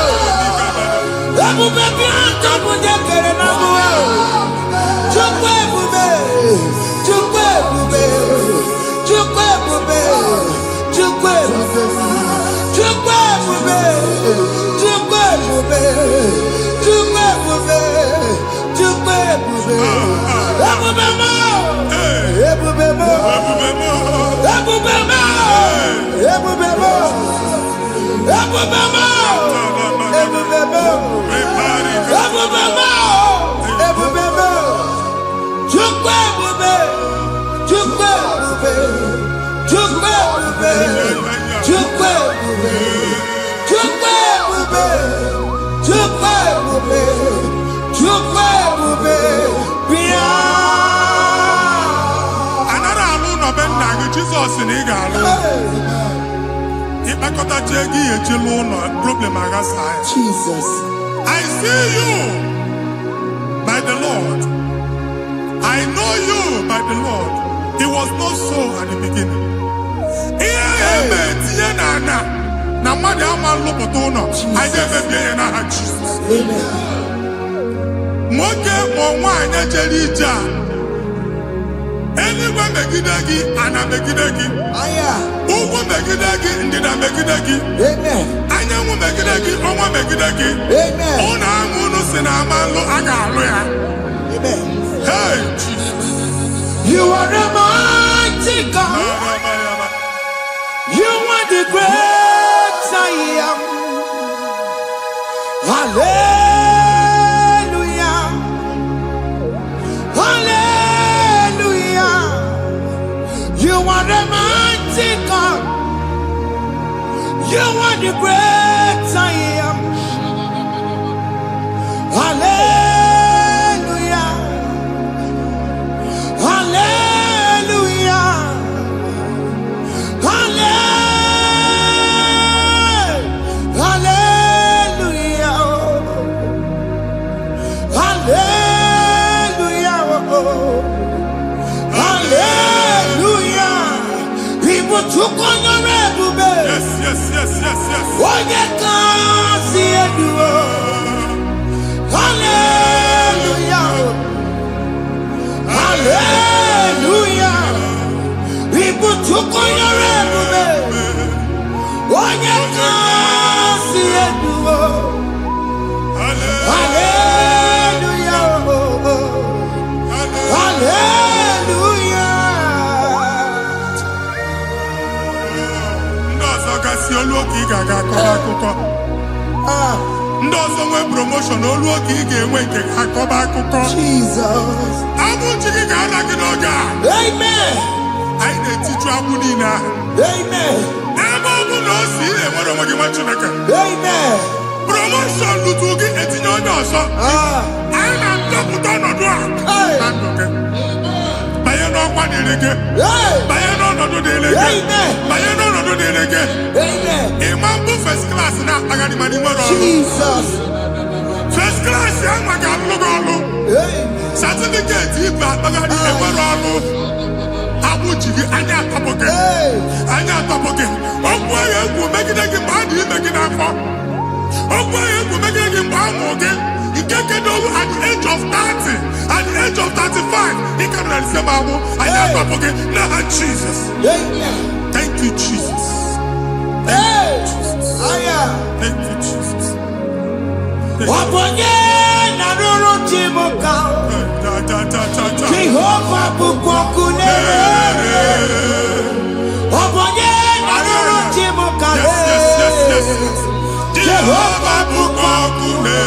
Ebube bịa ntọpụ na-ekere na mbuo. Chukwu ebube. Chukwu ebube. Chukwu ebube. Chukwu ebube. Chukwu ebube. Chukwu ebube. Chukwu ebube. Chukwu ebube. Ebube mo. Ebube mo. Ebube mo. Ebube mo. Ebube mo. Ebube mo. Ebube mo. Ebube mo. Chukwu ebube. Chukwu ebube. Chukwu ebube. Chukwu ebube. Chukwu ebube. Chukwu ebube. Chukwu ebube. Bịa. Anara alụ nọ be nna gị Jizọs na ị ga-alụ. Ịkpakọtacha ego ihe chelu ụlọ problem aghasa ya. Jesus. I see you by the Lord. I know you by the Lord. It was not so at the beginning. Ihe eme tinye na ana na mmadụ ama lụpụta ụlọ. Anyị ga-emebie ya n'aha Jizọs. Nwoke ma nwaanyị jere ije a. Eluigwe megide gị, ana megide gị. Ugwu megide gị, ndịda megide gị. Anyanwụ megide gị, ọnwa megide gị. Ụnụ ahụ unu si na ama nlụ a ga-alụ ya. Hey, Jesus. You are the mighty God. You are the great I am. Hallelujah. Hallelujah. You are the mighty God. You are the great I am. Hallelujah. Hallelujah. Hallelujah. Hallelujah. Hallelujah. People took on your ebube. Yes, yes, yes, yes, yes. Onye kasi eduo. Hallelujah. Hallelujah. People took on your ebube. Onye kasi eduo. Hallelujah. Hallelujah. Ndị ọzọ gasị olu oge ị ga-aga akọba akụkọ. Ndị ọzọ nwee promotion olu oge ị ga-enwe nke akọba akụkọ. Jesus. Abụ chi gị ga-ala gị n'oge a. Amen. Anyị na-etiju abụ niile ahụ. Amen. Ebe ọ bụ na o si ị na-enwere onwe gị nwa Chineke. Amen. Promotion lutu gị etinye onye ọzọ. Anyị na-ndọpụta ọnọdụ a na ndụ gị. Banye n'ọkwa dịrị gị. Banye n'ọnọdụ dịrị gị. Banye n'ọnọdụ dịrị gị. Ịma mbụ first class na-akpagharị ma n'ime ọrụ. Jesus. First class ya nwa ga-alụ gị ọrụ. Certificate ibe akpagharị enwere ọrụ. Abụ ji gị anya atọpụ gị. Anya atọpụ gị. Okwu ahụ egwu megide gị mgbe a dị ime gị n'afọ. Okwu ahụ egwu megide gị mgbe a mụrụ gị. Nke kedu at the age of 30, at the age of 35, he can receive our I never forget now Jesus. Thank you, Jesus. Thank you, Jesus. Thank you, Jesus. Jehovah bukokune Jehovah Bukokune.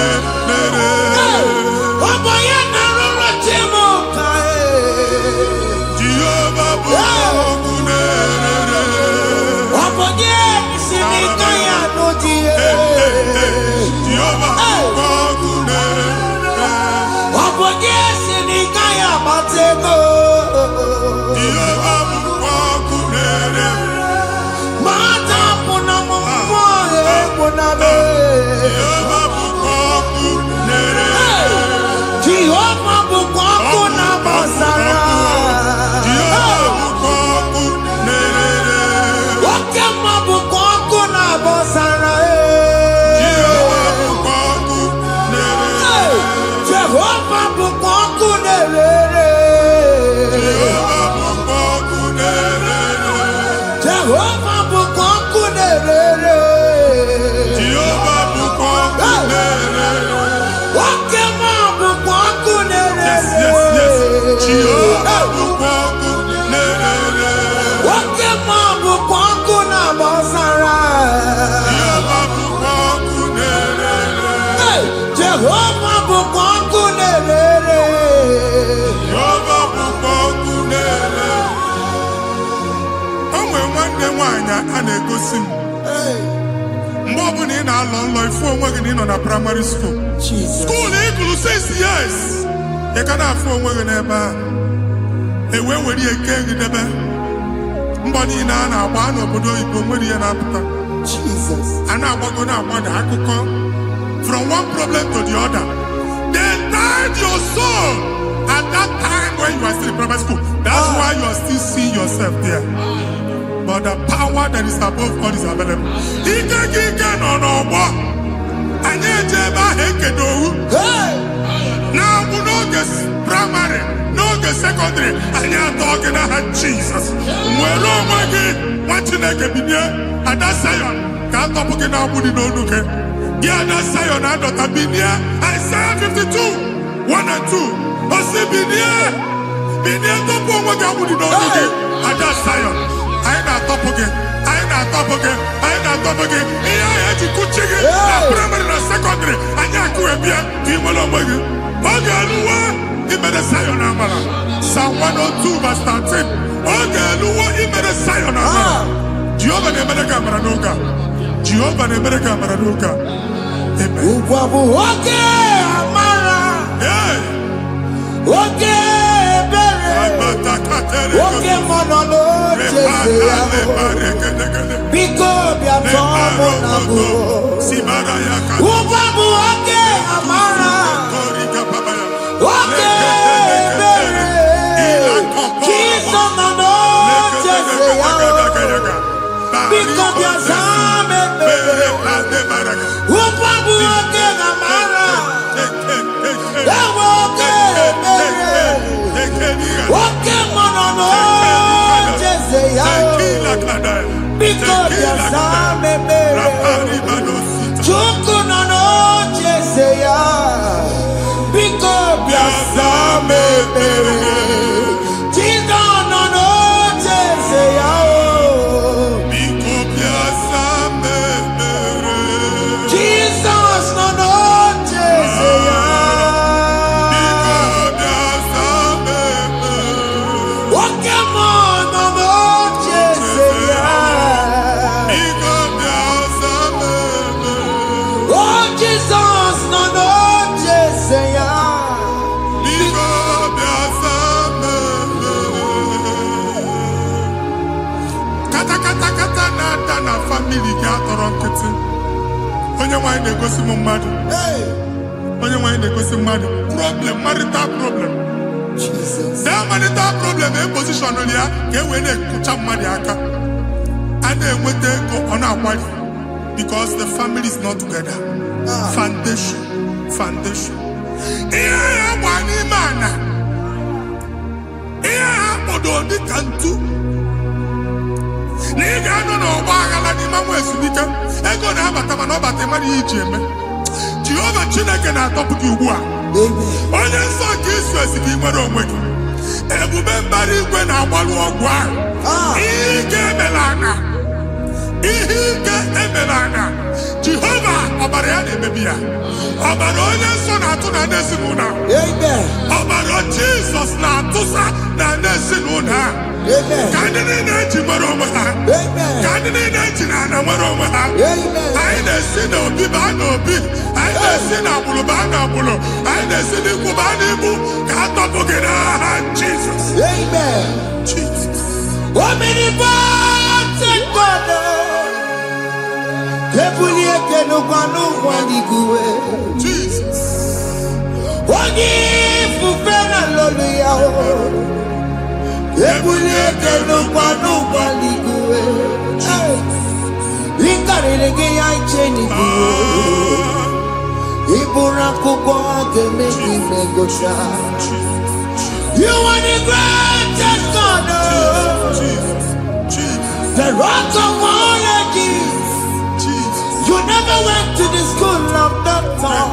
Mgbe ọbụla ị na-alọ nlọ ifu onwe gị na ị nọ na primary school school ịgụrụ 6 years ị ka na-afụ onwe gị n'ebe a ewe were eke gị debe mbọ niile a na-agba n'obodo oyibo nwere ihe na-apụta a na-agbago na-agbada akụkọ from one problem to the other. They tied your soul at that time when you are still in primary school. That's why you are still seeing yourself there. But the power that is above all is available. Ike no more. Anye jeba hekedowu. Now we no get primary, no get secondary. Anye talking about Jesus. Mwelo mwagi wachineke binie. Ada Zion can't talk again now. Budi no look. Yeah, that Zion adota binie. Isaiah 52, 1 and 2. Osi binie topo mwagi budi no look. Ada Zion. I not top again. Here I had to cook chicken. Primary and secondary. I can't go and be a demon on my head. Ogaluwa, he made a Zion Amala. Psalm 102 verse 13. Ogaluwa, he made a Zion Amala. Jehovah ne made a Maranuka. Jehovah ne made a Maranuka. Amen. Okay, Amara. Yeah. Okay. Oke monolo biko bia tomo nabu ubabu oke amara oke bere kiso nono jese ya biko bia zame bere ubabu oke amara oke bere oke monolo jese ya because ya same bere chuku nono jese ya because ya same bere chido nono jese ya because ya same bere Jesus nono jese ya na family ga atọrọ nkịtị onye nwanyị na-egosi m mmadụ onye nwanyị na-egosi mmadụ problem marital problem that marital problem e position ya ka e wee na-ekụcha mmadụ aka a na-enweta ego ọ na-akwali because the family is not together. Foundation ihe ya gba n'ime ana ihe ha kpọdo dị ka ntu na ị ga-anọ n'ọgba aghara n'ime nwa ezumike ego na-abata mana ọ bata mmadụ ihe iji eme Jehova Chineke na-atọpụ gị ugbu a onye nsọ nke Izrel si gị nwere onwe gị ebube mbara igwe na-agbalụ ọgwụ ahụ. Ihe ike emela anya. Ihe ike emela anya. Jehova ọbara ya na-emebi ya. Ọbara onye nsọ na-atụ na n'ezinụlọ. Ọbara Jizọs na-atụsa na n'ezinụlọ. Ka ndị niile eji nwere onwe ha. Ka ndị niile eji na ana nwere onwe ha. Anyị na-esi n'obi baa n'obi. Anyị na-esi n'agbụrụ baa n'agbụrụ. Anyị na-esi n'ikwu baa n'ikwu. Ka a tọpụ gị n'aha Jizọs. Jesus. Omnipotent God. Jesus. You are the greatest God. The rock of all ages. You never went to the school of doctor,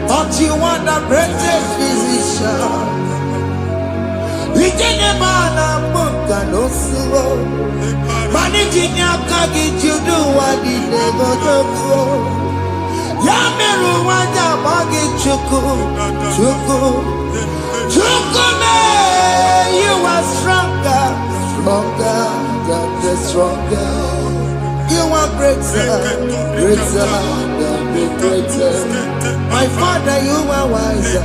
but you are the greatest physician. We didn't man a book and also managing your carriage, you do what you never do. Yameru wanja magi chuku, you are stronger, stronger. You are greater than the greatest. My Father, you are wiser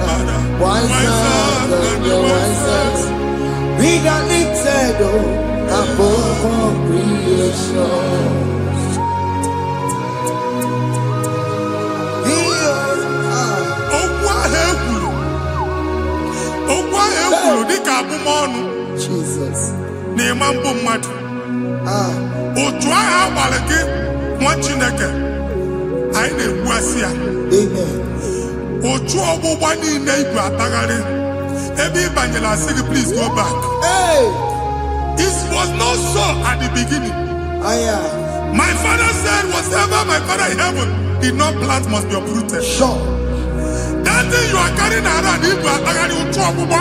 than the wisest. Be the lifted above all creation. Jesus. Otu agha agbara gị nwa Chineke anyị na-egbu asị ya. Otu ọgbụgba niile igwe atagharị ebe ị banyere asị gị please go back. It was not so at the beginning. My father said whatever my father in heaven did not plant must be uprooted. Sure. That thing you are carrying around igwe atagharị otu ọgbụgba.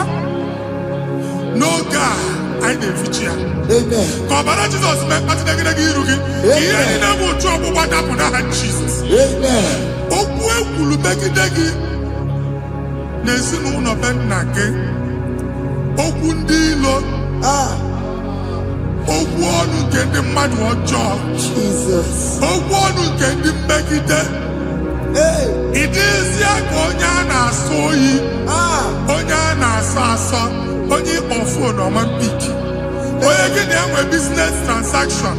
No God. I didn't feature. Amen. Kọbara Jesus mee kpatị negidegi iru gị. Ihe niile bụ otu ọgbụgba dapụ n'aha Jesus. Amen. Okwu ekwuru megide gị n'ezinụlọ be nna gị. Okwu ndị ilo. Okwu ọnụ nke ndị mmadụ ọjọọ. Jesus. Okwu ọnụ nke ndị mmegide. Ị dịzie ka onye a na-asọ oyi. Onye a na-asọ asọ. Onye ịkpọ phone ọma mpiki. Onye gị na-enwe business transaction.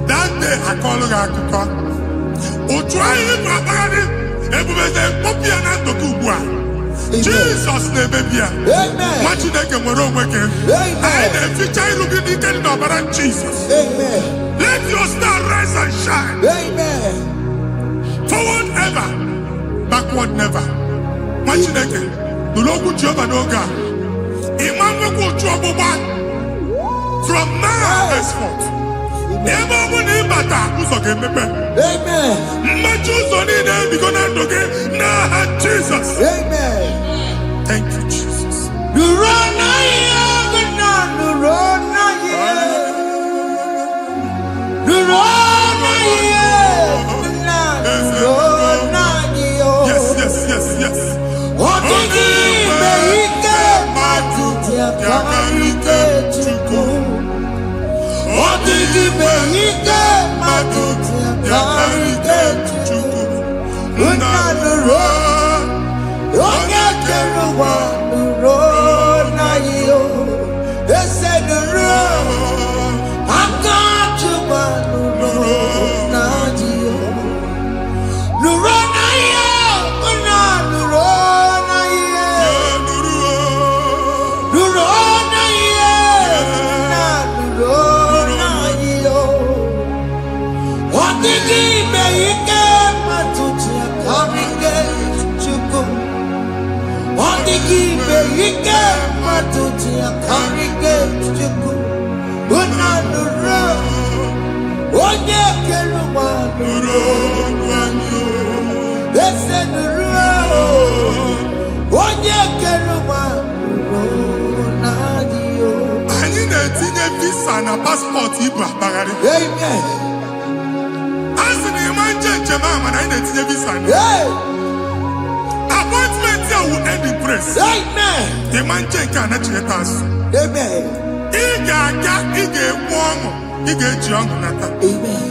That day akọlụ gị akụkọ. Otu anyị bụ akpagharị ebubeze mkpọpụ ya na ndụ gị ugbu a. Jizọs na-emebi ya. Nwa Chineke nwere onwe gị. Anyị na-eficha iru gị n'ike dị n'ọbara Jizọs. Let your star rise and shine. Forward ever, backward never. Nwa Chineke nụrụ okwu Jehova n'oge a. From now henceforth, ebe ọ bụ na ịbata ụzọ ga-emepe. Mmechi ụzọ niile ebigo na ndụ gị n'aha Jizọs. Thank you, Jesus. Yes. visa na passport Igbo akpagharị. Amen. Asị na ịma njem ama na ị na-etinye visa na. Appointment ya will end in praise. Amen. Ịma njem nke a na-echeta azụ. Amen. Ị ga-aga, ị ga-ekwu ọṅụ, ị ga-eji ọṅụ nata. Amen.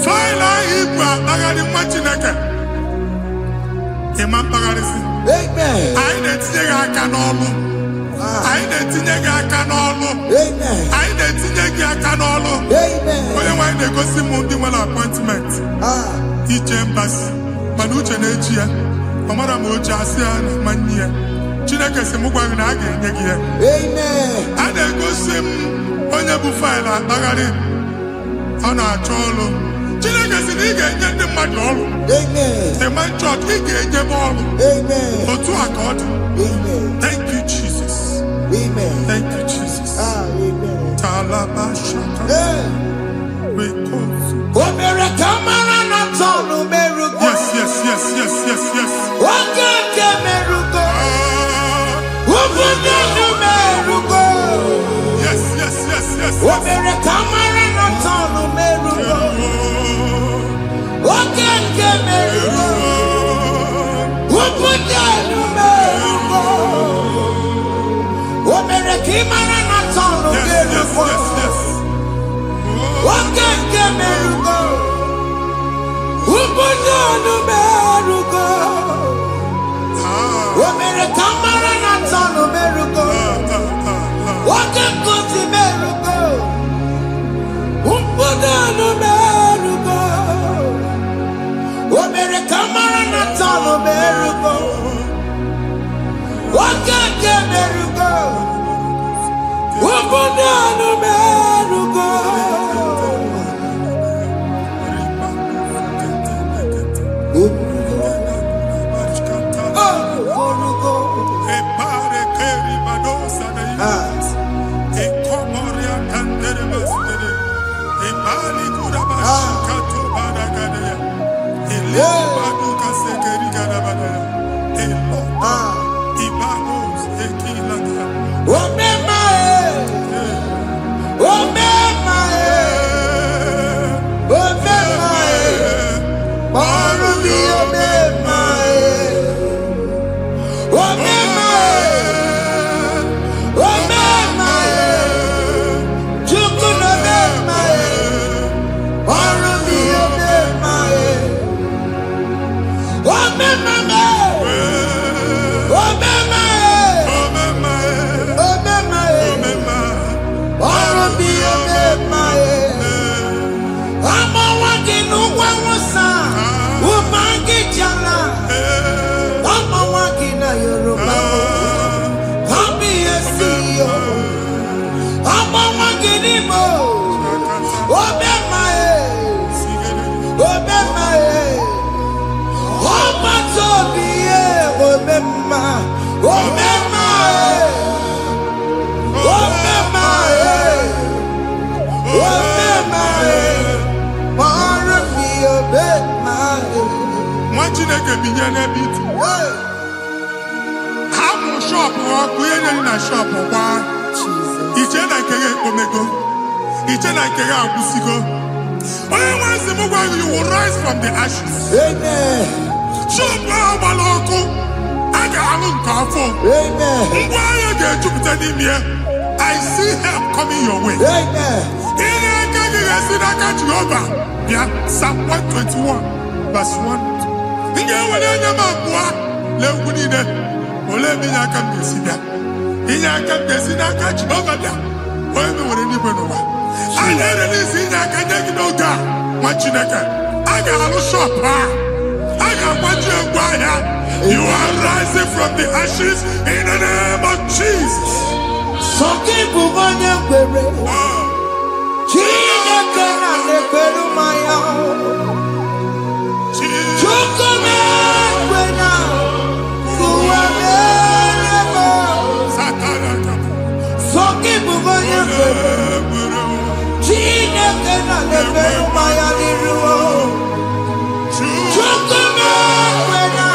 Faịlụ ahụ Igbo akpagharị nwa Chineke. Ịma mkpagharịsị. Amen. Anyị na-etinye gị aka n'ọlụ. Anyị na-etinye gị aka n'ọlụ. Amen. Anyị na-etinye gị aka n'ọlụ. Amen. Onye nwaanyị na-egosi m ndị nwere apọịntment ije mbasi mana uche na-eji ya ọ mara ma oche asị ya na manye ya. Chineke sị m gwa gị na a ga-enye gị ya. Amen. A na-egosi m onye bụ faịlụ akpagharị ọ na-achọ ọrụ. Chineke sị na ị ga-enye ndị mmadụ ọrụ. Amen. Ịma chọọchị ị ga-enye m ọrụ. Amen. Otu a ka ọ dị. Amen. Thank you Jesus. Amen. Thank you Jesus. Amen. Talabashaka. Rekosu. Omere kamara na tonu merugo. Yes. Okeke merugo. Ubunenu merugo. Yes. Omere kamara na tonu merugo. Okeke merugo. Ubunenu merugo. Omere kamara na tonu merugo. Okeke merugo. Ubunenu merugo. Omere kamara na tonu merugo. Okeke merugo. Ubunenu merugo. Omere kamara na tonu merugo. Okeke merugo. Ubunenu merugo. Chineke binye n'ebe itu. Ha mụ shọpụ ọkụ ihe nyere na shọpụ kwa. Iche na nke ya ekpomego. Iche na nke ya agwụsigo. Onye nwe nsị m gwa you will rise from the ashes. Amen. Shọpụ ahụ gbara ọkụ. A ga-alụ nke afọ. Amen. Ngwa ahịa ga-ejupụta n'ime ya. I see help coming your way. Amen. Ihe aka gị ga-esi n'aka Jehova. Bịa Psalm 121 verse 1. Ị ga-ewere anya m abụọ n'egwu niile. Olee ebe inye aka m ga-esi bịa? Inye aka m ga-esi n'aka Jehova bịa. Onye m nwere n'igwe n'ụwa. A na-ere n'isi inye aka nye gị n'oge a nwa Chineke. A ga-alụ shọpụ a. A ga-agbaji egwu ahịa. You are rising from the ashes in the name of Jesus. Sọkị bụ onye kwere. Chineke na-ekwere mmanya. Chukwu na-ekwe na ụwa na-erebe. Sọkị bụ onye kwere. Chineke na-ekwere mmanya n'iru. Chukwu na-ekwe na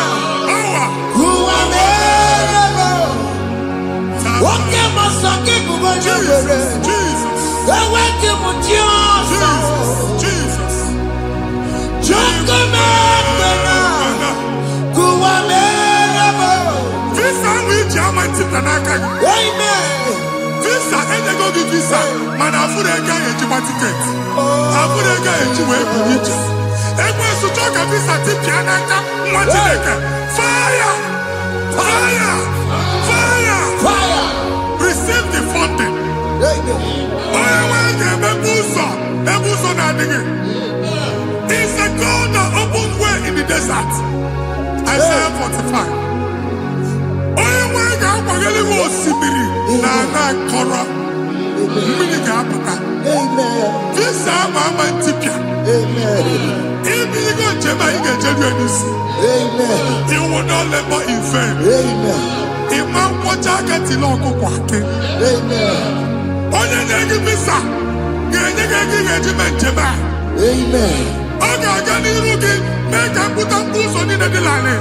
ụwa na-erebe. Nwoke ma sọkị bụ onye kwere. Visa, and they go to visa. Man, I put a guy in my ticket. I put a guy in my ticket. And when you talk a visa, fire! Fire! Fire! Fire! Receive the funding. It's a God that opens way in the desert. Isaiah 45. This is my tipia. If you go to you will not labor in vain. Imam Pochaka Tiloko Kwake. Only negative visa. Amen. Make a put up boots on the line.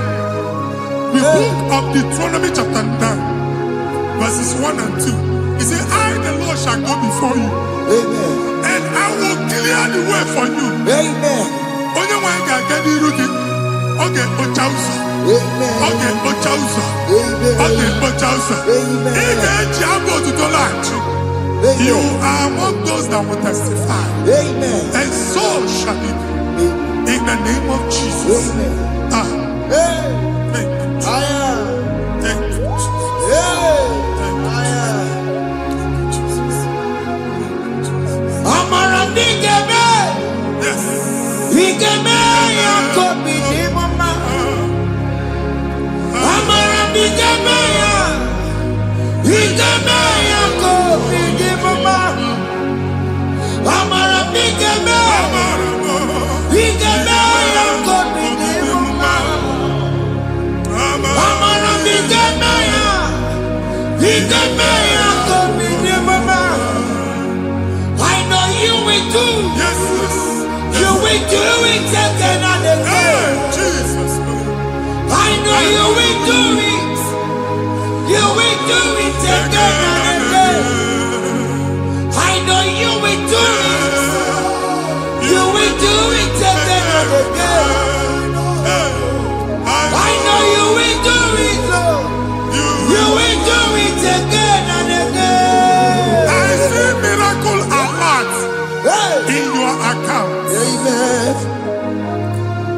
The book of Deuteronomy chapter 9, verses 1 and 2. He said, I, the Lord, shall go before you. Amen. And I will clear the way for you. Amen. Only one can get the root. Okay, Ochausa. Amen. Okay, Ochausa. Amen. Okay, Ochausa. Amen. You are among those that will testify. Amen. And so shall it be. In the name of Jesus. Amen. Thank you. Thank you, Jesus. I know you will do. Yes. You will do it again and again. Jesus. I know you will do it. You will do it again and again. I know you will do it. You will do it again and again. I know you will do it, Lord. You will do it again and again. I see miracle alert in your account. Amen.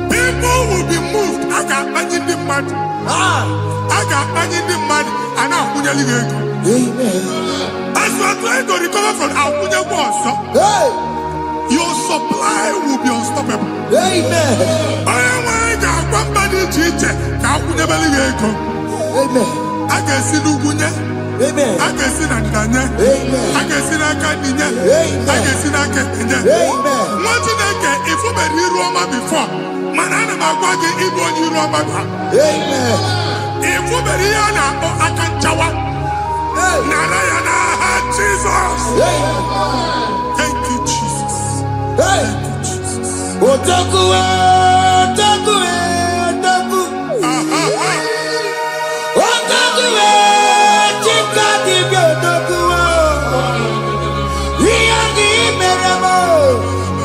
People will be moved. I got money in the money. I got money in the money. And I'm going to leave. Amen. As you are trying to recover from Abuja boss, your supply will be unstoppable. Amen. I got one body teacher. Amen. I can see Lugunya. Amen. I can see Nandanya. Amen. I can see Nakaninya. Amen. I can see Nakaninya. Amen. What did I get if you were here Roma before? Manana Magwagi Igbo you Roma. Amen. If you were here now, I can chawa. Narayana, Jesus. Thank you, Jesus. Thank you, Jesus. Otaku, Otaku, Otaku. Otaku, Chika di Otaku. Iyagi meremo,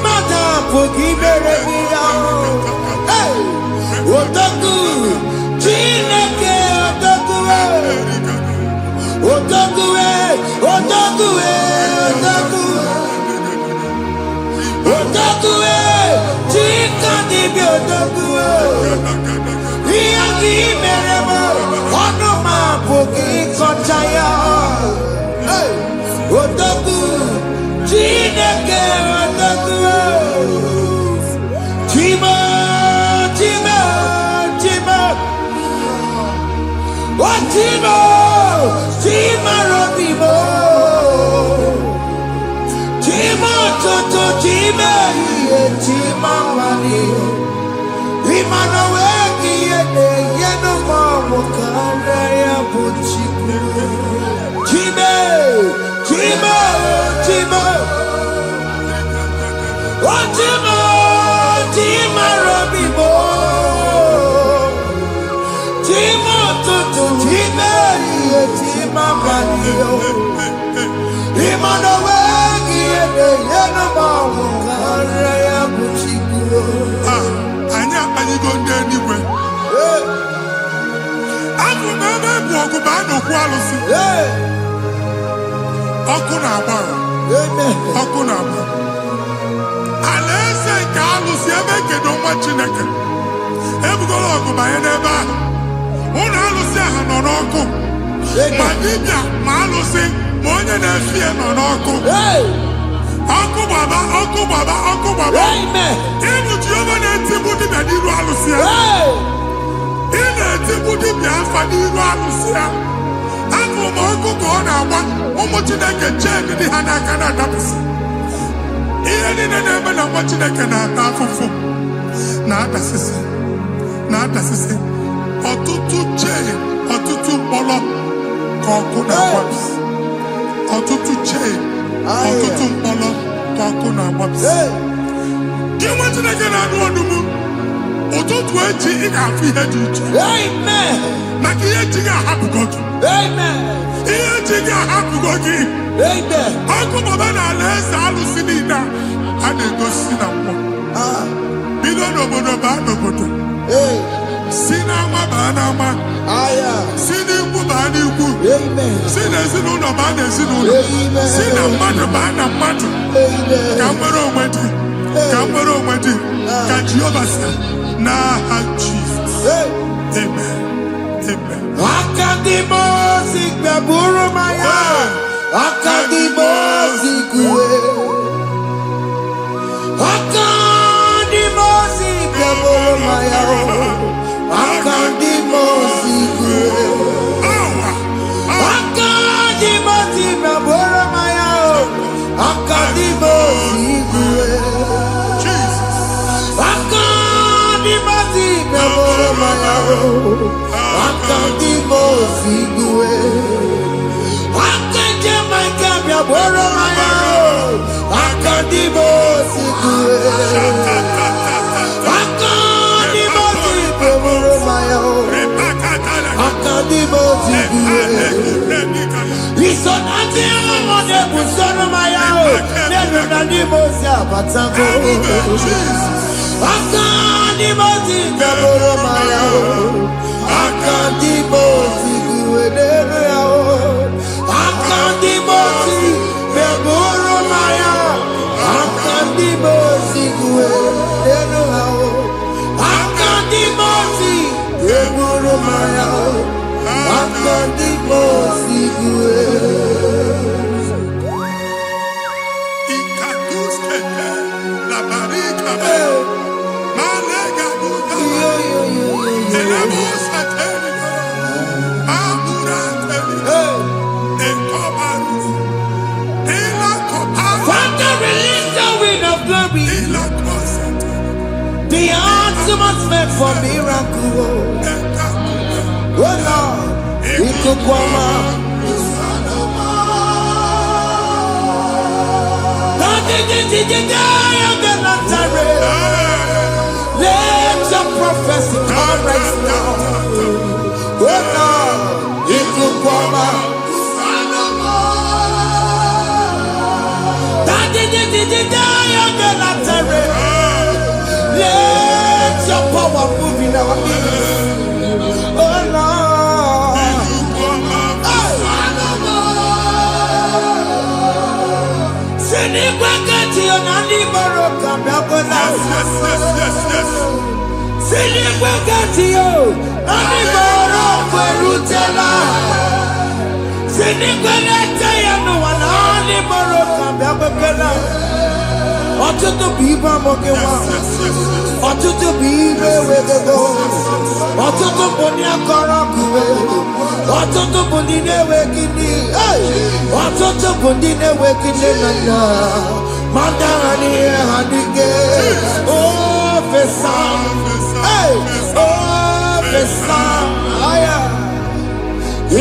mata poki meremira. Otaku, Chineke Otaku. Otaku, Otaku, Otaku. Otaku, Chika di Otaku. Iyagi meremo, onoma poki kochaya. Otaku, Chineke Otaku. Chima, Chima, Chima. Oh, Chima, Chima Robimo. Chima Toto, Chima, Chima Mani. Imanaweki, Yeno Mamo, Kandaya Buchiku. Chima, Chima, Chima. Oh, Chima, Chima Robimo. Chima Toto, Chima, Chima Mani. Imanaweki, Anyị akpaligo ndị eluigwe. Abụ m ebe bụ ọgụ ma a na-okwu alụsị. Ọkụ na-agba. Ọkụ na-agba. Alaeze nke alụsị ebe kedu nwa Chineke. Ebugoro ọgụ banye n'ebe ahụ. Ụlọ alụsị ahụ nọ n'ọkụ. Ma dibịa ma alụsị ma onye na-efi ya nọ n'ọkụ. Ọkụ gbaba, ọkụ gbaba, ọkụ gbaba. Ịbụ Jehova na-etigbu dibịa n'iru alụsị ya. Ị na-etigbu dibịa afa n'iru alụsị ya. Afọ ma ọkụ ka ọ na-agba ụmụ Chineke chee dị ha n'aka na-adapụsị. Ihe niile na-eme na nwa Chineke na-ata afụfụ na-adasịsị ọtụtụ chee, ọtụtụ mkpọrọ ka ọkụ na-agbapụsị. Ọtụtụ chee, ọtụtụ mkpọrọ ka ọkụ na-agbapụsị. Gị nwa Chineke na-anụ ọdụm, ụtụtụ echi ị ga-afụ ihe dị iche. Maka ihe echi ga-ahapụgo gị. Ihe echi ga-ahapụgo gị. Ọkụ baba na alaeze alụsị niile a na-egosi na mmụọ. Bido n'obodo baa n'obodo. Si n'ama baa n'ama. Si n'ikwu baa n'ikwu. Si n'ezinụlọ baa n'ezinụlọ. Si na mmadụ baa na mmadụ. Ka nwere onwe dị. Ka nwere onwe dị. Ka Jehova sị n'aha Jizọs. Amen. Amen. Akadimosi gbẹ̀bùrú maya. Akadimosi kúwe. Akadimosi gbẹ̀bùrú maya. Akadimosi kúwe. Akadimosi gbẹ̀bùrú maya. Akadimosi kúwe. Akadimosi gbẹ̀bùrú maya. Akadimosi kúwe. Akadimosi kúwe. Akadimosi gbẹ̀bùrú maya. Akadimosi kúwe. Ìsọ̀nàtì ọmọdé bùsọ̀nù maya o. Lẹ́nu Akadimosi àbàtàkó. Akadimosi gbẹ̀bùrú maya o. Akadimosi kúwe lẹ́nu ya o. Akadimosi gbẹ̀bùrú maya. Akadimosi kúwe lẹ́nu ya o. Akadimosi gbẹ̀bùrú maya o. Akadimosi kúwe. The ultimate meant for miracle. Oh Lord, it could come out. Let your prophecy come right now. Oh Lord, it could come out. Let your power move in our midst. Oh Lord. Sinikwakati onani baroka mbiakola. Sinikwakati yo nani baroka erutela. Sinikwakati ya no wanani baroka mbiakola. Ọtụtụ bụ ibe amụghị nwa. Ọtụtụ bụ ibe ewegego. Ọtụtụ bụ ndị akọrọ ọkụwe. Ọtụtụ bụ ndị na-enweghị nne. Ọtụtụ bụ ndị na-enweghị nne na nna. Ma ndị agha n'ihe ha dịke. Ofesa. Ofesa.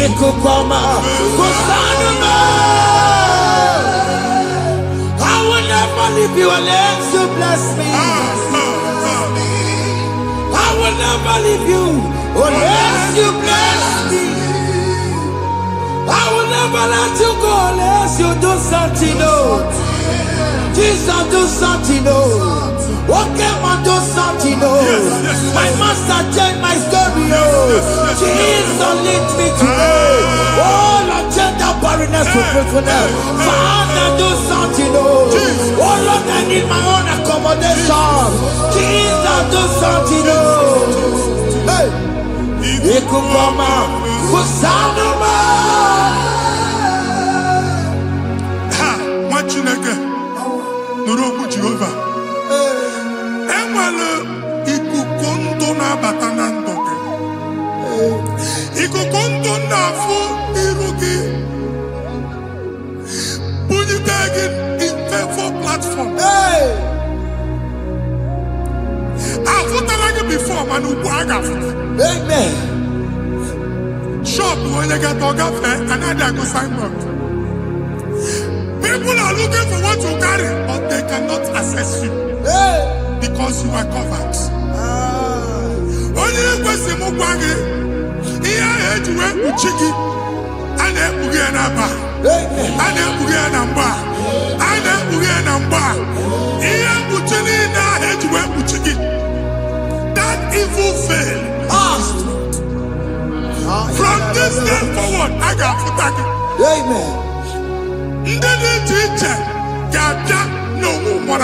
Ikuku ọma. Kụsanụ m. Leave you unless you bless me. I will never leave you unless you bless me. I will never let you go unless you do something. No. Jesus do something, oh. Okay, man, do something, oh. My master changed my story, oh. Jesus lead me today. Oh, Lord, change that barrenness to fruitfulness. Father, do something, oh. Oh, Lord, I need my own accommodation. Jesus, do something, oh. Hey. Ikukoma, Kusanuma. Ha, Machineke, Nuroku Jehovah. Enwale ikukondo na batana ndoke. Ikukondo na fu irugi. Bunyitegi in favor platform. Hey. Afutalagi before manu waga. Amen. Shop when you get to fair and I go sign up. People are looking for what you carry, but they cannot access you. Hey. Because you are covered. Only if you see Mugwagi, here I had to work with Chiki, and then Bugianaba, and then Bugianamba, and then Bugianamba. Here Buchini, I had to work with Chiki. That evil failed. From this day forward, I got Futaki. Amen. Ndeni teacher, Gabia, no more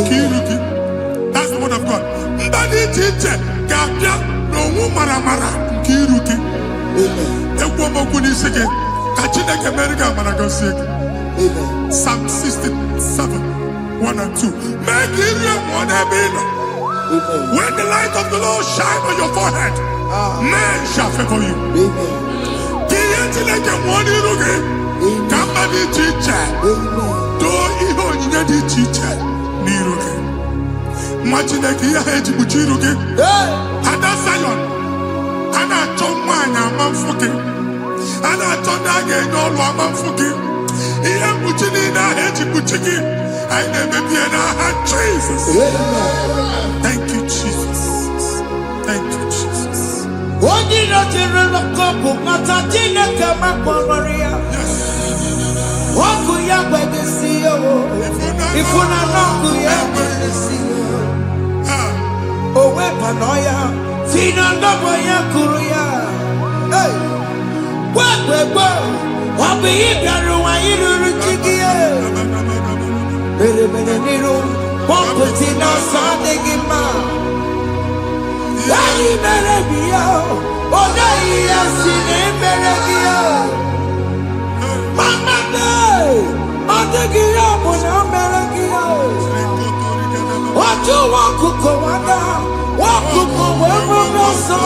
Kiruki. That's the word of God. Ndani teacher, Gabia, no more Maramara, Kiruki. Ewomo Kuniseke, Kachina America Maragosek. Psalm 67, 1 and 2. Make Israel one heaven. When the light of the Lord shine on your forehead, men shall favor you. Like a morning again. Somebody teacher. Do even you need teacher. Niruke. Imagine like here head to Buchiruke. And that's Zion. And I told mine a man fucking. And I told again all one man fucking. Here Buchina head to Buchiki. I never be in a hand, Jesus. Thank you, Jesus. Thank you, Jesus. What did I tell the couple? Matatina come up on Maria. What could you have to see? If you not know, you have to see. Oh, Wepanoya, Fina Nobaya Kuria. Hey, what be it? I don't Chiki. Bereniro, Pomputina Sadegima. Dai Berebia, Odaya Sine Berebia. Mama Day, Odegia, Mona Beregia. What you want to go under? What to go where we so?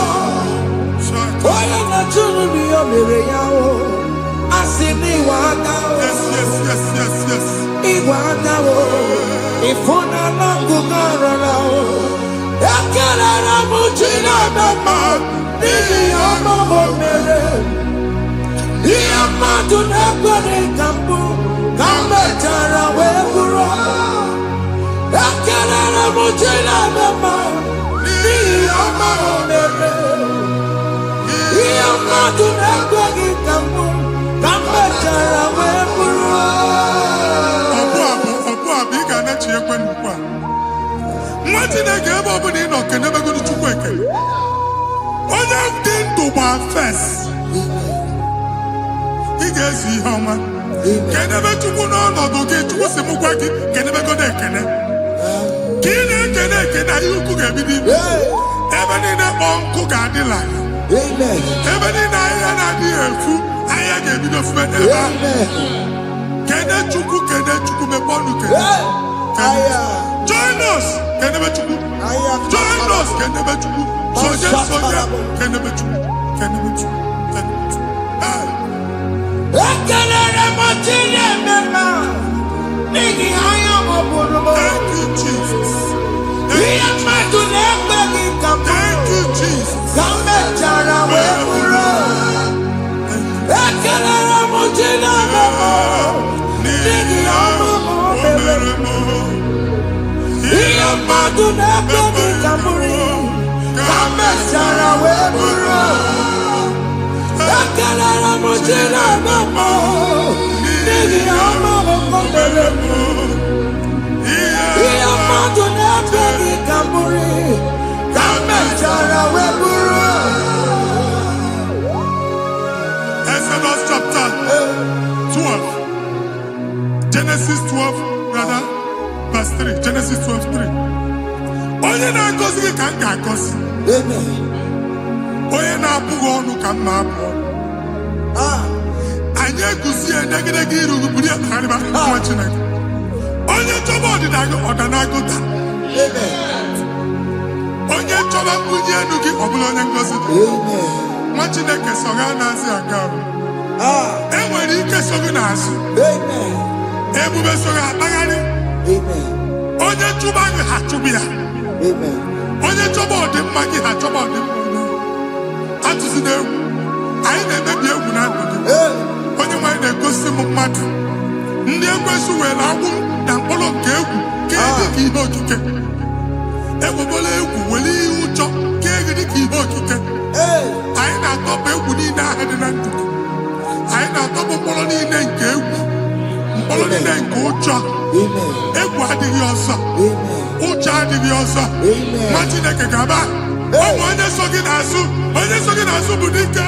Why not to be a Miria? I see me water. Yes. Iwanawo, ifuna nangugara, yakarara muchina dama, nini amamo mere, iyamadu nekwere kambu, kambetara weburo, yakarara muchina dama, nini amamo mere, iyamadu nekwere kambu, kambetara weburo. Imagine I gave up in Enoch and never go to work. All I've done to my face. He gets you, how man. Can never to go on or get to what's the Mugwaki, can never go there. Can you cook everything? Even in a bomb cook at the line. Even in a dear food, I gave you the friend. Can I chuku me bonuke? Join us! Can never chuku. Join us! Can never chuku. Soja, can never chuku. Can never chuku. Thank you, Jesus. Thank you, Jesus. Exodus chapter 12. Genesis 12, rather, verse 3. Genesis 12, 3. Onye na-agọzi gị ka m ga-agọzi. Onye na-abụghị ọnụ ka m na-abụ ọnụ. Anyị eguzie negedege iru buru ya karịba nwa Chineke. Onye chọba ọdịda gị ọda na-agụta. Onye chọba mbunye elu gị ọ bụla onye ngọzi dị. Nwa Chineke so ga na-azị aga ahụ. Enwere ike so gị n'azụ. Ebube so ga akpagharị. Onye chụba gị ha chụbụ ya. Onye chọba ọdịmma gị ha chọba ọdịmma onye. Atụzina egwu. Anyị na-emebi egwu na ndụ gị. Onye nwanyị na-egosi m mmadụ. Ndị ekwensu were agbụ na mkpụrụ nke egwu kee dị ka ihe okike. Egbebola egwu were ihe ụjọ kee dị ka ihe okike. Anyị na-atọpụ egwu niile ahụ dị na ndụ gị. Anyị na-atọpụ mkpụrụ niile nke egwu. Mkpụrụ niile nke ụjọ. Egwu adịghị ọzọ. Ụjọ adịghị ọzọ. Nwa Chineke ga-aba. Ọ bụ onye so gị n'azụ. Onye so gị n'azụ bụ dike.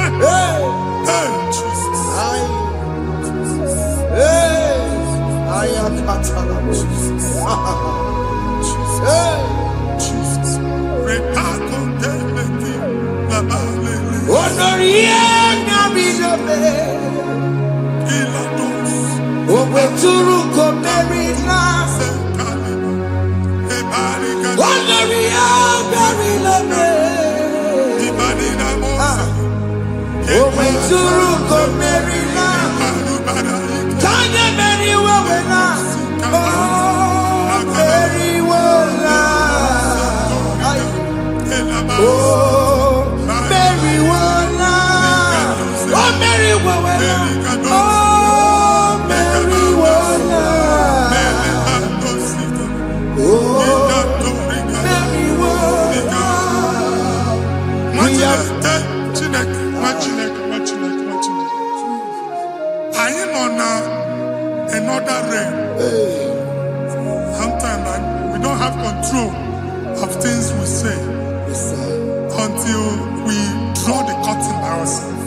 Another rain. Sometimes we don't have control of things we say until we draw the curtain by ourselves.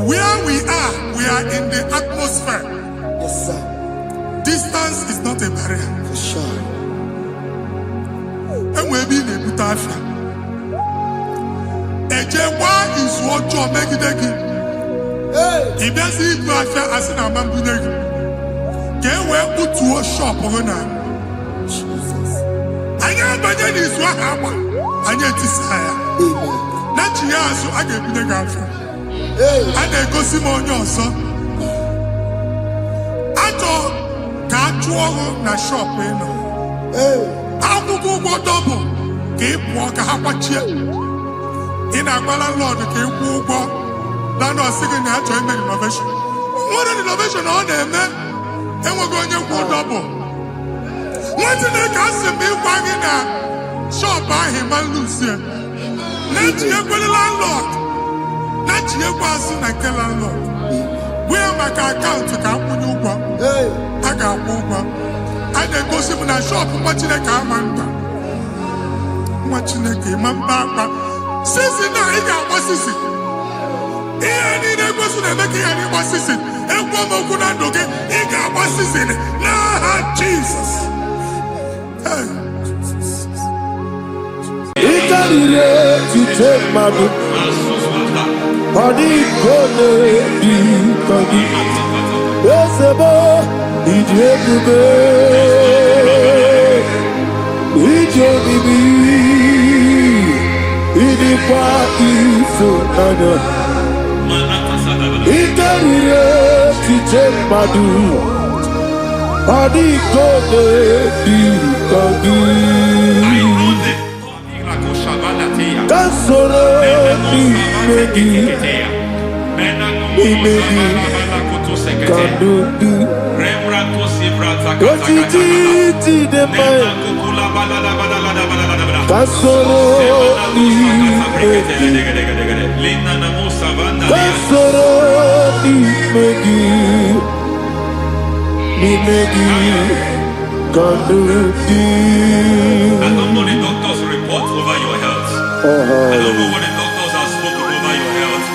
Where we are in the atmosphere. Distance is not a barrier. For sure. And we'll be in a butafia. Ejewa is what you make it. If there's a butafia as in a mambunegi, get where put to a shop or not. I never did this one. I need to say, not you, so I get the girlfriend. And they go see more your son. I thought, can't you na shop, you know? I will go double. Keep walk a half a chair. In a landlord, keep walk. Landlord singing that to make innovation. What an innovation on them, man. And we're going to go double. What did they cast me wagging at? Shop by him and Lucia. Let you go the landlord. Let you go and kill landlord. Where my account to come when you go? I got one. I then go see when I shop watching a car man. Watching a game and back. Since now, he got what's this? He ain't a person that make any what's this? And one more good and okay, he got what's this in it. Nah, Jesus. Hey. He can relate to take my book. Body gonna be funny. Yes, a boy, he did the bed. He told me, he did party so other. He can relate to take my book. Body gonna be funny. That's all he can do. What you did to the man. That's all he That's all he know the doctor's report over your health. I don't know what the doctors have spoken over your health.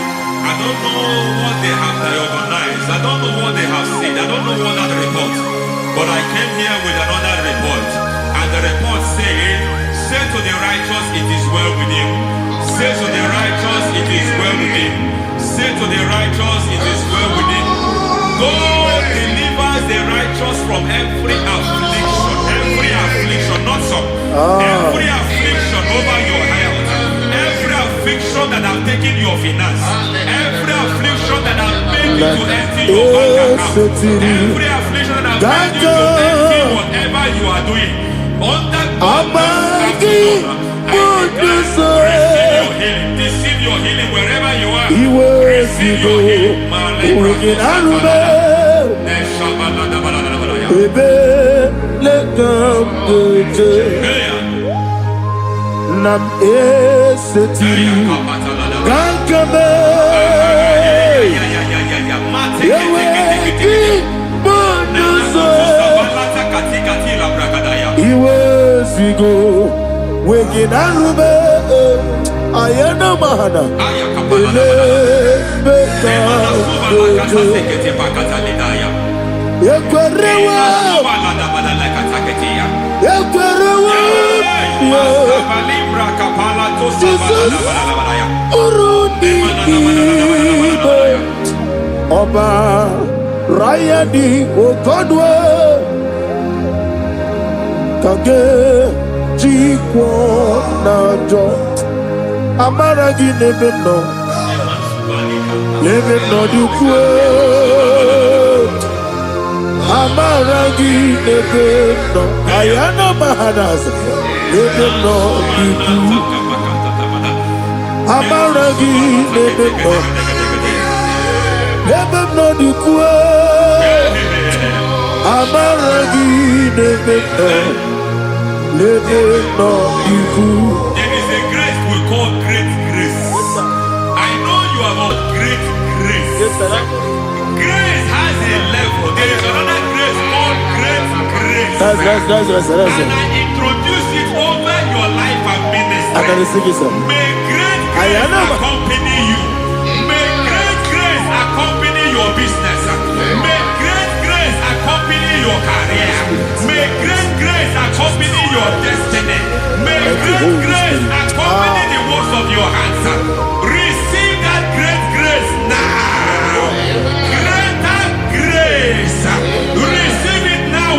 I don't know what they have diagnosed. I don't know what they have said. I don't know what that report. But I came here with another report. And the report said, say to the righteous, it is well with him. Say to the righteous, it is well with him. Say to the righteous, it is well with him. God delivers the righteous from every affliction, not some. Every affliction over your health. Every affliction that have taken your finance. Every affliction that have made you to empty your bank account. Every affliction that have made you to empty whatever you are doing. Under receive your healing wherever you are. Receive your healing. Nam eseti gankame Iwezigo weginarube ayana mahana ele beka yekwerewa Jesus urundi Oba Rayadi Okodwe Kage Jikwo Najo Amaragi Nebeno Nebeno Dukwe Amaragi Nebeno Ayana Mahanas Nebeno Dukwe Amaragi Nebeno Nebeno Dukwe Amaragi Nebeno Nebeno Dukwe. There is a grace we call great grace. I know you are of great grace. Grace has a level. There is another grace called great grace. That's And I introduce it over your life and ministry. May great grace accompany you. May great grace accompany your business. May great grace accompany your career. May great grace accompany your destiny. May great grace accompany the works of your hands. Receive that great grace now. Greater grace. Receive it now.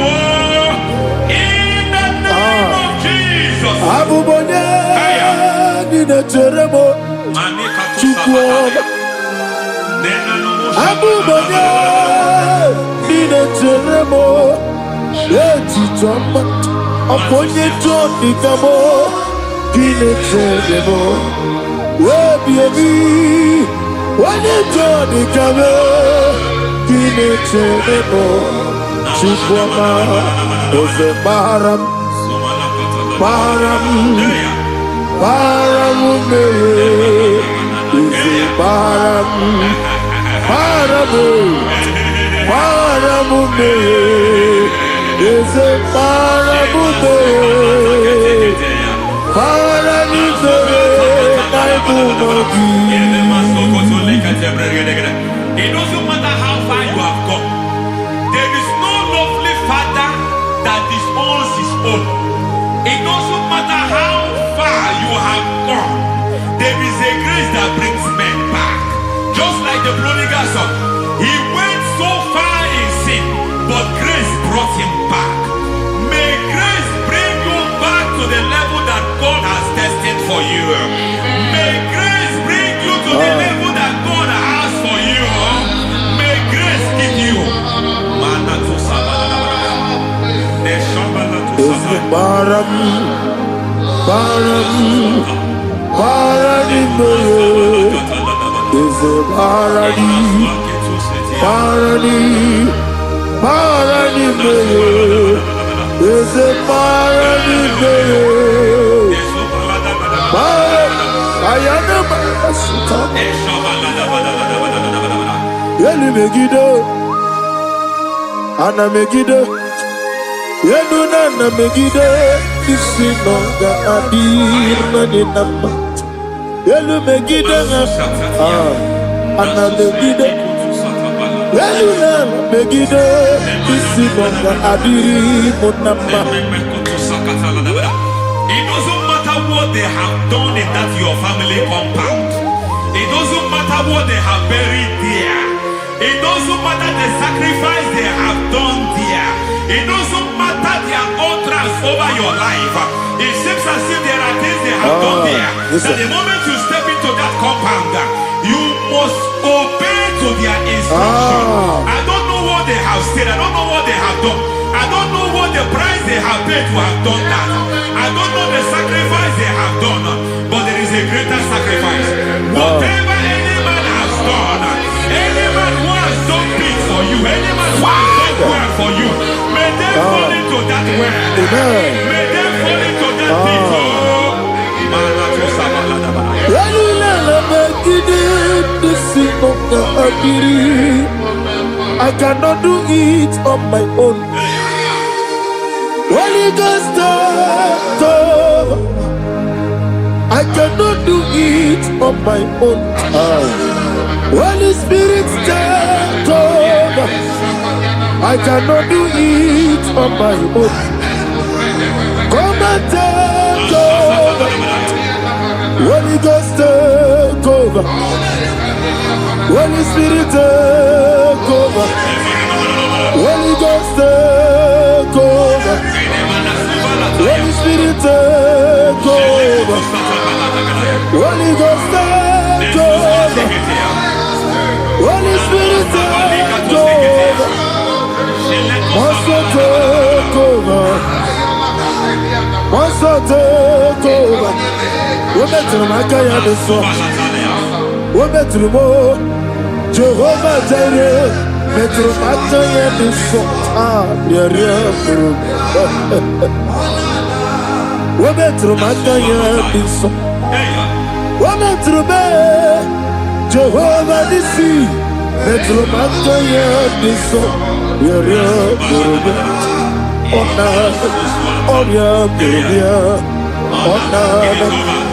In the name of Jesus. Abubanya Nina Jeremo Eti Jamba Aponye Jodi Kamo Kine Jeremo Webi Wane Jodi Kamo Kine Jeremo Chikwama Oze Baram Baram Oze Baram Paramume is a paramume. It doesn't matter how far you have gone. There is no lovely father that disowns his own. It doesn't matter how far you have gone. There is a grace that brings men back. Just like the prodigal son, he went so far in sin, but grace brought him back. May grace bring you back to the level that God has destined for you. May grace bring you to the level that God has for you. May grace give you. Is a paradise, is a paradise, Yeli Megido, Anna Megido, Yenuna na megide isi nonga adir na ni nama. Yelu megide na ana megide. Yenuna na megide isi nonga adir mo nama. It doesn't matter what they have done in that your family compound. It doesn't matter what they have buried there. It doesn't matter the sacrifice they have done there. It doesn't matter their utterance over your life. It seems as if there are things they have done there. That the moment you step into that compound, you must obey to their instruction. I don't know what they have said. I don't know what they have done. I don't know what the price they have paid to have done that. I don't know the sacrifice they have done. But there is a greater sacrifice. Whatever any man has done, any man who has done big for you, any man who has done well for you, may they fall into that well. May they fall into that pit. I cannot do it on my own. Holy Ghost, I cannot do it on my own. Holy Spirit, take over. I cannot do it on my own. Come and take over. Holy Ghost, take over. Holy Spirit, take over. Holy Ghost, take over. Holy Spirit, take over. Holy Ghost, take over. Holy Spirit, take over. Master, take over. Master, take over. Women to my kaya the song. Women to more. Jehovah Jireh. Metro Mataya the song. Wometro Mataya Biso. Wometro Be Jehovah Nisi. Metro Mataya Biso. Yaria Burubia. Ona Oria Burubia. Ona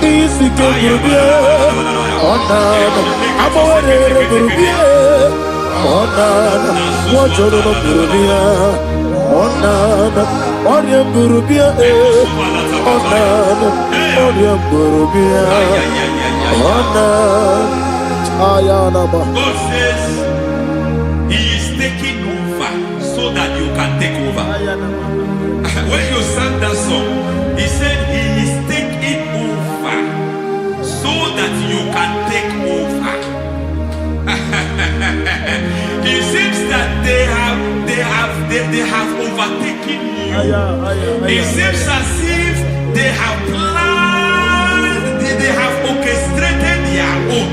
Isi Burubia. Ona Amore Burubia. Ona Wajoro Burubia. Ona Oria Burubia. Ona Oria Burubia. Ona Ayana Ba. God says He is taking over so that you can take over. When you sang that song, He said He is taking over so that you can take over. It seems that they have overtaken you. It seems as if they have planned, they have orchestrated their own.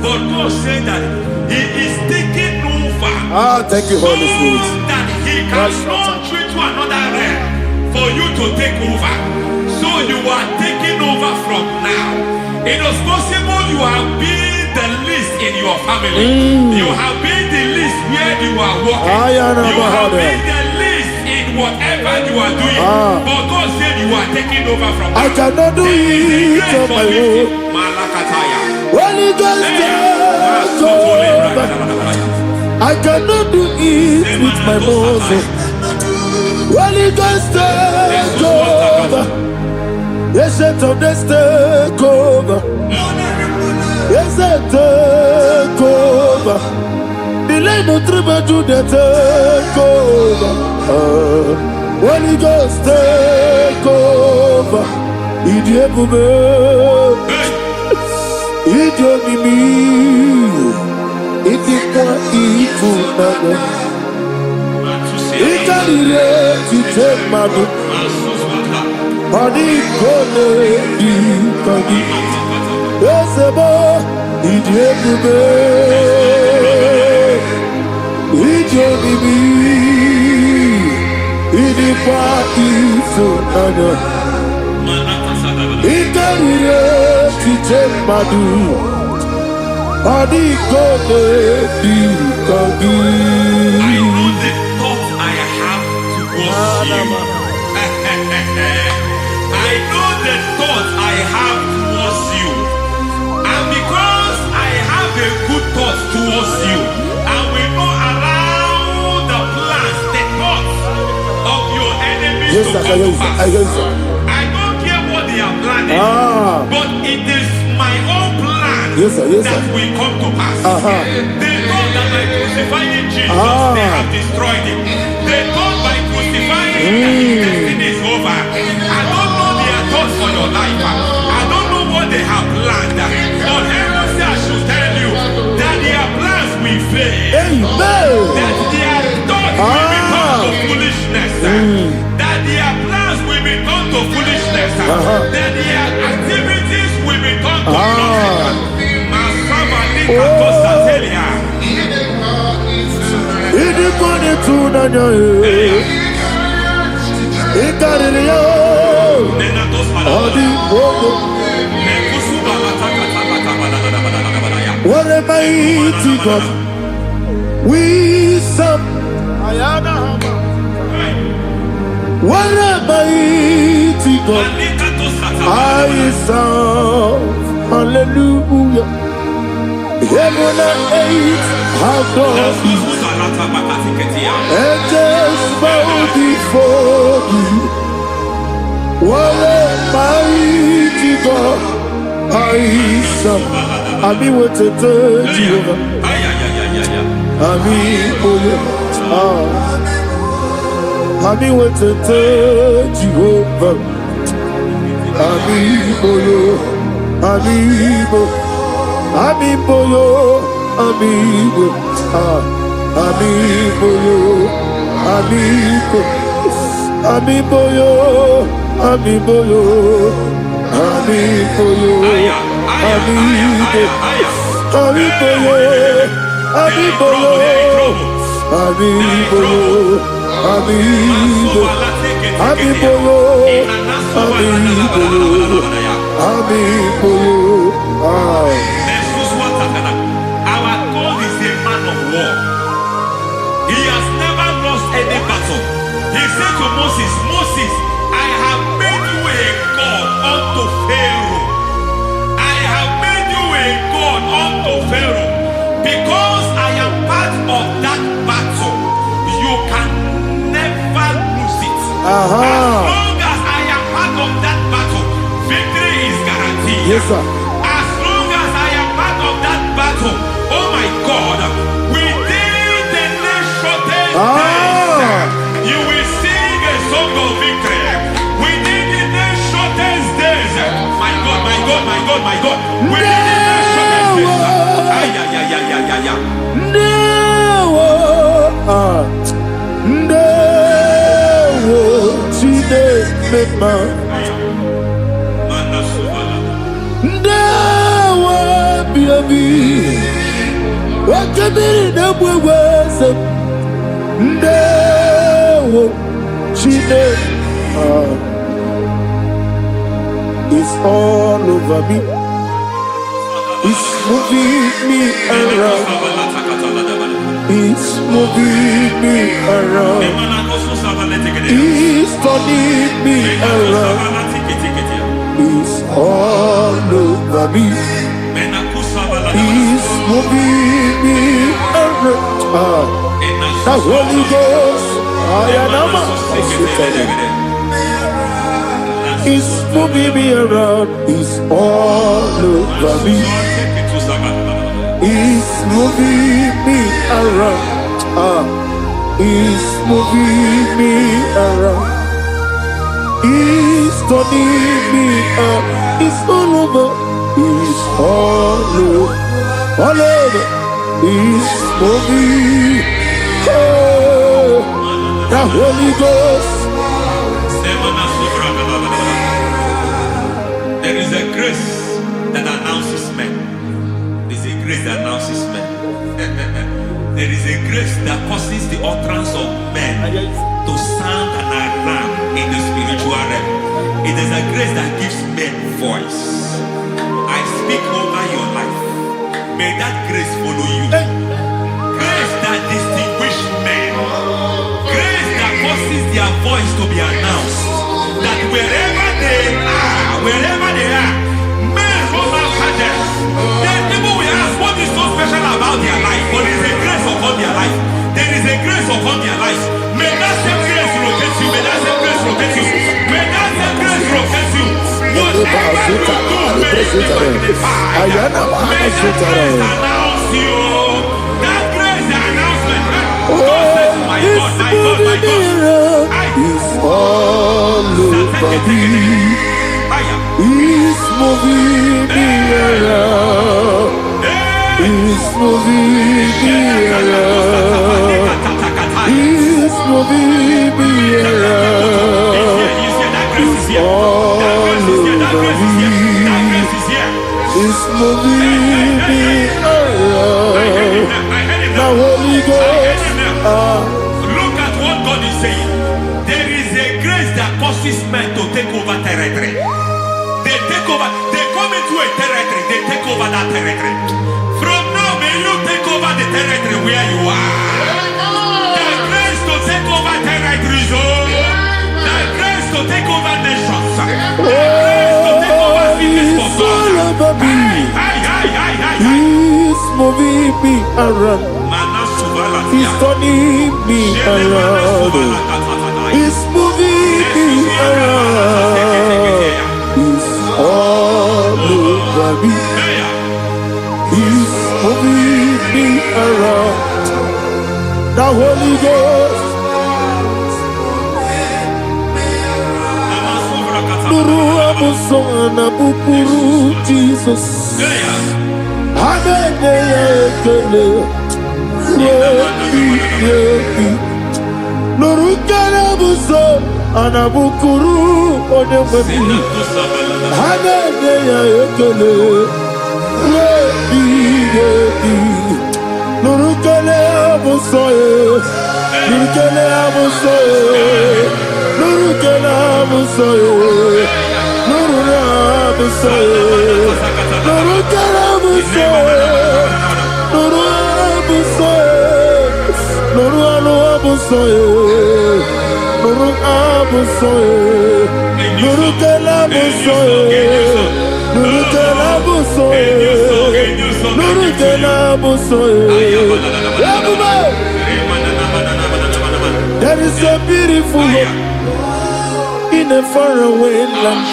But God said that He is taking over. Thank you, Holy Spirit. So that He can launch you to another realm for you to take over. So you are taking over from now. It is possible you have been the least in your family. You have been the least where you are working. You have been the least in whatever you are doing. But God said you are taking over from now. I cannot do it on my own. Holy Ghost, take over. I cannot do it with my muscle. Holy Ghost, take over. Yes, it's of this take over. Yes, it take over. Delay no trouble to the take over. Holy Ghost, take over. Idiot, idiot, me. It is what evil. It can relate to take my book. Body gone deep again. Yes, a boy, idiot, idiot, me. Idiot, what evil. It can relate to take my book. Body gone deep again. I know the thoughts I have towards I know the thoughts I have towards you. And because I have a good thought towards you, I will not allow the plans, the thoughts of your enemies to come to pass. I don't care what they are planning, but it is my own plan that will come to pass. They thought that by crucifying Jesus, they have destroyed him. They thought by crucifying him that his destiny is over. I don't know their thoughts for your life. I don't know what they have planned. But heaven says I should tell you that their plans will fail. That their thoughts will become to foolishness. That their plans will become to foolishness. That their activities will become to nothing. What a mighty God we serve. What a mighty God I serve. Hallelujah. Heaven and earth have gone, and just bow before you. What a mighty God I serve. I mean, what a Jehovah. I mean, I mean, what a Jehovah. I mean, I mean, Amiboyo, amigo, amiboyo, amigo, amiboyo, amiboyo, amiboyo, amigo, amiboyo, amiboyo, amiboyo, amigo, amiboyo, amiboyo, amiboyo. Our God is a man of war. He has never lost any battle. He said to Moses, Moses, I have made you a God unto Pharaoh. I have made you a God unto Pharaoh. Because I am part of that battle, you can never lose it. As long as I am part of that battle, victory is guaranteed. Yes, sir. Oh my God, within the next shortest days, you will sing a song of victory. Within the next shortest days, my God, my God, my God, my God, within the next shortest Wakabiri na bweweza Ndewo Chine It's all over me. It's moving me around. It's moving me around. It's turning me around. It's all over me. He's moving me around. The Holy Ghost, He's moving me around. He's all over me. He's moving me around. He's moving me around. He's turning me up. He's all over. He's all over. All over. He's moving. Oh, the Holy Ghost. There is a grace that announces men. There is a grace that announces men. There is a grace that causes the utterance of men to sound an alarm in the spiritual realm. It is a grace that gives men voice. I speak over your life. May that grace follow you. Grace that distinguishes men. Grace that causes their voice voice to be announced that wherever they are, men, women, fathers, then people will ask what is so special about their life. But there is a grace upon their life. There is a grace upon their life. May that same grace locate you. May that same grace locate you. May that same grace locate you. Whatever you do, may it be magnified. May that grace announce you. That grace announcement. God says, my God, my God, my God. It's all over me. It's moving me around. It's moving me around. It's moving me around. It's all over me. It's moving me around. Now Holy Ghost. Look at what God is saying. There is a grace that causes men to take over territory. They take over. They come into a territory. They take over that territory. From now, may you take over the territory where you are. The grace to take over territories. The grace to take over nations. The grace to take over cities for God. He's moving me around. He's turning me around. He's moving me around. He's all over me. He's moving me around. The Holy Ghost. Nuru abusona bukuru Jesus. Amen. Nurukarabuso anabukuru onemami haneya ekele rebi nurukele abuso nurukele abuso nurukele abuso nurukele abuso nurukele abuso Nuru abusoye, nuru abusoye, nuru kelabusoye, nuru kelabusoye, nuru kelabusoye. There is a beautiful hope in a faraway land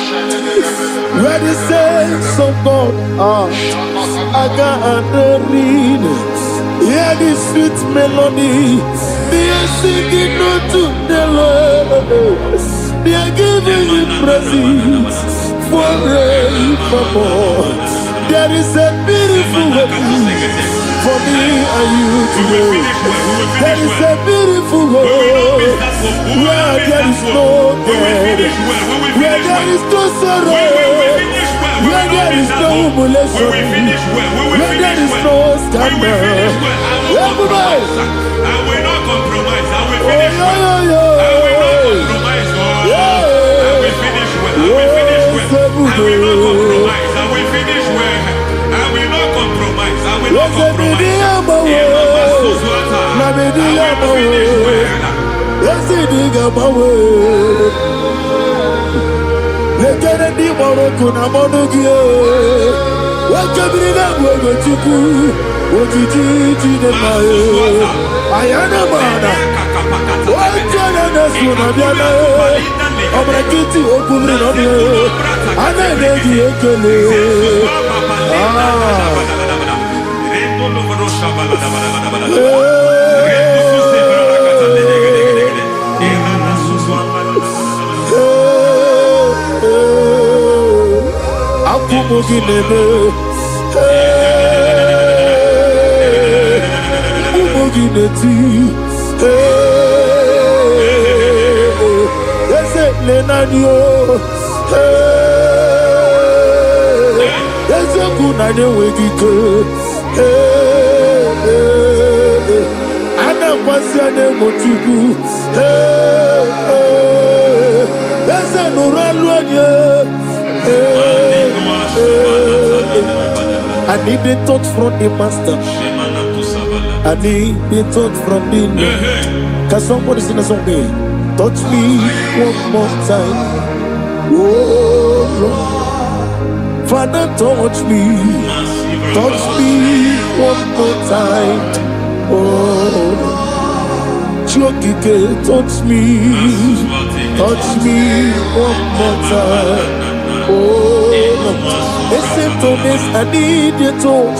where the saints of God are. Hear the sweet melody. They are singing unto the Lord. They are giving you praise forevermore. There is a beautiful hope for me and you today. There is a beautiful hope where there is no death, where there is no sorrow, where there is no humiliation, where there is no scandal. Everybody, I will not compromise. I will finish well. I will not compromise. I will finish well. I will finish well. I will not compromise. I will finish well. I will not compromise. I will not compromise. I need the touch from the master. I need the touch from the Lord. Can somebody sing a song here? touch me one more time. Oh Lord, Father, touch me one more time. Oh, Chokike, touch me one more time. Oh, listen to this, I need your touch.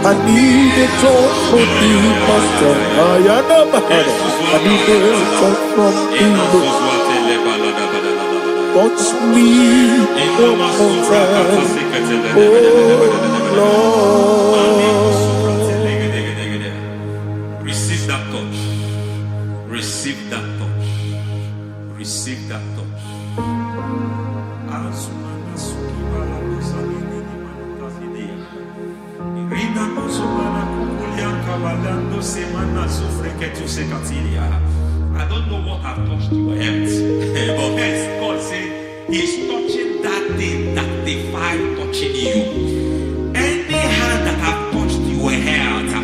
I need a touch from the master. I need a touch from Igbo. Touch me one more time. Oh Lord. Receive that touch. Receive that touch. Receive that touch. I don't know what I've touched your health, but hence God said He's touching that thing that defied touching you. Any hand that have touched your health,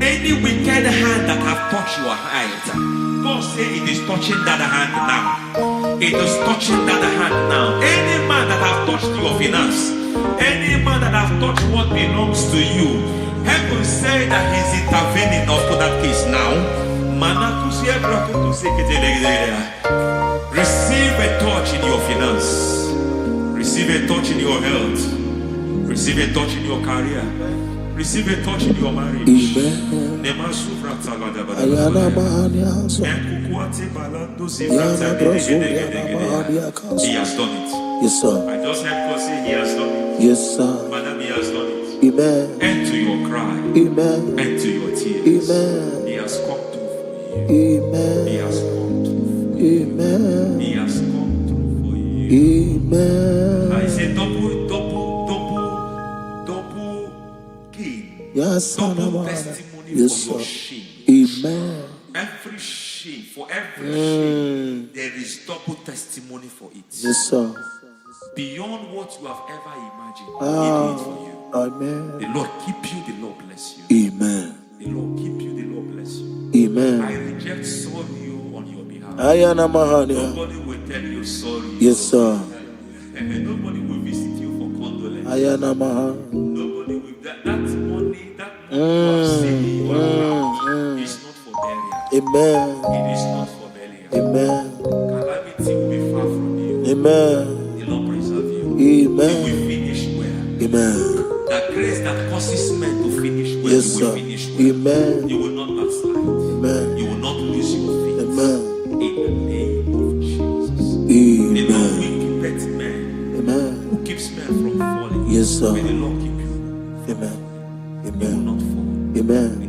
any wicked hand that have touched your health, God said it is touching that hand now. It is touching that hand now. Any man that have touched your finance, any man that have touched what belongs to you, heaven say that He's intervening up to that case now. Receive a touch in your finance. Receive a touch in your health. Receive a touch in your career. Receive a touch in your marriage. Amen. He has done it. Yes, sir. I just heard God say He has done it. Yes, sir. Madam, He has done it. Amen. End to your cry. Amen. End to your tears. Amen. He has come through for you. Amen. He has come through for you. Amen. He has come through for you. Amen. I say double gain. Yes, double testimony yes, for your sir. shame. Amen. Every shame, for every shame, there is double testimony for it. Yes, sir. Beyond what you have ever imagined, He did it for you. Amen. The Lord keep you, the Lord bless you. Amen. The Lord keep you, the Lord bless you. Amen. I reject sorry on your behalf. Ayana Mahania. Nobody will tell you sorry. Yes, sir. Nobody will visit you for condolence. Ayana Mahania. Nobody will. That money you have saved in your account is not for burial. Amen. It is not for burial. Amen. Calamity will be far from you. Amen. The Lord preserve you. Amen. You will finish well. Amen. That grace that causes men to finish well, Yes, you sir. will finish well. Amen. You will not backslide. Amen. You will not lose your faith. Amen. In the name of Jesus. Amen. The Lord will keep men. Amen. Who keeps men from falling? Yes, sir. May the Lord keep you. Amen. You will Amen. not fall. Amen.